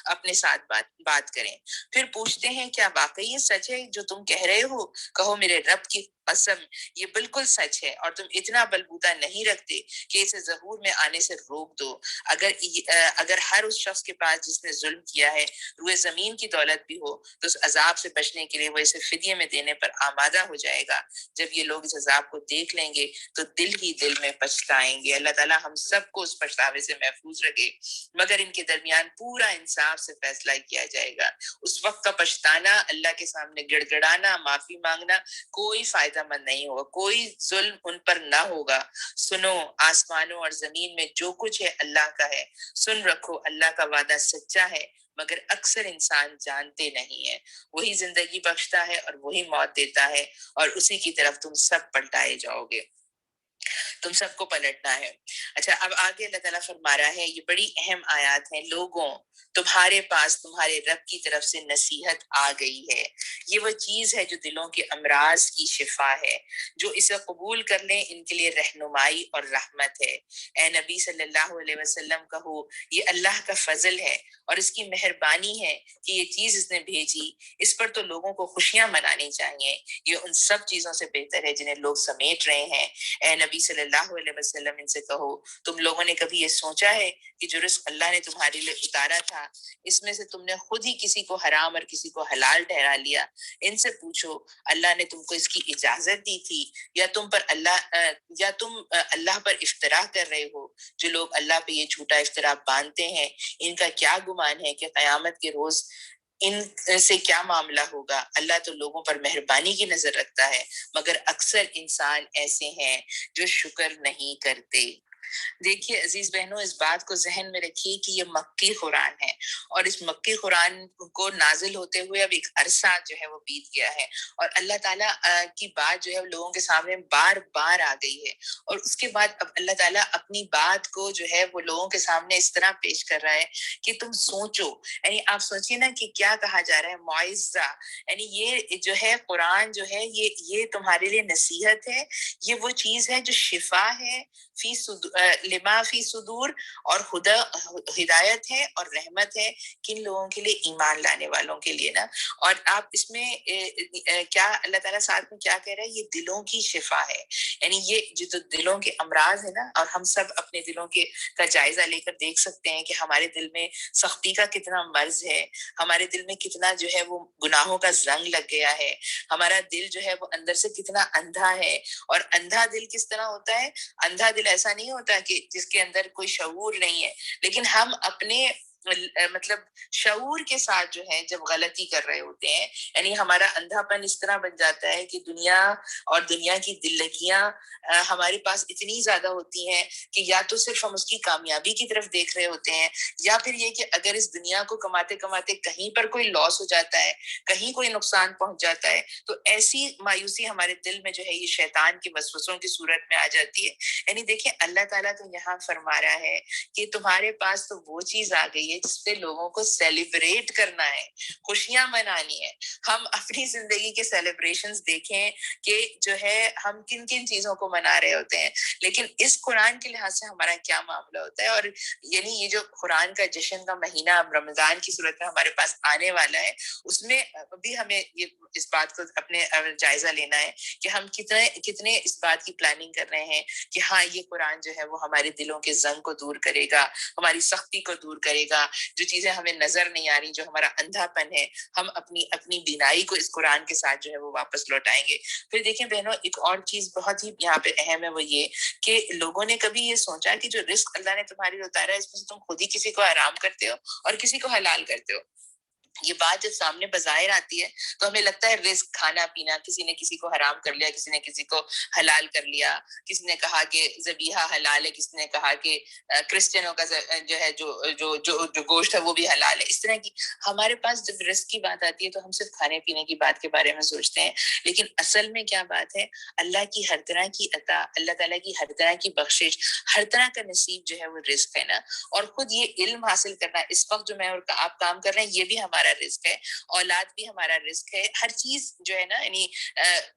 اپنے ساتھ بات کریں. پھر پوچھتے ہیں کیا واقعی یہ سچ ہے جو تم کہہ رہے ہو؟ کہو میرے رب کی قسم یہ بالکل سچ ہے اور تم اتنا بلبوتا نہیں رکھتے کہ اسے ظہور میں آنے سے روک دو. اگر ہر اس شخص کے پاس جس نے ظلم کیا ہے روئے زمین کی دولت بھی ہو تو اس عذاب سے بچنے کے لیے وہ اسے فدیے میں دینے پر آمادہ ہو جائے گا. جب یہ لوگ اس عذاب کو دیکھ لیں گے تو دل ہی دل میں پچھتائیں گے. اللہ تعالیٰ ہم سب کو اس پچھتاوے سے محفوظ رکھے، مگر ان کے درمیان پورا انصاف سے فیصلہ کیا جائے گا. اس وقت کا پچھتانا، اللہ کے سامنے گڑ گڑانا، معافی مانگنا کوئی فائدہ مند نہیں ہوگا، کوئی ظلم ان پر نہ ہوگا. سنو، آسمانوں اور زمین میں جو کچھ ہے اللہ کا ہے، سن رکھو اللہ کا وعدہ سچا ہے مگر اکثر انسان جانتے نہیں ہیں. وہی زندگی بخشتا ہے اور وہی موت دیتا ہے اور اسی کی طرف تم سب پلٹائے جاؤ گے، تم سب کو پلٹنا ہے. اچھا، اب آگے اللہ تعالیٰ فرما رہا ہے، یہ بڑی اہم آیات ہیں. لوگوں، تمہارے پاس تمہارے رب کی طرف سے نصیحت آ گئی ہے. یہ وہ چیز ہے جو دلوں کے امراض کی شفا ہے. جو اسے قبول کر لیں ان کے لیے رہنمائی اور رحمت ہے. اے نبی صلی اللہ علیہ وسلم کہو یہ اللہ کا فضل ہے اور اس کی مہربانی ہے کہ یہ چیز اس نے بھیجی، اس پر تو لوگوں کو خوشیاں منانی چاہیے. یہ ان سب چیزوں سے بہتر ہے جنہیں لوگ سمیٹ رہے ہیں. اے نبی صلی اللہ علیہ وسلم ان سے کہو تم لوگوں نے کبھی یہ سوچا ہے کہ جو رزق اللہ نے تمہارے لیے اتارا تھا اس میں سے تم نے خود ہی کسی کو حرام اور کسی کو حلال ٹھہرا لیا؟ ان سے پوچھو اللہ نے تم کو اس کی اجازت دی تھی یا تم اللہ پر افطرا کر رہے ہو؟ جو لوگ اللہ پہ یہ جھوٹا افطرا باندھتے ہیں ان کا کیا گمان ہے کہ قیامت کے روز ان سے کیا معاملہ ہوگا؟ اللہ تو لوگوں پر مہربانی کی نظر رکھتا ہے مگر اکثر انسان ایسے ہیں جو شکر نہیں کرتے. دیکھیے عزیز بہنوں، اس بات کو ذہن میں رکھیے کہ یہ مکی قرآن ہے اور اس مکی قرآن کو نازل ہوتے ہوئے اب ایک عرصہ جو ہے وہ بیت گیا ہے اور اللہ تعالیٰ کی بات جو ہے لوگوں کے سامنے بار بار آ گئی ہے اور اس کے بعد اب اللہ تعالیٰ اپنی بات کو جو ہے وہ لوگوں کے سامنے اس طرح پیش کر رہا ہے کہ تم سوچو. یعنی آپ سوچیے نا کہ کیا کہا جا رہا ہے، معزہ، یعنی یہ جو ہے قرآن جو ہے یہ تمہارے لیے نصیحت ہے، یہ وہ چیز ہے جو شفا ہے لما فی صدور، اور ہدایت ہے اور رحمت ہے کن لوگوں کے لیے؟ ایمان لانے والوں کے لیے نا۔ اور آپ اس میں کیا اللہ تعالیٰ ساتھ میں کیا کہہ رہے ہیں؟ یہ دلوں کی شفا ہے، یعنی یہ جو دلوں کے امراض ہے نا، اور ہم سب اپنے دلوں کے کا جائزہ لے کر دیکھ سکتے ہیں کہ ہمارے دل میں سختی کا کتنا مرض ہے، ہمارے دل میں کتنا جو ہے وہ گناہوں کا زنگ لگ گیا ہے، ہمارا دل جو ہے وہ اندر سے کتنا اندھا ہے۔ اور اندھا دل کس طرح ہوتا ہے؟ اندھا دل ایسا نہیں ہوتا کہ جس کے اندر کوئی شعور نہیں ہے، لیکن ہم اپنے مطلب شعور کے ساتھ جو ہے جب غلطی کر رہے ہوتے ہیں، یعنی ہمارا اندھا پن اس طرح بن جاتا ہے کہ دنیا اور دنیا کی دل لگیاں ہمارے پاس اتنی زیادہ ہوتی ہیں کہ یا تو صرف ہم اس کی کامیابی کی طرف دیکھ رہے ہوتے ہیں، یا پھر یہ کہ اگر اس دنیا کو کماتے کماتے کہیں پر کوئی لاس ہو جاتا ہے، کہیں کوئی نقصان پہنچ جاتا ہے، تو ایسی مایوسی ہمارے دل میں جو ہے یہ شیطان کے وسوسوں کی صورت میں آ جاتی ہے۔ یعنی دیکھیں اللہ تعالیٰ تو یہاں فرما رہا ہے کہ تمہارے پاس تو وہ چیز آ گئی ہے جس پہ لوگوں کو سیلیبریٹ کرنا ہے، خوشیاں منانی ہے۔ ہم اپنی زندگی کے سیلیبریشنز دیکھیں کہ جو ہے ہم کن کن چیزوں کو منا رہے ہوتے ہیں، لیکن اس قرآن کے لحاظ سے ہمارا کیا معاملہ ہوتا ہے؟ اور یعنی یہ جو قرآن کا جشن کا مہینہ اب رمضان کی صورت میں ہمارے پاس آنے والا ہے، اس میں بھی ہمیں یہ اس بات کو اپنے جائزہ لینا ہے کہ ہم کتنے اس بات کی پلاننگ کر رہے ہیں کہ ہاں یہ قرآن جو ہے وہ ہمارے دلوں کے زنگ کو دور کرے گا، ہماری سختی کو دور کرے گا، جو چیزیں ہمیں نظر نہیں آ رہی، جو ہمارا اندھا پن ہے، ہم اپنی بینائی کو اس قرآن کے ساتھ جو ہے وہ واپس لوٹائیں گے۔ پھر دیکھیں بہنوں، ایک اور چیز بہت ہی یہاں پہ اہم ہے، وہ یہ کہ لوگوں نے کبھی یہ سوچا کہ جو رزق اللہ نے تمہارے لیے اتارا ہے اس میں سے تم خود ہی کسی کو حرام کرتے ہو اور کسی کو حلال کرتے ہو؟ یہ بات جب سامنے بظاہر آتی ہے تو ہمیں لگتا ہے رزق، کھانا پینا، کسی نے کسی کو حرام کر لیا، کسی نے کسی کو حلال کر لیا، کسی نے کہا کہ ذبیحہ حلال ہے، کسی نے کہا کہ کرسچنوں کا جو ہے جو گوشت ہے وہ بھی حلال ہے۔ اس طرح کی ہمارے پاس جب رزق کی بات آتی ہے تو ہم صرف کھانے پینے کی بات کے بارے میں سوچتے ہیں، لیکن اصل میں کیا بات ہے؟ اللہ کی ہر طرح کی عطا، اللہ تعالیٰ کی ہر طرح کی بخشش، ہر طرح کا نصیب جو ہے وہ رزق ہے نا۔ اور خود یہ علم حاصل کرنا، اس وقت جو میں اور آپ کام کر رہے ہیں، یہ بھی ہمارا رزق ہے، اولاد بھی ہمارا رزق ہے، ہر چیز جو ہے نا، یعنی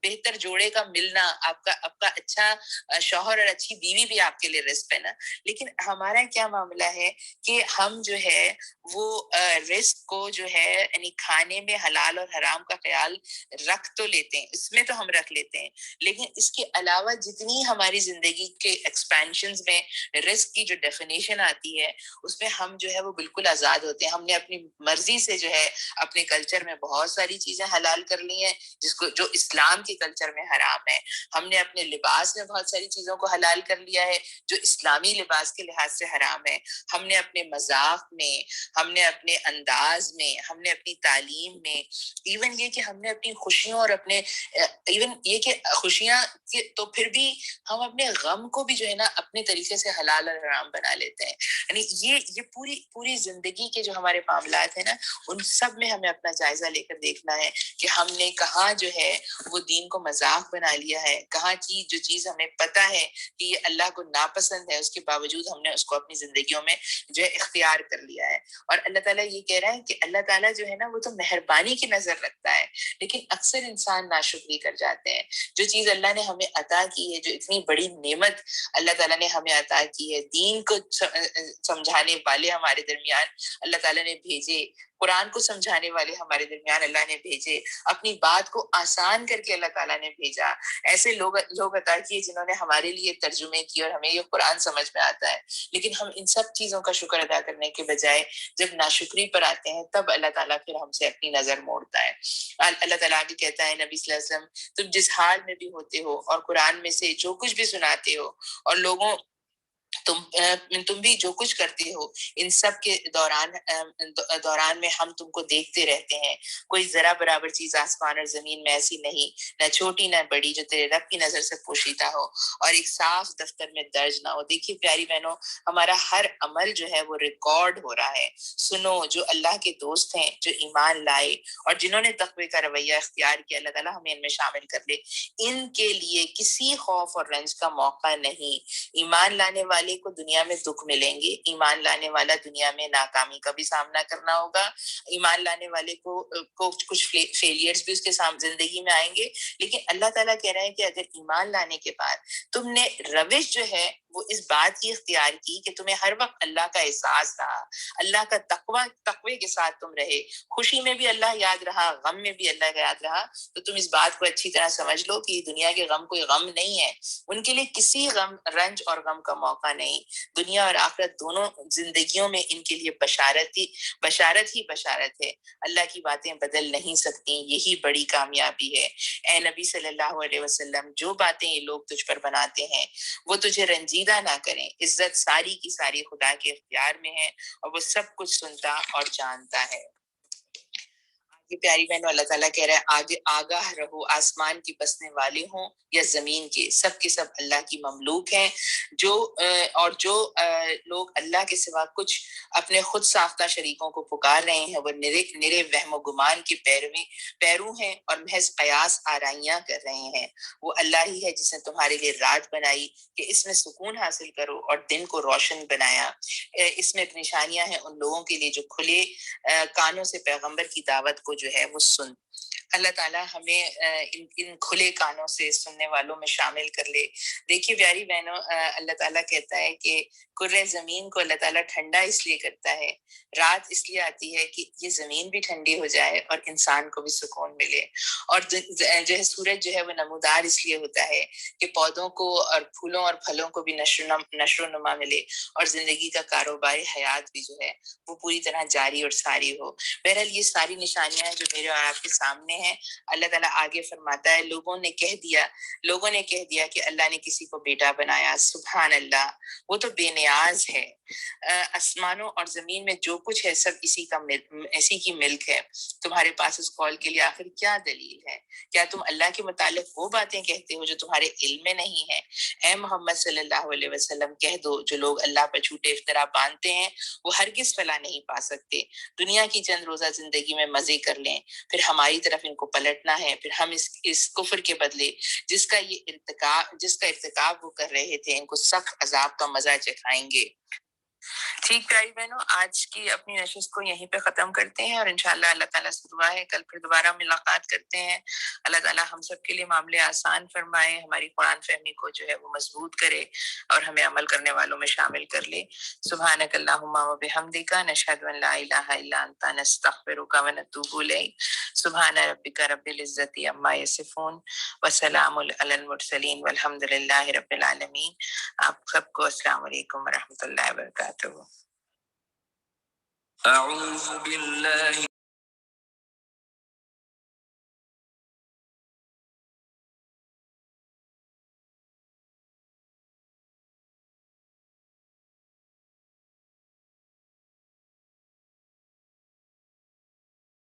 بہتر جوڑے کا ملنا، آپ کا اچھا شوہر اور اچھی بیوی بھی آپ کے لیے رزق ہے نا۔ لیکن ہمارا کیا معاملہ ہے کہ ہم جو ہے وہ رزق کو جو ہے یعنی کھانے میں حلال اور حرام کا خیال رکھ تو لیتے ہیں، اس میں تو ہم رکھ لیتے ہیں، لیکن اس کے علاوہ جتنی ہماری زندگی کے ایکسپینشنز میں رزق کی جو ڈیفینیشن آتی ہے اس میں ہم جو ہے وہ بالکل آزاد ہوتے ہیں۔ ہم نے اپنی مرضی سے جو ہے اپنے کلچر میں بہت ساری چیزیں حلال کر لی ہیں جو اسلام کے کلچر میں حرام ہے۔ ہم نے اپنے لباس میں بہت ساری چیزوں کو حلال کر لیا ہے جو اسلامی لباس کے لحاظ سے حرام ہے۔ ہم نے اپنے مذاق میں، ہم نے اپنے انداز میں، ہم نے اپنی تعلیم میں، ایون یہ کہ ہم نے اپنی خوشیوں اور اپنے ایون یہ کہ خوشیاں تو پھر بھی ہم اپنے غم کو بھی جو ہے نا اپنے طریقے سے حلال اور حرام بنا لیتے ہیں۔ یعنی یہ پوری زندگی کے جو ہمارے معاملات ہیں نا، ان سب میں ہمیں اپنا جائزہ لے کر دیکھنا ہے کہ ہم نے کہاں جو ہے وہ دین کو مذاق بنا لیا ہے، کہاں جو چیز ہمیں پتہ ہے کہ یہ اللہ کو ناپسند ہے، اس کے باوجود ہم نے اس کو اپنی زندگیوں میں جو ہے اختیار کر لیا ہے۔ اور اللہ تعالیٰ یہ کہہ رہا ہے کہ اللہ تعالیٰ جو ہے نا وہ تو مہربانی کی نظر رکھتا ہے، لیکن اکثر انسان ناشکری کر جاتے ہیں۔ جو چیز اللہ نے ہمیں عطا کی ہے، جو اتنی بڑی نعمت اللہ تعالیٰ نے ہمیں عطا کی ہے، دین کو سمجھانے والے ہمارے درمیان اللہ تعالیٰ نے بھیجے، قرآن کو سمجھانے والے ہمارے درمیان اللہ نے بھیجے، اپنی بات کو آسان کر کے اللہ تعالیٰ نے بھیجا، ایسے لوگ عطا کیے جنہوں نے ہمارے لیے ترجمے کیے اور ہمیں یہ قرآن سمجھ میں آتا ہے۔ لیکن ہم ان سب چیزوں کا شکر ادا کرنے کے بجائے جب ناشکری پر آتے ہیں تب اللہ تعالیٰ پھر ہم سے اپنی نظر موڑتا ہے۔ اللہ تعالیٰ بھی کہتا ہے نبی صلی اللہ علیہ وسلم، تم جس حال میں بھی ہوتے ہو اور قرآن میں سے جو کچھ بھی سناتے ہو اور لوگوں تم بھی جو کچھ کرتے ہو، ان سب کے دوران میں ہم تم کو دیکھتے رہتے ہیں۔ کوئی ذرا برابر چیز آسمان اور زمین میں ایسی نہیں، نہ چھوٹی نہ بڑی، جو تیرے رب کی نظر سے پوشیدہ ہو اور ایک صاف دفتر میں درج نہ ہو۔ دیکھیے پیاری بہنوں، ہمارا ہر عمل جو ہے وہ ریکارڈ ہو رہا ہے۔ سنو، جو اللہ کے دوست ہیں، جو ایمان لائے اور جنہوں نے تقوی کا رویہ اختیار کیا، اللہ تعالیٰ ہمیں ان میں شامل کر لے، ان کے لیے کسی خوف اور رنج کا موقع نہیں۔ ایمان لانے والے والے کو دنیا میں دکھ ملیں گے، ایمان لانے والا دنیا میں ناکامی کا بھی سامنا کرنا ہوگا، ایمان لانے والے کو کچھ فیلیئرز بھی اس کے زندگی میں آئیں گے، لیکن اللہ تعالیٰ کہہ رہے ہیں کہ اگر ایمان لانے کے بعد تم نے روش جو ہے وہ اس بات کی اختیار کی کہ تمہیں ہر وقت اللہ کا احساس رہا، اللہ کا تقوی کے ساتھ تم رہے، خوشی میں بھی اللہ یاد رہا، غم میں بھی اللہ کا یاد رہا، تو تم اس بات کو اچھی طرح سمجھ لو کہ یہ دنیا کے غم کوئی غم نہیں ہے، ان کے لیے کسی رنج اور غم کا موقع نہیں، دنیا اور آخرت دونوں زندگیوں میں ان کے لیے بشارت ہی بشارت ہے، اللہ کی باتیں بدل نہیں سکتی، یہی بڑی کامیابی ہے۔ اے نبی صلی اللہ علیہ وسلم، جو باتیں یہ لوگ تجھ پر بناتے ہیں وہ تجھے رنجیدہ نہ کریں، عزت ساری کی ساری خدا کے اختیار میں ہے اور وہ سب کچھ سنتا اور جانتا ہے۔ یہ پیاری بہنوں، اللہ تعالیٰ کہہ رہا ہے آگے آگاہ رہو، آسمان کی بسنے والے ہوں یا زمین کے سب اللہ کی مملوک ہیں، جو لوگ اللہ کے سوا کچھ اپنے خود ساختہ شریکوں کو پکار رہے ہیں وہ نرے وہم و گمان کے پیرو ہیں اور محض قیاس آرائیاں کر رہے ہیں۔ وہ اللہ ہی ہے جس نے تمہارے لیے رات بنائی کہ اس میں سکون حاصل کرو اور دن کو روشن بنایا، اس میں نشانیاں ہیں ان لوگوں کے لیے جو کھلے کانوں سے پیغمبر کی دعوت کو جو ہے وہ سن۔ اللہ تعالیٰ ہمیں ان کھلے کانوں سے سننے والوں میں شامل کر لے۔ دیکھیے پیاری بہنوں، اللہ تعالیٰ کہتا ہے کہ کرۂ زمین کو اللہ تعالیٰ ٹھنڈا اس لیے کرتا ہے، رات اس لیے آتی ہے کہ یہ زمین بھی ٹھنڈی ہو جائے اور انسان کو بھی سکون ملے، اور جو ہے سورج جو ہے وہ نمودار اس لیے ہوتا ہے کہ پودوں کو اور پھولوں اور پھلوں کو بھی نشر و نما ملے اور زندگی کا کاروبار حیات بھی جو ہے وہ پوری طرح جاری اور ساری ہو۔ بہرحال یہ ساری نشانیاں جو میرے اور آپ کے سامنے ہیں، اللہ تعالیٰ آگے فرماتا ہے لوگوں نے کہہ دیا کہ اللہ نے کسی کو بیٹا بنایا، سبحان اللہ، وہ تو بے نیاز ہے۔ آسمانوں اور زمین میں جو کچھ ہے سب اسی کی ملک ہے، تمہارے پاس اس قول کے لیے آخر کیا دلیل ہے؟ کیا تم اللہ کے متعلق وہ باتیں کہتے ہو جو تمہارے علم میں نہیں ہے؟ اے محمد صلی اللہ علیہ وسلم کہہ دو جو لوگ اللہ پر جھوٹے افطرا باندھتے ہیں وہ ہرگز فلاح نہیں پا سکتے، دنیا کی چند روزہ زندگی میں مزے کر لیں، پھر ہماری طرف ان کو پلٹنا ہے، پھر ہم اس کفر کے بدلے جس کا ارتکاب وہ کر رہے تھے ان کو سخت عذاب کا مزہ چکھائیں گے۔ ٹھیک پیاری بہنوں، آج کی اپنی نشست کو یہیں پہ ختم کرتے ہیں، اور انشاءاللہ اللہ تعالیٰ سے دعا ہے کل پھر دوبارہ ملاقات کرتے ہیں۔ اللہ تعالیٰ ہم سب کے لیے معاملے آسان فرمائے، ہماری قرآن فہمی کو جو ہے وہ مضبوط کرے اور ہمیں عمل کرنے والوں میں شامل کر لے۔ سبحانک اللہم و بحمدک، نشہد ان لا الہ الا انت، نستغفرک و نتوب الیک۔ سبحان ربک رب العزت عما یصفون وسلام علی المرسلین والحمد للہ رب العالمین۔ آپ سب کو السلام علیکم ورحمۃ اللہ وبرکاتہ۔ اعوذ باللہ